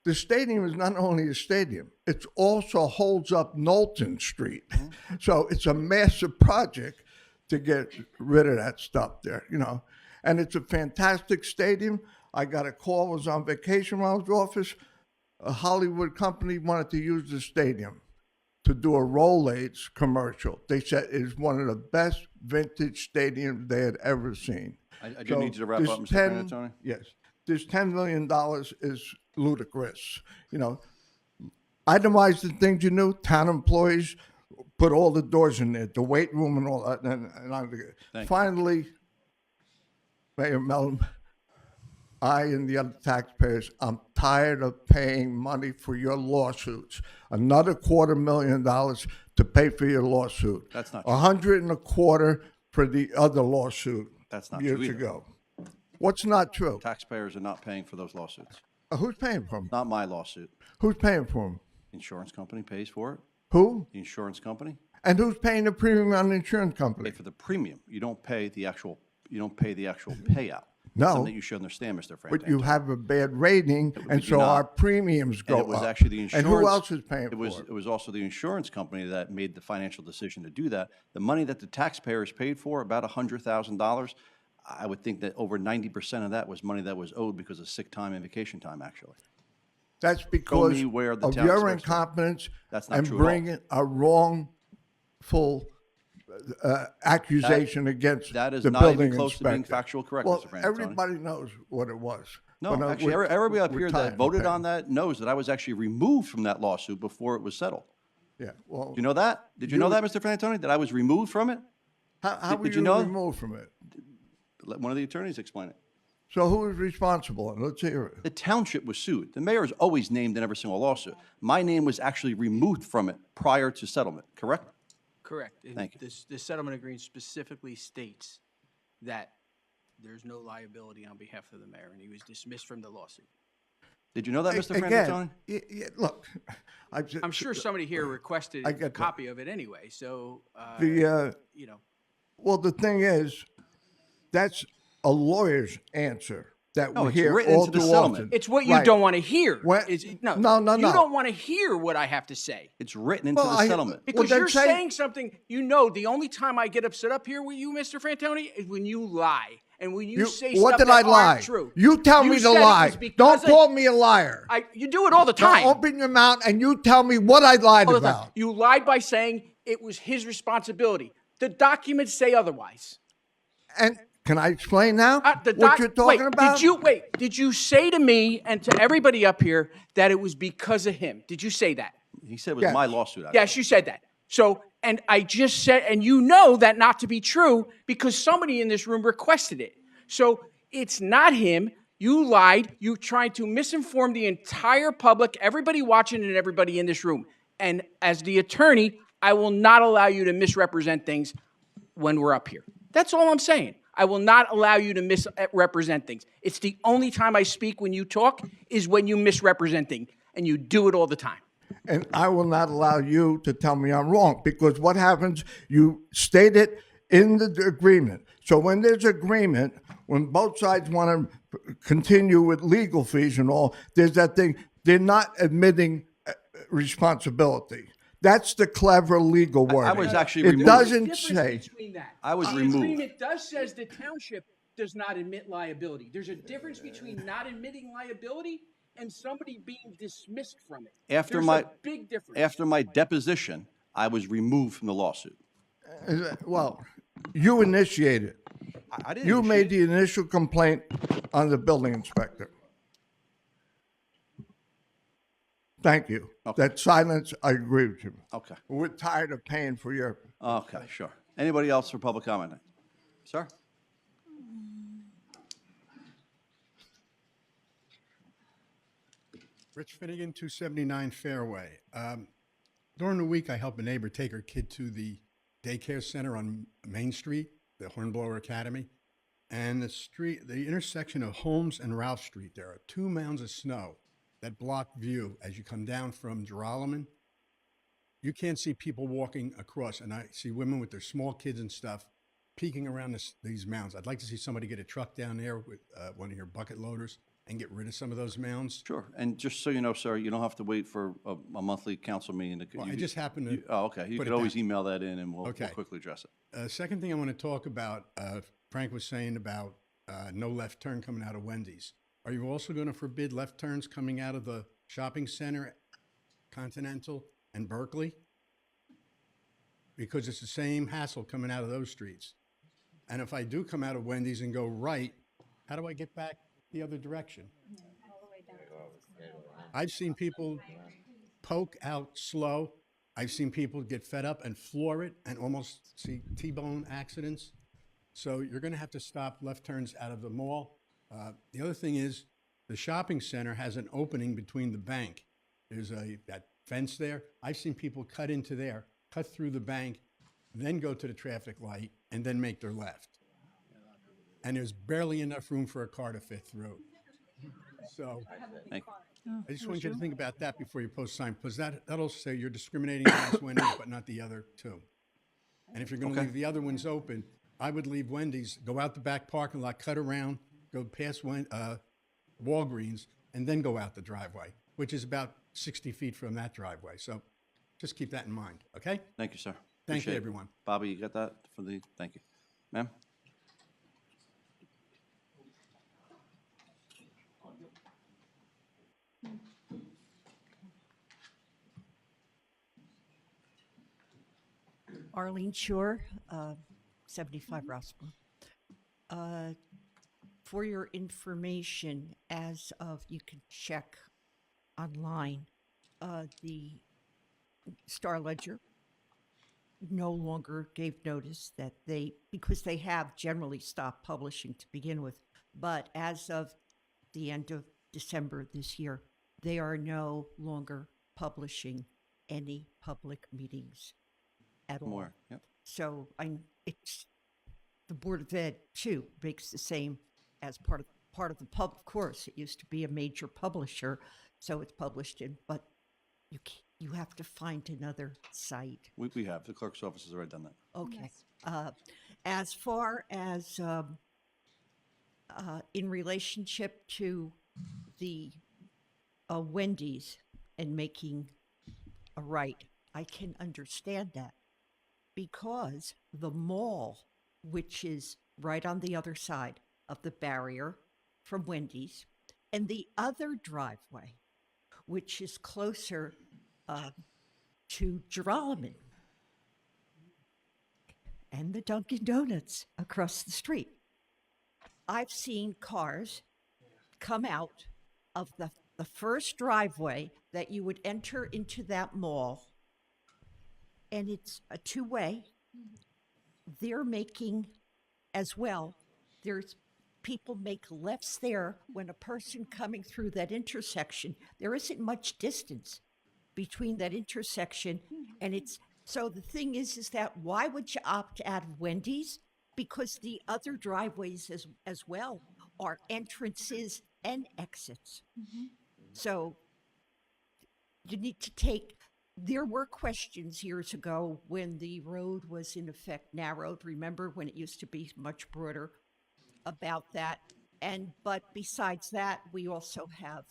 [SPEAKER 22] the stadium is not only a stadium, it also holds up Knowlton Street. Mm-hmm. So it's a massive project to get rid of that stuff there, you know. And it's a fantastic stadium. I got a call, I was on vacation when I was in office. A Hollywood company wanted to use the stadium to do a Rolaids commercial. They said it is one of the best vintage stadiums they had ever seen.
[SPEAKER 17] I do need you to wrap up, Mr. Frantantoni.
[SPEAKER 22] Yes. This $10 million is ludicrous. You know, itemize the things you knew, town employees, put all the doors in there, the weight room and all that. And finally, Mayor Mellon, I and the other taxpayers, I'm tired of paying money for your lawsuits. Another $250,000 to pay for your lawsuut.
[SPEAKER 17] That's not true.
[SPEAKER 22] $125,000 for the other lawsuit.
[SPEAKER 17] That's not
[SPEAKER 22] years
[SPEAKER 17] true either.
[SPEAKER 22] ago. What's not true?
[SPEAKER 17] Taxpayers are not paying for those lawsuits.
[SPEAKER 22] Who's paying for them?
[SPEAKER 17] Not my lawsuit.
[SPEAKER 22] Who's paying for them?
[SPEAKER 17] Insurance company pays for it.
[SPEAKER 22] Who?
[SPEAKER 17] The insurance company.
[SPEAKER 22] And who's paying the premium on the insurance company?
[SPEAKER 17] Pay for the premium. You don't pay the actual. You don't pay the actual payout.
[SPEAKER 22] No.
[SPEAKER 17] Something that you should understand, Mr. Frantantoni.
[SPEAKER 22] But you have a bad rating, and
[SPEAKER 17] do
[SPEAKER 22] so
[SPEAKER 17] not.
[SPEAKER 22] our premiums go
[SPEAKER 17] And it was
[SPEAKER 22] up.
[SPEAKER 17] actually the insurance.
[SPEAKER 22] And who else is paying
[SPEAKER 17] it was,
[SPEAKER 22] for it?
[SPEAKER 17] It was also the insurance company that made the financial decision to do that. The money that the taxpayers paid for, about $100,000, I would think that over 90% of that was money that was owed because of sick time and vacation time, actually.
[SPEAKER 22] That's because
[SPEAKER 17] me where the
[SPEAKER 22] of
[SPEAKER 17] town's
[SPEAKER 22] your
[SPEAKER 17] supposed to.
[SPEAKER 22] incompetence
[SPEAKER 17] That's not
[SPEAKER 22] and
[SPEAKER 17] true at all.
[SPEAKER 22] bringing a wrongful accusation against
[SPEAKER 17] that is
[SPEAKER 22] the
[SPEAKER 17] not even
[SPEAKER 22] building
[SPEAKER 17] close to being
[SPEAKER 22] inspector.
[SPEAKER 17] factual correct,
[SPEAKER 22] Well,
[SPEAKER 17] Mr. Frantantoni.
[SPEAKER 22] everybody knows what it was.
[SPEAKER 17] No,
[SPEAKER 22] But,
[SPEAKER 17] actually,
[SPEAKER 22] we're-
[SPEAKER 17] everybody up
[SPEAKER 22] we're
[SPEAKER 17] here
[SPEAKER 22] tired
[SPEAKER 17] that
[SPEAKER 22] of
[SPEAKER 17] voted
[SPEAKER 22] paying.
[SPEAKER 17] on that knows that I was actually removed from that lawsuit before it was settled.
[SPEAKER 22] Yeah, well.
[SPEAKER 17] Do you know that? Did you know that, Mr. Frantantoni, that I was removed from it?
[SPEAKER 22] How
[SPEAKER 17] Did-
[SPEAKER 22] were
[SPEAKER 17] did
[SPEAKER 22] you
[SPEAKER 17] you know?
[SPEAKER 22] removed from it?
[SPEAKER 17] Let one of the attorneys explain it.
[SPEAKER 22] So who is responsible? Let's hear it.
[SPEAKER 17] The township was sued. The mayor is always named in every single lawsuit. My name was actually removed from it prior to settlement, correct?
[SPEAKER 11] Correct. And
[SPEAKER 17] Thank you.
[SPEAKER 11] The settlement agreement specifically states that there's no liability on behalf of the mayor, and he was dismissed from the lawsuit.
[SPEAKER 17] Did you know that, Mr.
[SPEAKER 22] Again,
[SPEAKER 17] Frantantoni?
[SPEAKER 22] look,
[SPEAKER 11] I'm sure somebody here requested
[SPEAKER 22] I
[SPEAKER 11] a
[SPEAKER 22] get that.
[SPEAKER 11] copy of it anyway, so, you know.
[SPEAKER 22] Well, the thing is, that's a lawyer's answer. that
[SPEAKER 17] No,
[SPEAKER 22] we
[SPEAKER 17] it's
[SPEAKER 22] hear
[SPEAKER 17] written
[SPEAKER 22] all
[SPEAKER 17] into the
[SPEAKER 22] too
[SPEAKER 17] settlement.
[SPEAKER 22] often.
[SPEAKER 11] It's what you
[SPEAKER 22] Right.
[SPEAKER 11] don't want to hear.
[SPEAKER 22] What-
[SPEAKER 11] No,
[SPEAKER 22] No,
[SPEAKER 11] you don't want to hear what I have to say.
[SPEAKER 17] It's written into
[SPEAKER 22] Well,
[SPEAKER 17] the settlement.
[SPEAKER 11] Because
[SPEAKER 22] then
[SPEAKER 11] you're
[SPEAKER 22] say-
[SPEAKER 11] saying something, you know, the only time I get upset up here with you, Mr. Frantoni, is when you lie. And when you say
[SPEAKER 22] What
[SPEAKER 11] stuff
[SPEAKER 22] did
[SPEAKER 11] that
[SPEAKER 22] I lie?
[SPEAKER 11] aren't true.
[SPEAKER 22] You tell me to
[SPEAKER 11] said it
[SPEAKER 22] lie.
[SPEAKER 11] was because
[SPEAKER 22] Don't
[SPEAKER 11] of-
[SPEAKER 22] call me a liar.
[SPEAKER 11] You do it all the time.
[SPEAKER 22] Now open your mouth and you tell me what I lied
[SPEAKER 11] All the time.
[SPEAKER 22] about.
[SPEAKER 11] You lied by saying it was his responsibility. The documents say otherwise.
[SPEAKER 22] And can I explain now
[SPEAKER 11] The
[SPEAKER 22] what you're talking
[SPEAKER 11] wait,
[SPEAKER 22] about?
[SPEAKER 11] Did you say to me and to everybody up here that it was because of him? Did you say that?
[SPEAKER 17] He said it was
[SPEAKER 22] Yes.
[SPEAKER 17] my lawsuit. Actually.
[SPEAKER 11] Yes, you said that. So, and I just said, and you know that not to be true because somebody in this room requested it. So it's not him. You lied. You tried to misinform the entire public, everybody watching and everybody in this room. And as the attorney, I will not allow you to misrepresent things when we're up here. That's all I'm saying. I will not allow you to misrepresent things. It's the only time I speak when you talk is when you misrepresent things, and you do it all the time.
[SPEAKER 22] And I will not allow you to tell me I'm wrong, because what happens, you state it in the agreement. So when there's agreement, when both sides want to continue with legal fees and all, there's that thing, they're not admitting responsibility. That's the clever legal word.
[SPEAKER 17] I was actually
[SPEAKER 22] It
[SPEAKER 17] removed.
[SPEAKER 22] doesn't
[SPEAKER 11] There's a
[SPEAKER 22] say.
[SPEAKER 11] difference between that.
[SPEAKER 17] I was
[SPEAKER 11] The
[SPEAKER 17] removed.
[SPEAKER 11] agreement does says the township does not admit liability. There's a difference between not admitting liability and somebody being dismissed from it.
[SPEAKER 17] After
[SPEAKER 11] There's
[SPEAKER 17] my
[SPEAKER 11] a big difference.
[SPEAKER 17] after my deposition, I was removed from the lawsuit.
[SPEAKER 22] Well, you initiated.
[SPEAKER 17] I didn't.
[SPEAKER 22] You made
[SPEAKER 17] initiate
[SPEAKER 22] the initial complaint on the building inspector. Thank you. That silence, I agree with you.
[SPEAKER 17] Okay.
[SPEAKER 22] We're tired of paying for your.
[SPEAKER 17] Okay, sure. Anybody else for public comment? Sir?
[SPEAKER 4] Rich Finnegan, 279 Fairway. During the week, I help a neighbor take her kid to the daycare center on Main Street, the Hornblower Academy. And the intersection of Holmes and Ralph Street, there are 2 mounds of snow that block view as you come down from Geralman. You can't see people walking across, and I see women with their small kids and stuff peeking around these mounds. I'd like to see somebody get a truck down there with one of your bucket loaders and get rid of some of those mounds.
[SPEAKER 17] Sure. And just so you know, sir, you don't have to wait for a monthly council meeting.
[SPEAKER 4] Well, I just happened to
[SPEAKER 17] Oh, okay. You
[SPEAKER 4] put
[SPEAKER 17] could
[SPEAKER 4] it
[SPEAKER 17] always
[SPEAKER 4] down.
[SPEAKER 17] email that in, and we'll
[SPEAKER 4] Okay.
[SPEAKER 17] quickly address it.
[SPEAKER 4] Second thing I want to talk about, Frank was saying about no left turn coming out of Wendy's. Are you also going to forbid left turns coming out of the shopping center, Continental and Berkeley? Because it's the same hassle coming out of those streets. And if I do come out of Wendy's and go right, how do I get back the other direction? I've seen people poke out slow. I've seen people get fed up and floor it and almost see T-bone accidents. So you're going to have to stop left turns out of the mall. The other thing is the shopping center has an opening between the bank. There's that fence there. I've seen people cut into there, cut through the bank, then go to the traffic light, and then make their left. And there's barely enough room for a car to fit through. So
[SPEAKER 17] Thank you.
[SPEAKER 4] I just want you to think about that before you post sign, because that'll say you're discriminating against Wendy's, but not the other 2. And if you're going to
[SPEAKER 17] Okay.
[SPEAKER 4] leave the other ones open, I would leave Wendy's, go out the back parking lot, cut around, go past Walgreens, and then go out the driveway, which is about 60 feet from that driveway. So just keep that in mind, okay?
[SPEAKER 17] Thank you, sir.
[SPEAKER 4] Thank you,
[SPEAKER 17] Appreciate it.
[SPEAKER 4] everyone.
[SPEAKER 17] Bobby, you got that for the, thank you. Ma'am?
[SPEAKER 5] Arlene Shore, 75 Rossmore. For your information, as of, you can check online, the Star Ledger no longer gave notice that because they have generally stopped publishing to begin with, but as of the end of December this year, they are no longer publishing any public meetings at all.
[SPEAKER 17] More, yep.
[SPEAKER 5] So it's the Board of Ed too makes the same as part of the pub. Of course, it used to be a major publisher, so it's published in. But you have to find another site.
[SPEAKER 17] We have. The clerk's office has already done that.
[SPEAKER 5] Okay. As far as in relationship to the Wendy's and making a right, I can understand that because the mall, which is right on the other side of the barrier from Wendy's, and the other driveway, which is closer to Geralman and the Dunkin' Donuts across the street. I've seen cars come out of the first driveway that you would enter into that mall, and it's a two-way. They're making as well. There's people make lefts there when a person coming through that intersection, there isn't much distance between that intersection, and it's so the thing is that why would you opt out of Wendy's? Because the other driveways as well are entrances and exits. So you need to take, there were questions years ago when the road was in effect narrowed. Remember when it used to be much broader about that? But besides that, we also have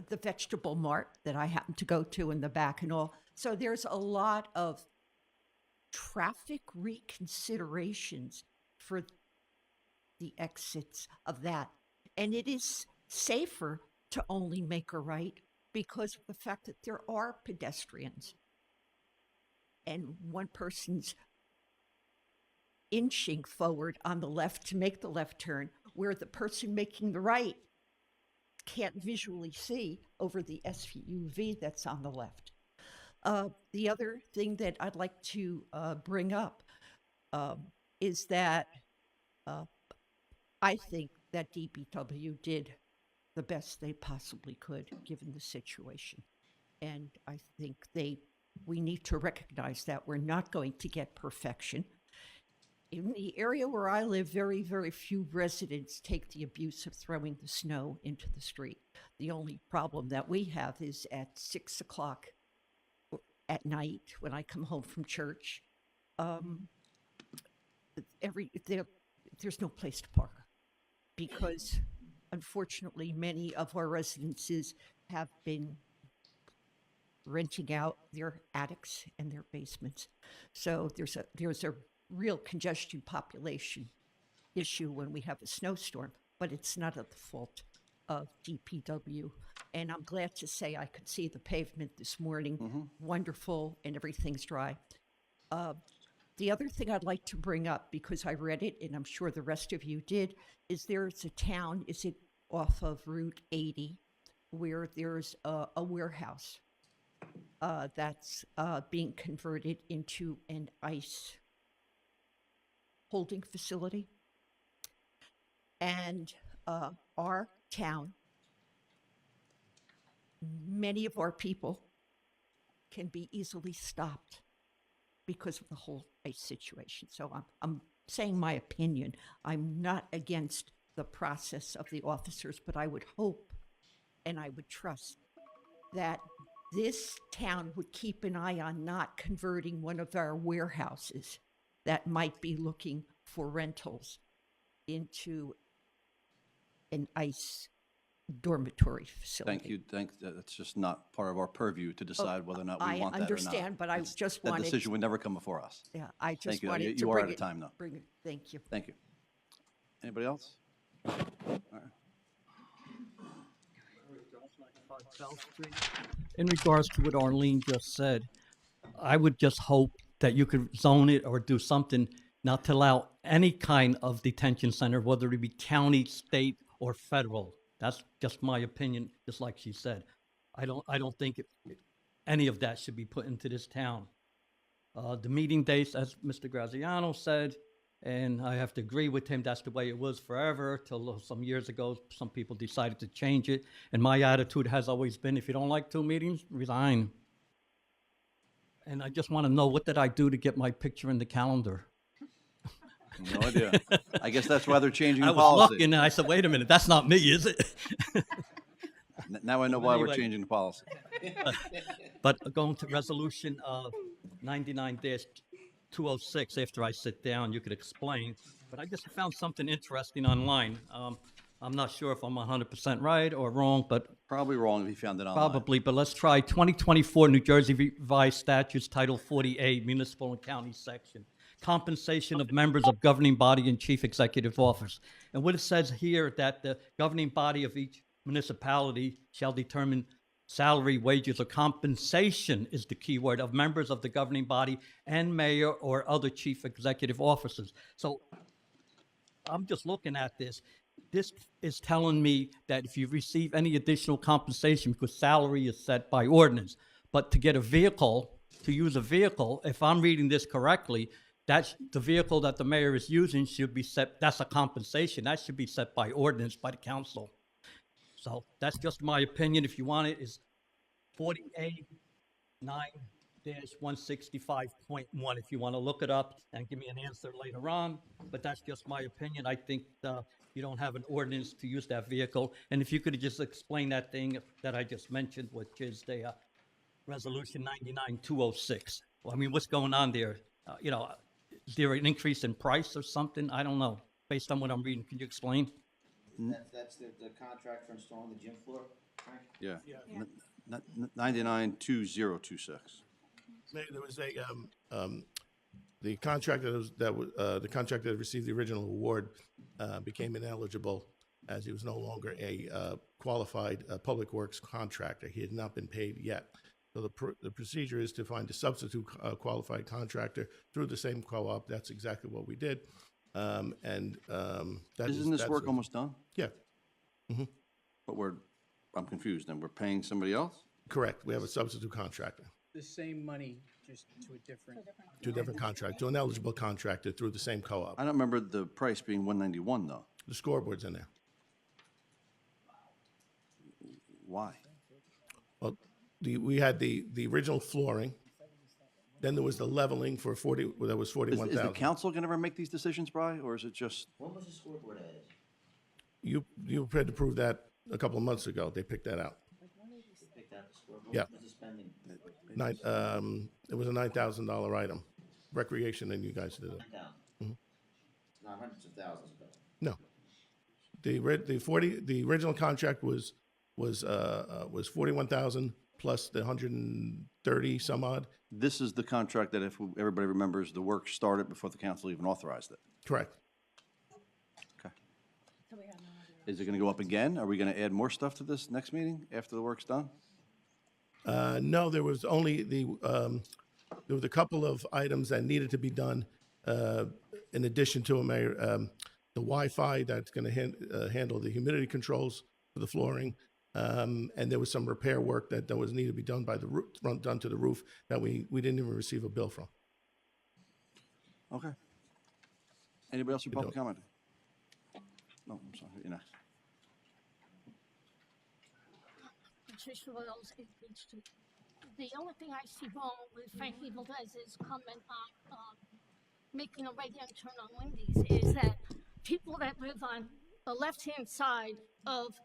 [SPEAKER 5] the vegetable mart that I happen to go to in the back and all. So there's a lot of traffic reconsiderations for the exits of that. And it is safer to only make a right because of the fact that there are pedestrians. And one person's inching forward on the left to make the left turn, where the person making the right can't visually see over the SUV that's on the left. The other thing that I'd like to bring up is that I think that DPW did the best they possibly could given the situation. And I think we need to recognize that we're not going to get perfection. In the area where I live, very, very few residents take the abuse of throwing the snow into the street. The only problem that we have is at 6 o'clock at night when I come home from church. There's no place to park because, unfortunately, many of our residences have been renting out their attics and their basements. So there's a real congestion population issue when we have a snowstorm, but it's not at the fault of DPW. And I'm glad to say I could see the pavement this morning, wonderful, and everything's dry. The other thing I'd like to bring up, because I read it, and I'm sure the rest of you did, is there's a town, is it off of Route 80, where there's a warehouse that's being converted into an ice holding facility. And our town, many of our people can be easily stopped because of the whole ice situation. So I'm saying my opinion. I'm not against the process of the officers, but I would hope and I would trust that this town would keep an eye on not converting one of our warehouses that might be looking for rentals into an ICE dormitory facility.
[SPEAKER 17] Thank you. That's just not part of our purview to decide whether or not we
[SPEAKER 5] I
[SPEAKER 17] want that or not.
[SPEAKER 5] understand, but I just wanted.
[SPEAKER 17] That decision would never come before us.
[SPEAKER 5] Yeah, I just
[SPEAKER 17] Thank you.
[SPEAKER 5] wanted to
[SPEAKER 17] You are
[SPEAKER 5] bring
[SPEAKER 17] out of
[SPEAKER 5] it.
[SPEAKER 17] time, though.
[SPEAKER 5] Bring it. Thank you.
[SPEAKER 17] Thank you. Anybody else? All right.
[SPEAKER 18] In regards to what Arlene just said, I would just hope that you could zone it or do something not to allow any kind of detention center, whether it be county, state, or federal. That's just my opinion, just like she said. I don't think any of that should be put into this town. The meeting dates, as Mr. Graziano said, and I have to agree with him, that's the way it was forever till some years ago. Some people decided to change it. And my attitude has always been, if you don't like 2 meetings, resign. And I just want to know, what did I do to get my picture in the calendar?
[SPEAKER 17] No idea. I guess that's why they're changing the
[SPEAKER 18] I was
[SPEAKER 17] policy.
[SPEAKER 18] looking and I said, wait a minute, that's not me, is it?
[SPEAKER 17] Now I know why we're
[SPEAKER 18] Anyway.
[SPEAKER 17] changing the policy.
[SPEAKER 18] But going to resolution 99-206, after I sit down, you could explain. but I just found something interesting online. I'm not sure if I'm 100% right or wrong, but
[SPEAKER 17] Probably wrong if you found it online.
[SPEAKER 18] probably, but let's try 2024 New Jersey Revised Statutes, Title 48, Municipal and County Section. Compensation of members of governing body and chief executive office. And what it says here, that the governing body of each municipality shall determine salary, wages, or compensation is the key word of members of the governing body and mayor or other chief executive officers. So I'm just looking at this. This is telling me that if you receive any additional compensation, because salary is set by ordinance, but to get a vehicle, to use a vehicle, if I'm reading this correctly, that's the vehicle that the mayor is using should be set, that's a compensation. That should be set by ordinance by the council. So that's just my opinion. If you want it, is 48-9-165.1. If you want to look it up and give me an answer later on, but that's just my opinion. I think you don't have an ordinance to use that vehicle. And if you could just explain that thing that I just mentioned, which is the resolution 99-206. Well, I mean, what's going on there? Is there an increase in price or something? I don't know. Based on what I'm reading, can you explain?
[SPEAKER 10] That's the contract for installing the gym floor, Frank?
[SPEAKER 17] Yeah. 99-2026.
[SPEAKER 6] There was the contractor the contractor that received the original award became ineligible as he was no longer a qualified public works contractor. He had not been paid yet. So the procedure is to find a substitute qualified contractor through the same co-op. That's exactly what we did. Isn't
[SPEAKER 17] this work almost done?
[SPEAKER 6] Yeah. Mm-hmm.
[SPEAKER 17] But I'm confused. And we're paying somebody else?
[SPEAKER 6] Correct. We have a substitute contractor.
[SPEAKER 11] The same money, just to a different.
[SPEAKER 6] To a different contract, to an eligible contractor through the same co-op.
[SPEAKER 17] I don't remember the price being $191 though.
[SPEAKER 6] The scoreboard's in there.
[SPEAKER 17] Why?
[SPEAKER 6] Well, we had the original flooring. Then there was the leveling for 40. Well, that was
[SPEAKER 17] Is
[SPEAKER 6] 41,000.
[SPEAKER 17] the council going to ever make these decisions, Bri, or is it just?
[SPEAKER 10] When was the scoreboard added?
[SPEAKER 6] You had to prove that a couple of months ago. They picked that out.
[SPEAKER 10] They picked out the scoreboard?
[SPEAKER 6] Yeah.
[SPEAKER 10] What was the spending?
[SPEAKER 6] It was a $9,000 item. Recreation, and you guys did it.
[SPEAKER 10] 9,000.
[SPEAKER 6] Mhm.
[SPEAKER 10] Not hundreds of thousands, but.
[SPEAKER 6] No. The original contract was 41,000 plus the 130 some odd.
[SPEAKER 17] This is the contract that, if everybody remembers, the work started before the council even authorized it.
[SPEAKER 6] Correct.
[SPEAKER 17] Okay. Is it going to go up again? Are we going to add more stuff to this next meeting after the work's done?
[SPEAKER 6] No, there was only there was a couple of items that needed to be done in addition to the Wi-Fi that's going to handle the humidity controls for the flooring. And there was some repair work that was needed to be done by the roof, done to the roof that we didn't even receive a bill from.
[SPEAKER 17] Okay. Anybody else for public comment? No, I'm sorry. You're next.
[SPEAKER 7] Patricia Wells, 8th Beach Street. The only thing I see wrong with Frankie Velez's comment on making a right-hand turn on Wendy's is that people that live on the left-hand side of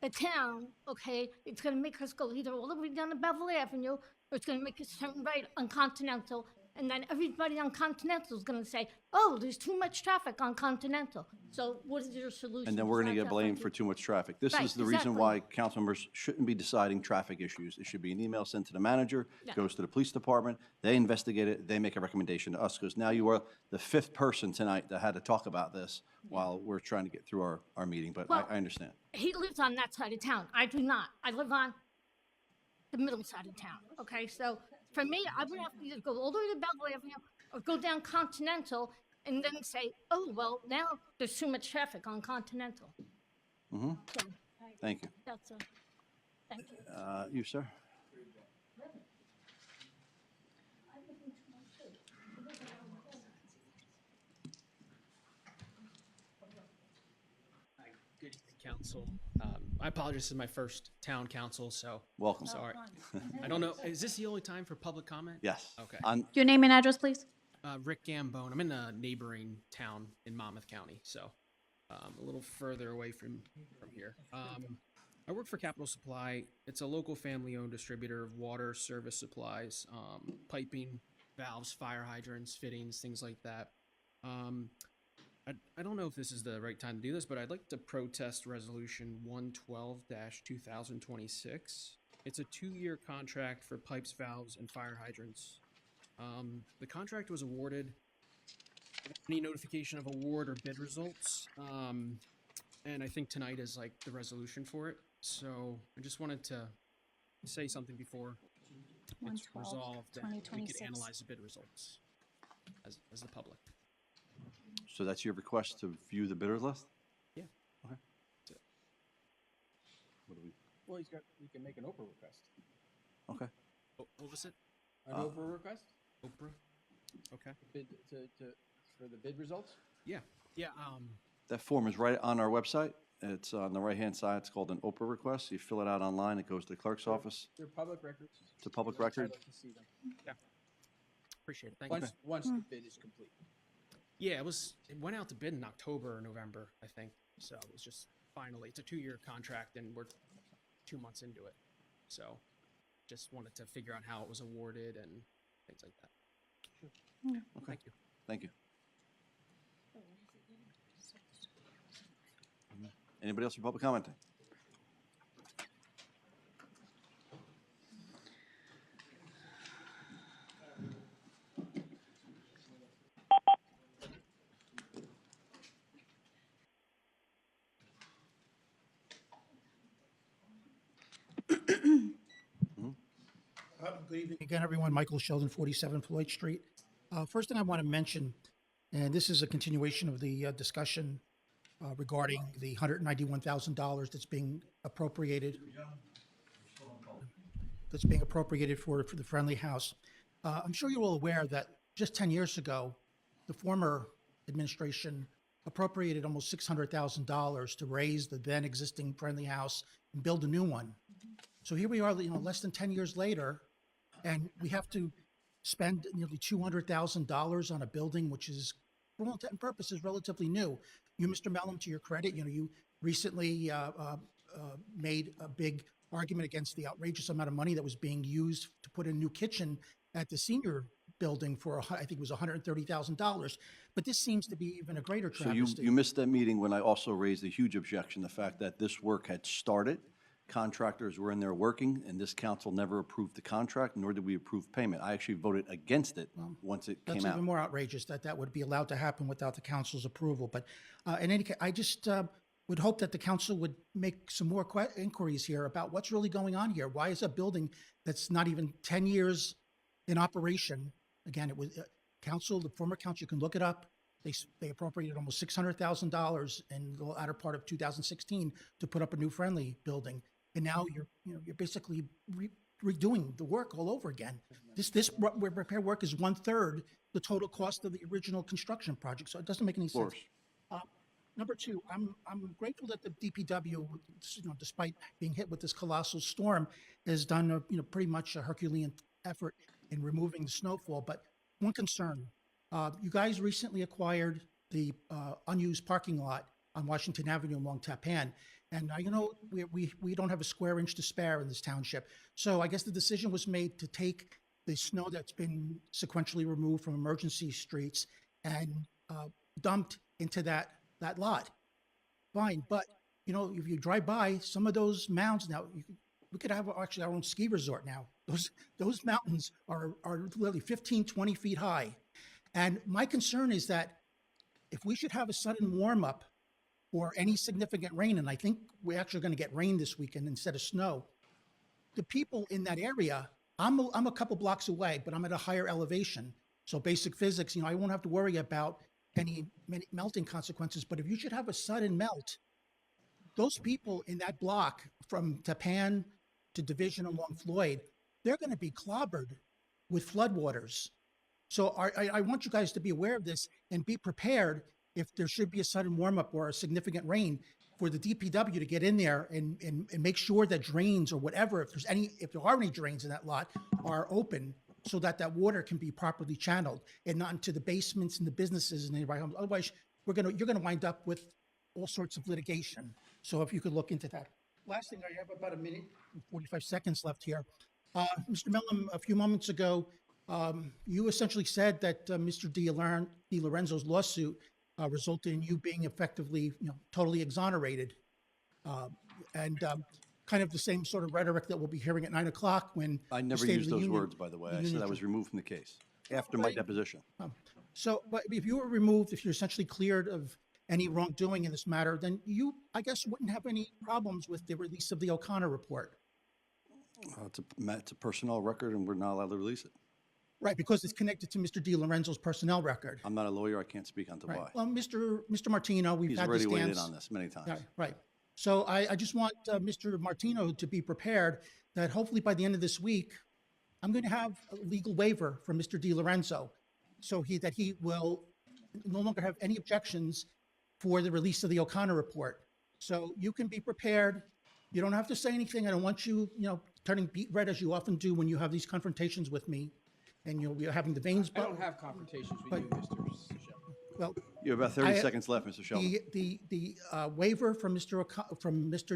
[SPEAKER 7] the town, okay, it's going to make us go either all the way down to Belleville Avenue, or it's going to make us turn right on Continental, and then everybody on Continental is going to say, oh, there's too much traffic on Continental. So what is your solution?
[SPEAKER 17] And then we're going to
[SPEAKER 7] besides
[SPEAKER 17] get
[SPEAKER 7] that,
[SPEAKER 17] blamed
[SPEAKER 7] Frankie?
[SPEAKER 17] for too much traffic. This
[SPEAKER 7] Right,
[SPEAKER 17] is the reason
[SPEAKER 7] exactly.
[SPEAKER 17] why council members shouldn't be deciding traffic issues. It should be an email sent to the manager,
[SPEAKER 7] Yeah.
[SPEAKER 17] goes to the police department, they investigate it, they make a recommendation to us, because now you are the fifth person tonight that had to talk about this while we're trying to get through our meeting, but
[SPEAKER 7] Well-
[SPEAKER 17] I understand.
[SPEAKER 7] He lives on that side of town. I do not. I live on the middle side of town. Okay, so for me, I would have to either go all the way to Belleville Avenue or go down Continental and then say, oh, well, now there's too much traffic on Continental.
[SPEAKER 17] Mm-hmm.
[SPEAKER 7] So
[SPEAKER 17] Thank you.
[SPEAKER 7] that's a, thank you.
[SPEAKER 17] You, sir?
[SPEAKER 14] Good evening, council. I apologize, this is my first town council, so.
[SPEAKER 17] Welcome.
[SPEAKER 14] Sorry. I don't know, is this the only time for public comment?
[SPEAKER 17] Yes.
[SPEAKER 14] Okay.
[SPEAKER 2] Your name and address, please?
[SPEAKER 14] Rick Gambone. I'm in a neighboring town in Monmouth County, so a little further away from here. I work for Capital Supply. It's a local family-owned distributor of water service supplies, piping, valves, fire hydrants, fittings, things like that. I don't know if this is the right time to do this, but I'd like to protest Resolution 112-2026. It's a 2-year contract for pipes, valves, and fire hydrants. The contract was awarded without any notification of award or bid results. And I think tonight is like the resolution for it. So I just wanted to say something before it's resolved that we could
[SPEAKER 9] 2026.
[SPEAKER 14] analyze the bid results as the public.
[SPEAKER 17] So that's your request to view the bidders list?
[SPEAKER 14] Yeah.
[SPEAKER 17] Okay.
[SPEAKER 14] That's it.
[SPEAKER 17] What do we,
[SPEAKER 11] Well, you can make an Oprah request.
[SPEAKER 17] okay.
[SPEAKER 14] Oh, what was it?
[SPEAKER 11] An Oprah request?
[SPEAKER 14] Oprah? Okay.
[SPEAKER 11] Bid, for the bid results?
[SPEAKER 14] Yeah. Yeah.
[SPEAKER 17] That form is right on our website. It's on the right-hand side. It's called an Oprah request. You fill it out online. It goes to the clerk's office.
[SPEAKER 11] They're public records.
[SPEAKER 17] It's a public
[SPEAKER 11] You're
[SPEAKER 17] record.
[SPEAKER 11] entitled to see them.
[SPEAKER 14] Yeah. Appreciate it. Thank you.
[SPEAKER 11] Once the bid is complete.
[SPEAKER 14] Yeah, it went out to bid in October or November, I think. So it was just finally, it's a 2-year contract and we're 2 months into it. So just wanted to figure out how it was awarded and things like that.
[SPEAKER 17] Okay.
[SPEAKER 14] Thank you.
[SPEAKER 17] Thank you. Anybody else for public commenting?
[SPEAKER 19] Good evening again, everyone. Michael Sheldon, 47 Floyd Street. First thing I want to mention, and this is a continuation of the discussion regarding the $191,000 that's being appropriated. For the Friendly House. I'm sure you're all aware that just 10 years ago, the former administration appropriated almost $600,000 to raise the then existing Friendly House and build a new one. So here we are, less than 10 years later, and we have to spend nearly $200,000 on a building which is, for all intent and purposes, relatively new. You, Mr. Mellon, to your credit, you recently made a big argument against the outrageous amount of money that was being used to put in a new kitchen at the senior building for, I think it was $130,000. But this seems to be even a greater
[SPEAKER 17] So
[SPEAKER 19] travesty.
[SPEAKER 17] you missed that meeting when I also raised a huge objection, the fact that this work had started, contractors were in there working, and this council never approved the contract, nor did we approve payment. I actually voted against it once it
[SPEAKER 19] That's
[SPEAKER 17] came out.
[SPEAKER 19] even more outrageous that that would be allowed to happen without the council's approval. But in any case, I just would hope that the council would make some more inquiries here about what's really going on here. Why is a building that's not even 10 years in operation? Again, it was the former council, you can look it up. They appropriated almost $600,000 in the latter part of 2016 to put up a new Friendly building. And now you're basically redoing the work all over again. This repair work is 1/3 the total cost of the original construction project, so it doesn't make any sense. Number two, I'm grateful that the DPW, despite being hit with this colossal storm, has done pretty much a Herculean effort in removing the snowfall. But one concern, you guys recently acquired the unused parking lot on Washington Avenue along Tappan. And we don't have a square inch to spare in this township. So I guess the decision was made to take the snow that's been sequentially removed from emergency streets and dumped into that lot. Fine, but if you drive by some of those mounds now, we could have actually our own ski resort now. Those mountains are literally 15, 20 feet high. And my concern is that if we should have a sudden warm up or any significant rain, and I think we're actually going to get rain this weekend instead of snow, the people in that area, I'm a couple blocks away, but I'm at a higher elevation. So basic physics, I won't have to worry about any melting consequences. But if you should have a sudden melt, those people in that block from Tappan to Division along Floyd, they're going to be clobbered with floodwaters. So I want you guys to be aware of this and be prepared if there should be a sudden warm-up or a significant rain, for the DPW to get in there and make sure that drains or whatever, if there are any drains in that lot, are open so that that water can be properly channeled and not into the basements and the businesses and nearby homes. Otherwise, you're gonna wind up with all sorts of litigation. So if you could look into that. Last thing, I have about 1 minute and 45 seconds left here. Mr. Mellon, a few moments ago, you essentially said that Mr. Di Lorenzo's lawsuit resulted in you being effectively, totally exonerated. Uh, and kind of the same sort of rhetoric that we'll be hearing at 9 o'clock when
[SPEAKER 17] I
[SPEAKER 19] the
[SPEAKER 17] never
[SPEAKER 19] State of
[SPEAKER 17] used
[SPEAKER 19] the
[SPEAKER 17] those
[SPEAKER 19] Union-
[SPEAKER 17] words, by the way.
[SPEAKER 19] the
[SPEAKER 17] I said
[SPEAKER 19] Union
[SPEAKER 17] I was
[SPEAKER 19] Tr-
[SPEAKER 17] removed from the case after my deposition.
[SPEAKER 19] So, but if you were removed, if you're essentially cleared of any wrongdoing in this matter, then you, I guess, wouldn't have any problems with the release of the O'Connor report.
[SPEAKER 17] It's a personnel record, and we're not allowed to release it.
[SPEAKER 19] Right, because it's connected to Mr. DiLorenzo's personnel record.
[SPEAKER 17] I'm not a lawyer. I can't speak on to
[SPEAKER 19] Right.
[SPEAKER 17] why.
[SPEAKER 19] Well, Mr. Martino, we've
[SPEAKER 17] He's
[SPEAKER 19] had
[SPEAKER 17] already
[SPEAKER 19] this
[SPEAKER 17] weighed in
[SPEAKER 19] dance.
[SPEAKER 17] on this many times.
[SPEAKER 19] Right. So I just want Mr. Martino to be prepared that hopefully by the end of this week, I'm going to have a legal waiver from Mr. DiLorenzo, so that he will no longer have any objections for the release of the O'Connor report. So you can be prepared. You don't have to say anything. I don't want you, turning beet red as you often do when you have these confrontations with me, and you'll be having the veins.
[SPEAKER 11] I don't have confrontations with you, Mr. Sheldon.
[SPEAKER 19] Well,
[SPEAKER 17] You have about 30 seconds left, Mr. Sheldon.
[SPEAKER 19] The waiver from Mr.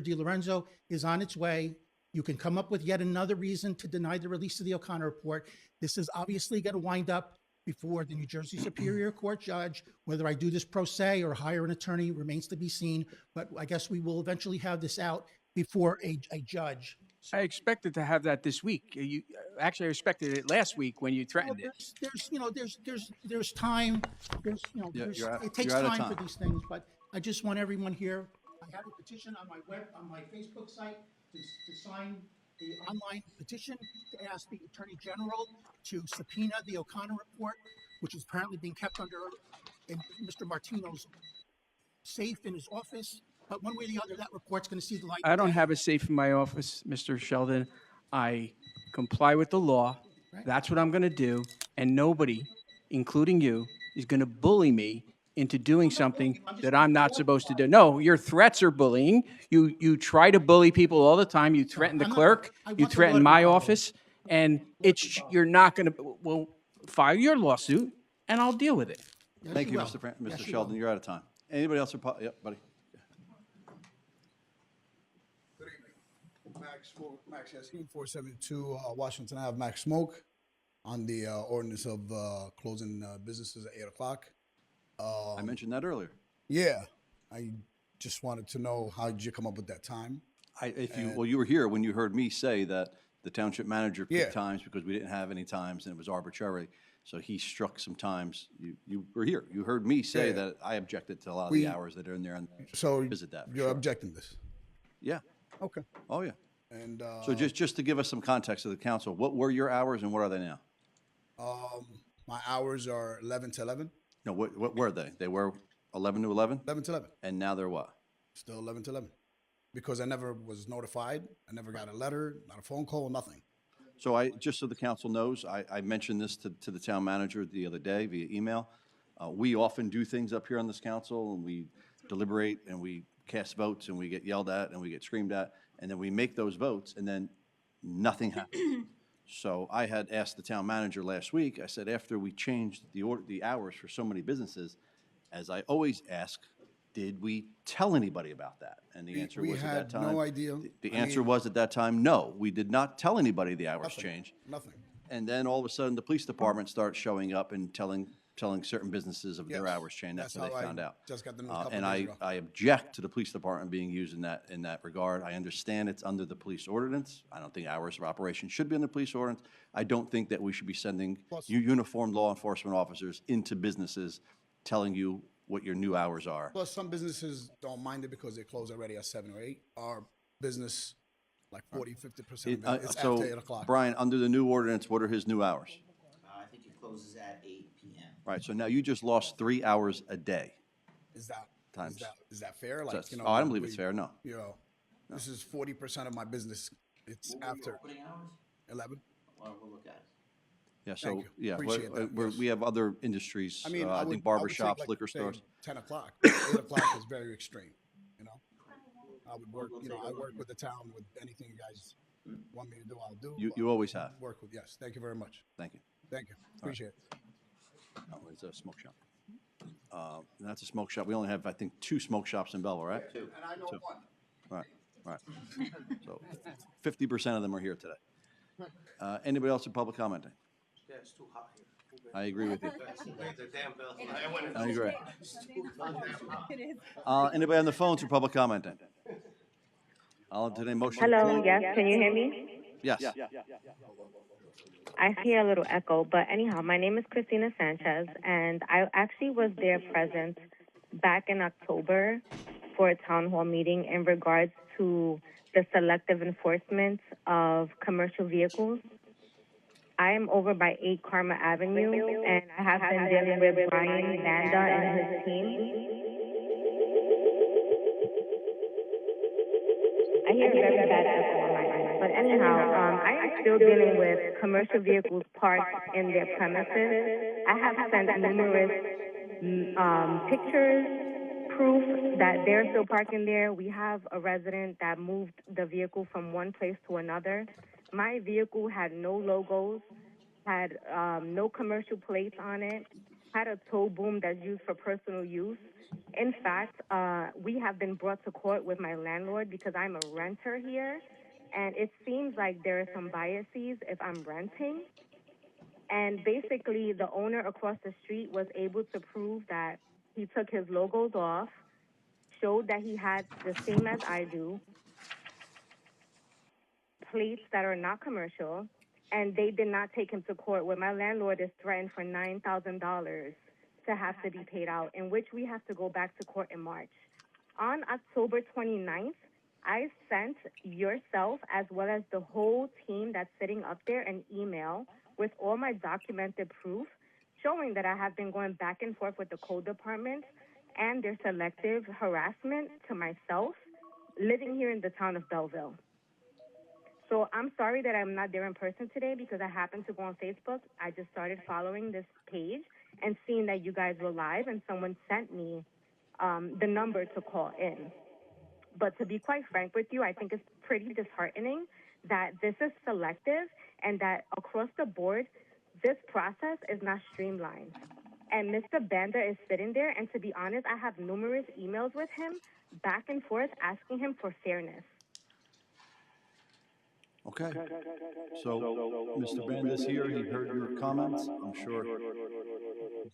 [SPEAKER 19] DiLorenzo is on its way. You can come up with yet another reason to deny the release of the O'Connor report. This is obviously going to wind up before the New Jersey Superior Court judge. Whether I do this pro se or hire an attorney remains to be seen, but I guess we will eventually have this out before a judge.
[SPEAKER 11] I expected to have that this week. Actually, I expected it last week when you threatened it.
[SPEAKER 19] There's time.
[SPEAKER 17] Yeah,
[SPEAKER 19] It takes
[SPEAKER 17] you're out of
[SPEAKER 19] time for
[SPEAKER 17] time.
[SPEAKER 19] these things, but I just want everyone here. I have a petition on my Facebook site to sign the online petition to ask the Attorney General to subpoena the O'Connor report, which is apparently being kept in Mr. Martino's safe in his office. But one way or the other, that report's going to see the light.
[SPEAKER 11] I don't
[SPEAKER 19] of day.
[SPEAKER 11] have a safe in my office, Mr. Sheldon. I comply with the law. That's what I'm going to do. And nobody, including you, is going to bully me into doing something that I'm not supposed to do. No, your threats are bullying. You try to bully people all the time. You threaten the clerk. You threaten my office. And you're not going to, well, file your lawsuit and I'll deal with it.
[SPEAKER 17] Thank you, Mr. Sheldon. You're out of time. Anybody else? Yep, buddy.
[SPEAKER 1] Max Yassine, 472 Washington Ave, Max Smoke, on the ordinance of closing businesses at 8 o'clock.
[SPEAKER 17] I mentioned that earlier.
[SPEAKER 1] Yeah, I just wanted to know, how did you come up with that time?
[SPEAKER 17] You were here when you heard me say that the township manager picked
[SPEAKER 1] Yeah.
[SPEAKER 17] times because we didn't have any times and it was arbitrary. So he struck some times. You were here. You heard me say
[SPEAKER 1] Yeah.
[SPEAKER 17] that I objected to a lot of
[SPEAKER 1] We-
[SPEAKER 17] the hours that are in there and
[SPEAKER 1] So
[SPEAKER 17] visit that. for
[SPEAKER 1] you're
[SPEAKER 17] sure.
[SPEAKER 1] objecting this?
[SPEAKER 17] Yeah.
[SPEAKER 1] Okay.
[SPEAKER 17] Oh, yeah.
[SPEAKER 1] And
[SPEAKER 17] So just to give us some context to the council, what were your hours and what are they now?
[SPEAKER 1] my hours are 11 to 11.
[SPEAKER 17] No, what were they? They were 11 to 11?
[SPEAKER 1] 11 to 11.
[SPEAKER 17] And now they're what?
[SPEAKER 1] Still 11 to 11. Because I never was notified. I never got a letter, not a phone call, nothing.
[SPEAKER 17] So just so the council knows, I mentioned this to the town manager the other day via email. We often do things up here on this council, and we deliberate, and we cast votes, and we get yelled at, and we get screamed at, and then we make those votes, and then nothing happens. So I had asked the town manager last week, I said, after we changed the hours for so many businesses, as I always ask, did we tell anybody about that? And the answer
[SPEAKER 1] we
[SPEAKER 17] was at
[SPEAKER 1] had
[SPEAKER 17] that time.
[SPEAKER 1] no idea.
[SPEAKER 17] The
[SPEAKER 1] I
[SPEAKER 17] answer
[SPEAKER 1] mean-
[SPEAKER 17] was at that time, no, we did not tell anybody the hours
[SPEAKER 1] Nothing.
[SPEAKER 17] changed.
[SPEAKER 1] Nothing.
[SPEAKER 17] And then all of a sudden, the police department starts showing up and telling certain businesses of their
[SPEAKER 1] Yes.
[SPEAKER 17] hours changed. That's
[SPEAKER 1] That's
[SPEAKER 17] when they
[SPEAKER 1] how I
[SPEAKER 17] found out.
[SPEAKER 1] just got the news a couple
[SPEAKER 17] And
[SPEAKER 1] days ago.
[SPEAKER 17] I object to the police department being used in that regard. I understand it's under the police ordinance. I don't think hours of operation should be in the police ordinance. I don't think that we should be sending uniformed law enforcement officers into businesses telling you what your new hours are.
[SPEAKER 1] Plus, some businesses don't mind it because they close already at 7 or 8. Our business, like 40, 50% of it, it's
[SPEAKER 17] So,
[SPEAKER 1] after 8 o'clock.
[SPEAKER 17] Brian, under the new ordinance, what are his new hours?
[SPEAKER 10] I think it closes at 8 p.m.
[SPEAKER 17] Right, so now you just lost 3 hours a day.
[SPEAKER 1] Is that
[SPEAKER 17] Times.
[SPEAKER 1] is that fair?
[SPEAKER 17] So
[SPEAKER 1] Like,
[SPEAKER 17] that's- I don't believe it's fair, no.
[SPEAKER 1] You know, this is 40% of my business. It's after
[SPEAKER 10] Opening hours?
[SPEAKER 1] 11.
[SPEAKER 10] Well, we'll look at it.
[SPEAKER 17] Yeah,
[SPEAKER 1] Thank
[SPEAKER 17] so,
[SPEAKER 1] you.
[SPEAKER 17] yeah,
[SPEAKER 1] Appreciate that, yes.
[SPEAKER 17] we have other industries,
[SPEAKER 1] I mean,
[SPEAKER 17] I think barber shops, liquor
[SPEAKER 1] say
[SPEAKER 17] stores.
[SPEAKER 1] 10 o'clock. 8 o'clock is very extreme, you know? I would work, I work with the town with anything you guys want me to do, I'll do.
[SPEAKER 17] You always have.
[SPEAKER 1] Work with, yes. Thank you very much.
[SPEAKER 17] Thank you.
[SPEAKER 1] Thank you. Appreciate it.
[SPEAKER 17] Oh, it's a smoke shop. That's a smoke shop. We only have, I think, 2 smoke shops in Belleville, right?
[SPEAKER 1] And I know
[SPEAKER 17] Two.
[SPEAKER 1] one.
[SPEAKER 17] Right. So 50% of them are here today. Anybody else in public commenting?
[SPEAKER 10] Yeah, it's too hot here.
[SPEAKER 17] I agree with you. I agree. Anybody on the phone for public commenting? I'll entertain a motion. to
[SPEAKER 3] Hello,
[SPEAKER 17] close.
[SPEAKER 3] yes, can you hear me?
[SPEAKER 17] Yes.
[SPEAKER 3] I hear a little echo, but anyhow, my name is Christina Sanchez, and I actually was there present back in October for a town hall meeting in regards to the selective enforcement of commercial vehicles. I am over by 8 Karma Avenue, and I have been dealing with Brian Vanda and his team. I hear a very bad echo on my end. But anyhow, I am still dealing with commercial vehicles parked in their premises. I have sent numerous pictures, proof that they're still parking there. We have a resident that moved the vehicle from one place to another. My vehicle had no logos, had no commercial plates on it, had a tow boom that's used for personal use. In fact, we have been brought to court with my landlord because I'm a renter here, and it seems like there are some biases if I'm renting. And basically, the owner across the street was able to prove that he took his logos off, showed that he had the same as I do, plates that are not commercial, and they did not take him to court, where my landlord is threatened for $9,000 to have to be paid out, in which we have to go back to court in March. On October 29th, I sent yourself as well as the whole team that's sitting up there an email with all my documented proof showing that I have been going back and forth with the code department and their selective harassment to myself living here in the town of Belleville. So I'm sorry that I'm not there in person today because I happened to go on Facebook. I just started following this page and seeing that you guys were live, and someone sent me the number to call in. But to be quite frank with you, I think it's pretty disheartening that this is selective and that across the board, this process is not streamlined. And Mr. Banda is sitting there, and to be honest, I have numerous emails with him back and forth asking him for fairness.
[SPEAKER 17] Okay. So, Mr. Banda's here. He heard your comments. I'm sure.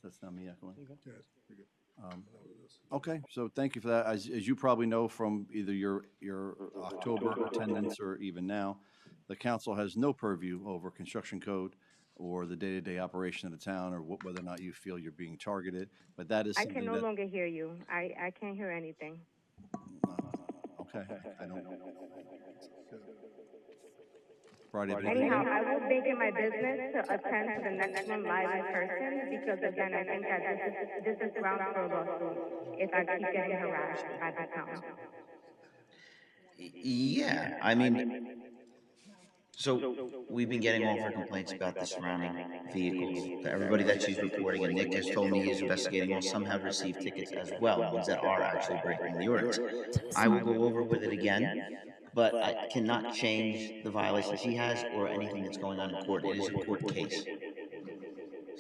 [SPEAKER 17] That's not me echoing. Okay, so thank you for that. As you probably know from either your October attendance or even now, the council has no purview over construction code or the day-to-day operation of the town, or whether or not you feel you're being targeted. But that is
[SPEAKER 3] I
[SPEAKER 17] something
[SPEAKER 3] can no
[SPEAKER 17] that,
[SPEAKER 3] longer hear you. I can't hear anything.
[SPEAKER 17] okay, I don't. Friday.
[SPEAKER 3] Anyhow, I will make it my business to attend to the next one live in person because again, I think that this is grounds for a lawsuit if I keep getting harassed by the town.
[SPEAKER 10] Yeah, I mean, so we've been getting all of our complaints about the surrounding vehicles. Everybody that she's reporting, and Nick has told me he's investigating, well, some have received tickets as well, ones that are actually breaking the ordinance. I will go over with it again, but I cannot change the violations he has or anything that's going on in court. It is a court case.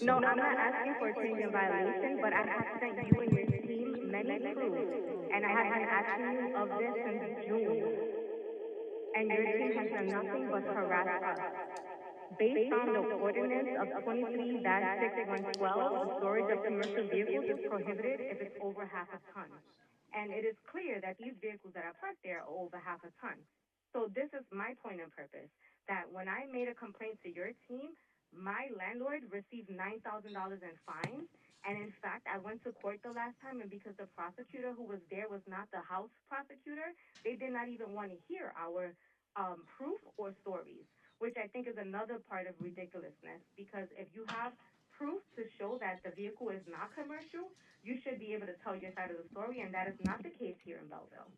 [SPEAKER 3] No, I'm not asking for a change in violation, but I have sent you and your team many proofs, and I have been asking you of this since June. And your team has done nothing but harass us. Based on the ordinance of 23-6112, the storage of commercial vehicles is prohibited if it's over half a ton. And it is clear that these vehicles that are parked there are over half a ton. So this is my point and purpose, that when I made a complaint to your team, my landlord received $9,000 in fines. And in fact, I went to court the last time, and because the prosecutor who was there was not the house prosecutor, they did not even want to hear our proof or stories, which I think is another part of ridiculousness. Because if you have proof to show that the vehicle is not commercial, you should be able to tell your side of the story, and that is not the case here in Belleville.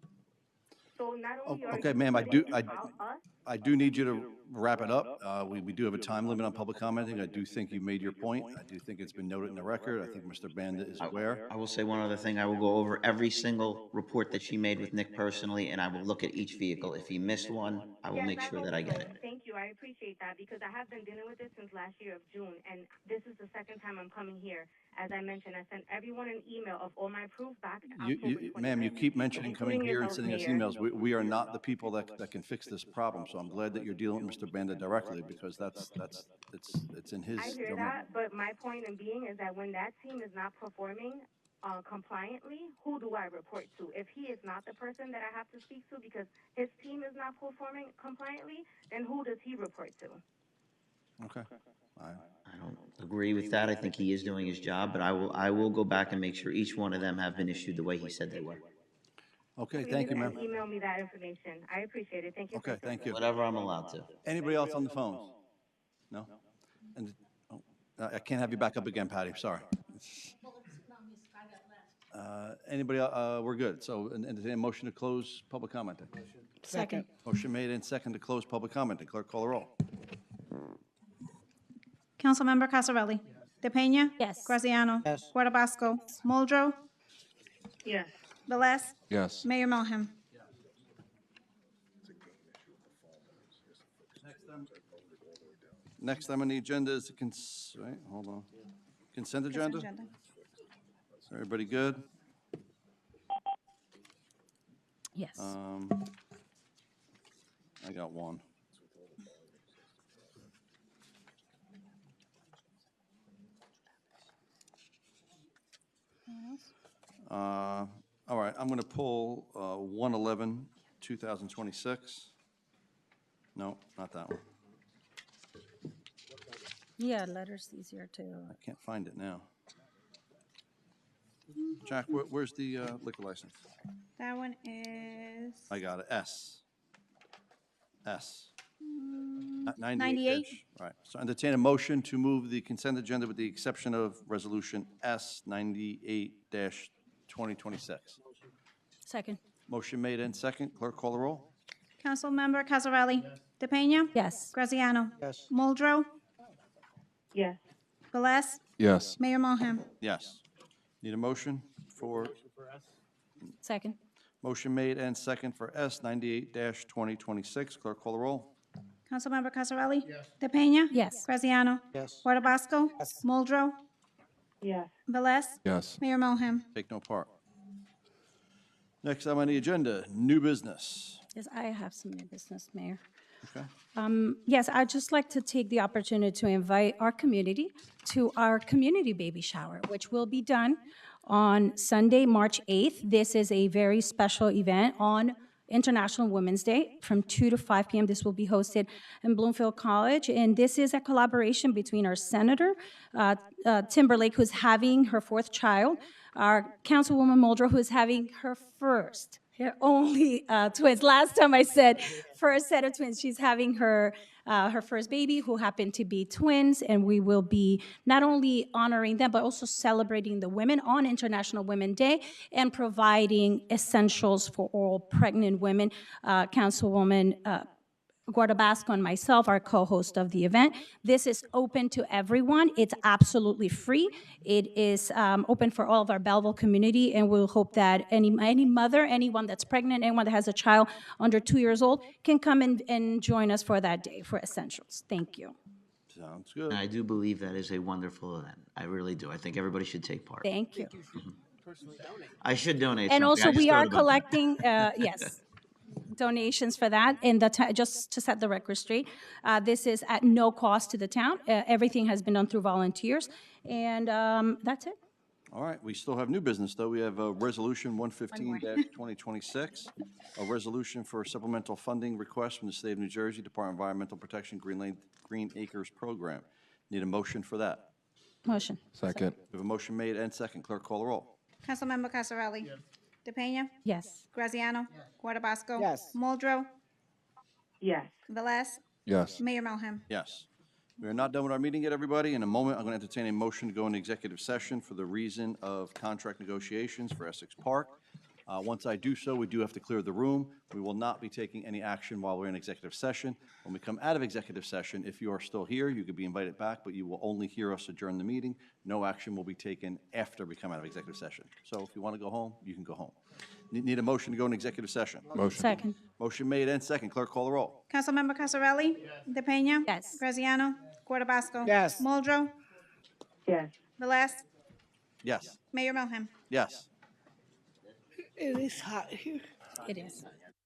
[SPEAKER 3] So not only are
[SPEAKER 17] Okay,
[SPEAKER 3] you
[SPEAKER 17] ma'am,
[SPEAKER 3] putting out us,
[SPEAKER 17] I do need you to wrap it up. We do have a time limit on public commenting. I do think you made your point. I do think it's been noted in the record. I think Mr. Banda is aware.
[SPEAKER 10] I will say one other thing. I will go over every single report that she made with Nick personally, and I will look at each vehicle. If he missed one, I will make sure that I get it.
[SPEAKER 3] thank you. I I appreciate that because I have been dealing with this since last year of June, and this is the second time I'm coming here. As I mentioned, I sent everyone an email of all my proof back
[SPEAKER 17] Ma'am, you keep mentioning coming
[SPEAKER 3] including
[SPEAKER 17] here and
[SPEAKER 3] yourself,
[SPEAKER 17] sending us
[SPEAKER 3] Mayor.
[SPEAKER 17] emails. We are not the people that can fix this problem, so I'm glad that you're dealing with Mr. Banda directly, because it's in his
[SPEAKER 3] I hear
[SPEAKER 17] domain.
[SPEAKER 3] that, but my point in being is that when that team is not performing compliantly, who do I report to? If he is not the person that I have to speak to because his team is not performing compliantly, then who does he report to?
[SPEAKER 17] Okay.
[SPEAKER 10] I don't agree with that. I think he is doing his job, but I will go back and make sure each one of them have been issued the way he said they were.
[SPEAKER 17] Okay,
[SPEAKER 3] Please
[SPEAKER 17] thank you, ma'am.
[SPEAKER 3] and email me that information. I appreciate it. Thank you.
[SPEAKER 17] Okay, thank you.
[SPEAKER 10] Whatever I'm allowed to.
[SPEAKER 17] Anybody else on the phones? No? And, I can't have you back up again, Patty, sorry. Anybody, we're good. So, entertain a motion to close public comment.
[SPEAKER 9] Second.
[SPEAKER 17] Motion made and second to close public comment. Clerk, call the roll.
[SPEAKER 2] Councilmember Cosarelli? DePena?
[SPEAKER 9] Yes.
[SPEAKER 2] Graziano? Guardabasco? Muldrow?
[SPEAKER 3] Yes.
[SPEAKER 2] Velez?
[SPEAKER 13] Yes.
[SPEAKER 2] Mayor Melham?
[SPEAKER 17] Next item on the agenda is the wait, hold on. Consent agenda? Is everybody good?
[SPEAKER 9] Yes.
[SPEAKER 17] I got one. All right, I'm going to pull 111, 2026. No, not that one.
[SPEAKER 9] Yeah, letters easier to.
[SPEAKER 17] I can't find it now. Jack, where's the liquor license?
[SPEAKER 2] That one is
[SPEAKER 17] I got it. S.
[SPEAKER 2] 98.
[SPEAKER 17] Right. So entertain a motion to move the consent agenda with the exception of resolution S 98-2026.
[SPEAKER 9] Second.
[SPEAKER 17] Motion made and second. Clerk, call the roll.
[SPEAKER 2] Councilmember Cosarelli? DePena?
[SPEAKER 9] Yes.
[SPEAKER 2] Graziano?
[SPEAKER 8] Yes.
[SPEAKER 2] Muldrow?
[SPEAKER 3] Yes.
[SPEAKER 2] Velez?
[SPEAKER 13] Yes.
[SPEAKER 2] Mayor Melham?
[SPEAKER 17] Yes. Need a motion for,
[SPEAKER 9] Second.
[SPEAKER 17] motion made and second for S 98-2026. Clerk, call the roll.
[SPEAKER 2] Councilmember Cosarelli? DePena?
[SPEAKER 9] Yes.
[SPEAKER 2] Graziano?
[SPEAKER 8] Yes.
[SPEAKER 2] Guardabasco? Muldrow?
[SPEAKER 3] Yes.
[SPEAKER 2] Velez?
[SPEAKER 13] Yes.
[SPEAKER 2] Mayor Melham?
[SPEAKER 17] Take no part. Next item on the agenda, new business.
[SPEAKER 9] Yes, I have some new business, Mayor.
[SPEAKER 17] Okay.
[SPEAKER 9] Yes, I'd just like to take the opportunity to invite our community to our community baby shower, which will be done on Sunday, March 8th. This is a very special event on International Women's Day from 2 to 5 p.m. This will be hosted in Bloomfield College, and this is a collaboration between our Senator Timberlake, who's having her 4th child, our Councilwoman Muldrow, who is having her only twins. Last time I said first set of twins. She's having her first baby, who happened to be twins, and we will be not only honoring them, but also celebrating the women on International Women's Day and providing essentials for all pregnant women. Councilwoman Guardabasco and myself are co-host of the event. This is open to everyone. It's absolutely free. It is open for all of our Belleville community, and we'll hope that any mother, anyone that's pregnant, anyone that has a child under 2 years old can come and join us for that day for essentials. Thank you.
[SPEAKER 17] Sounds good.
[SPEAKER 10] And I do believe that is a wonderful event. I really do. I think everybody should take part.
[SPEAKER 9] Thank you.
[SPEAKER 10] I should donate
[SPEAKER 9] And
[SPEAKER 10] something.
[SPEAKER 9] also,
[SPEAKER 10] I just
[SPEAKER 9] we
[SPEAKER 10] thought
[SPEAKER 9] are
[SPEAKER 10] about that.
[SPEAKER 9] collecting, yes, donations for that. And just to set the record straight, this is at no cost to the town. Everything has been done through volunteers, and that's it.
[SPEAKER 17] All right, we still have new business, though. We have Resolution 115-2026, a resolution for supplemental funding request from the State of New Jersey Department of Environmental Protection Green Acres Program. Need a motion for that.
[SPEAKER 9] Motion.
[SPEAKER 13] Second.
[SPEAKER 17] We have a motion made and second. Clerk, call the roll.
[SPEAKER 2] Councilmember Cosarelli? DePena?
[SPEAKER 9] Yes.
[SPEAKER 2] Graziano? Guardabasco?
[SPEAKER 12] Yes.
[SPEAKER 2] Muldrow?
[SPEAKER 3] Yes.
[SPEAKER 2] Velez?
[SPEAKER 13] Yes.
[SPEAKER 2] Mayor Melham?
[SPEAKER 17] Yes. We are not done with our meeting yet, everybody. In a moment, I'm going to entertain a motion to go into executive session for the reason of contract negotiations for Essex Park. Once I do so, we do have to clear the room. We will not be taking any action while we're in executive session. When we come out of executive session, if you are still here, you could be invited back, but you will only hear us adjourn the meeting. No action will be taken after we come out of executive session. So if you want to go home, you can go home. Need a motion to go into executive session?
[SPEAKER 13] Motion.
[SPEAKER 9] Second.
[SPEAKER 17] Motion made and second. Clerk, call the roll.
[SPEAKER 2] Councilmember Cosarelli? DePena?
[SPEAKER 9] Yes.
[SPEAKER 2] Graziano? Portabasco?
[SPEAKER 12] Yes.
[SPEAKER 2] Muldrow?
[SPEAKER 3] Yes.
[SPEAKER 2] Velez?
[SPEAKER 17] Yes.
[SPEAKER 2] Mayor Melham?
[SPEAKER 17] Yes.
[SPEAKER 12] It is hot here.
[SPEAKER 9] It is.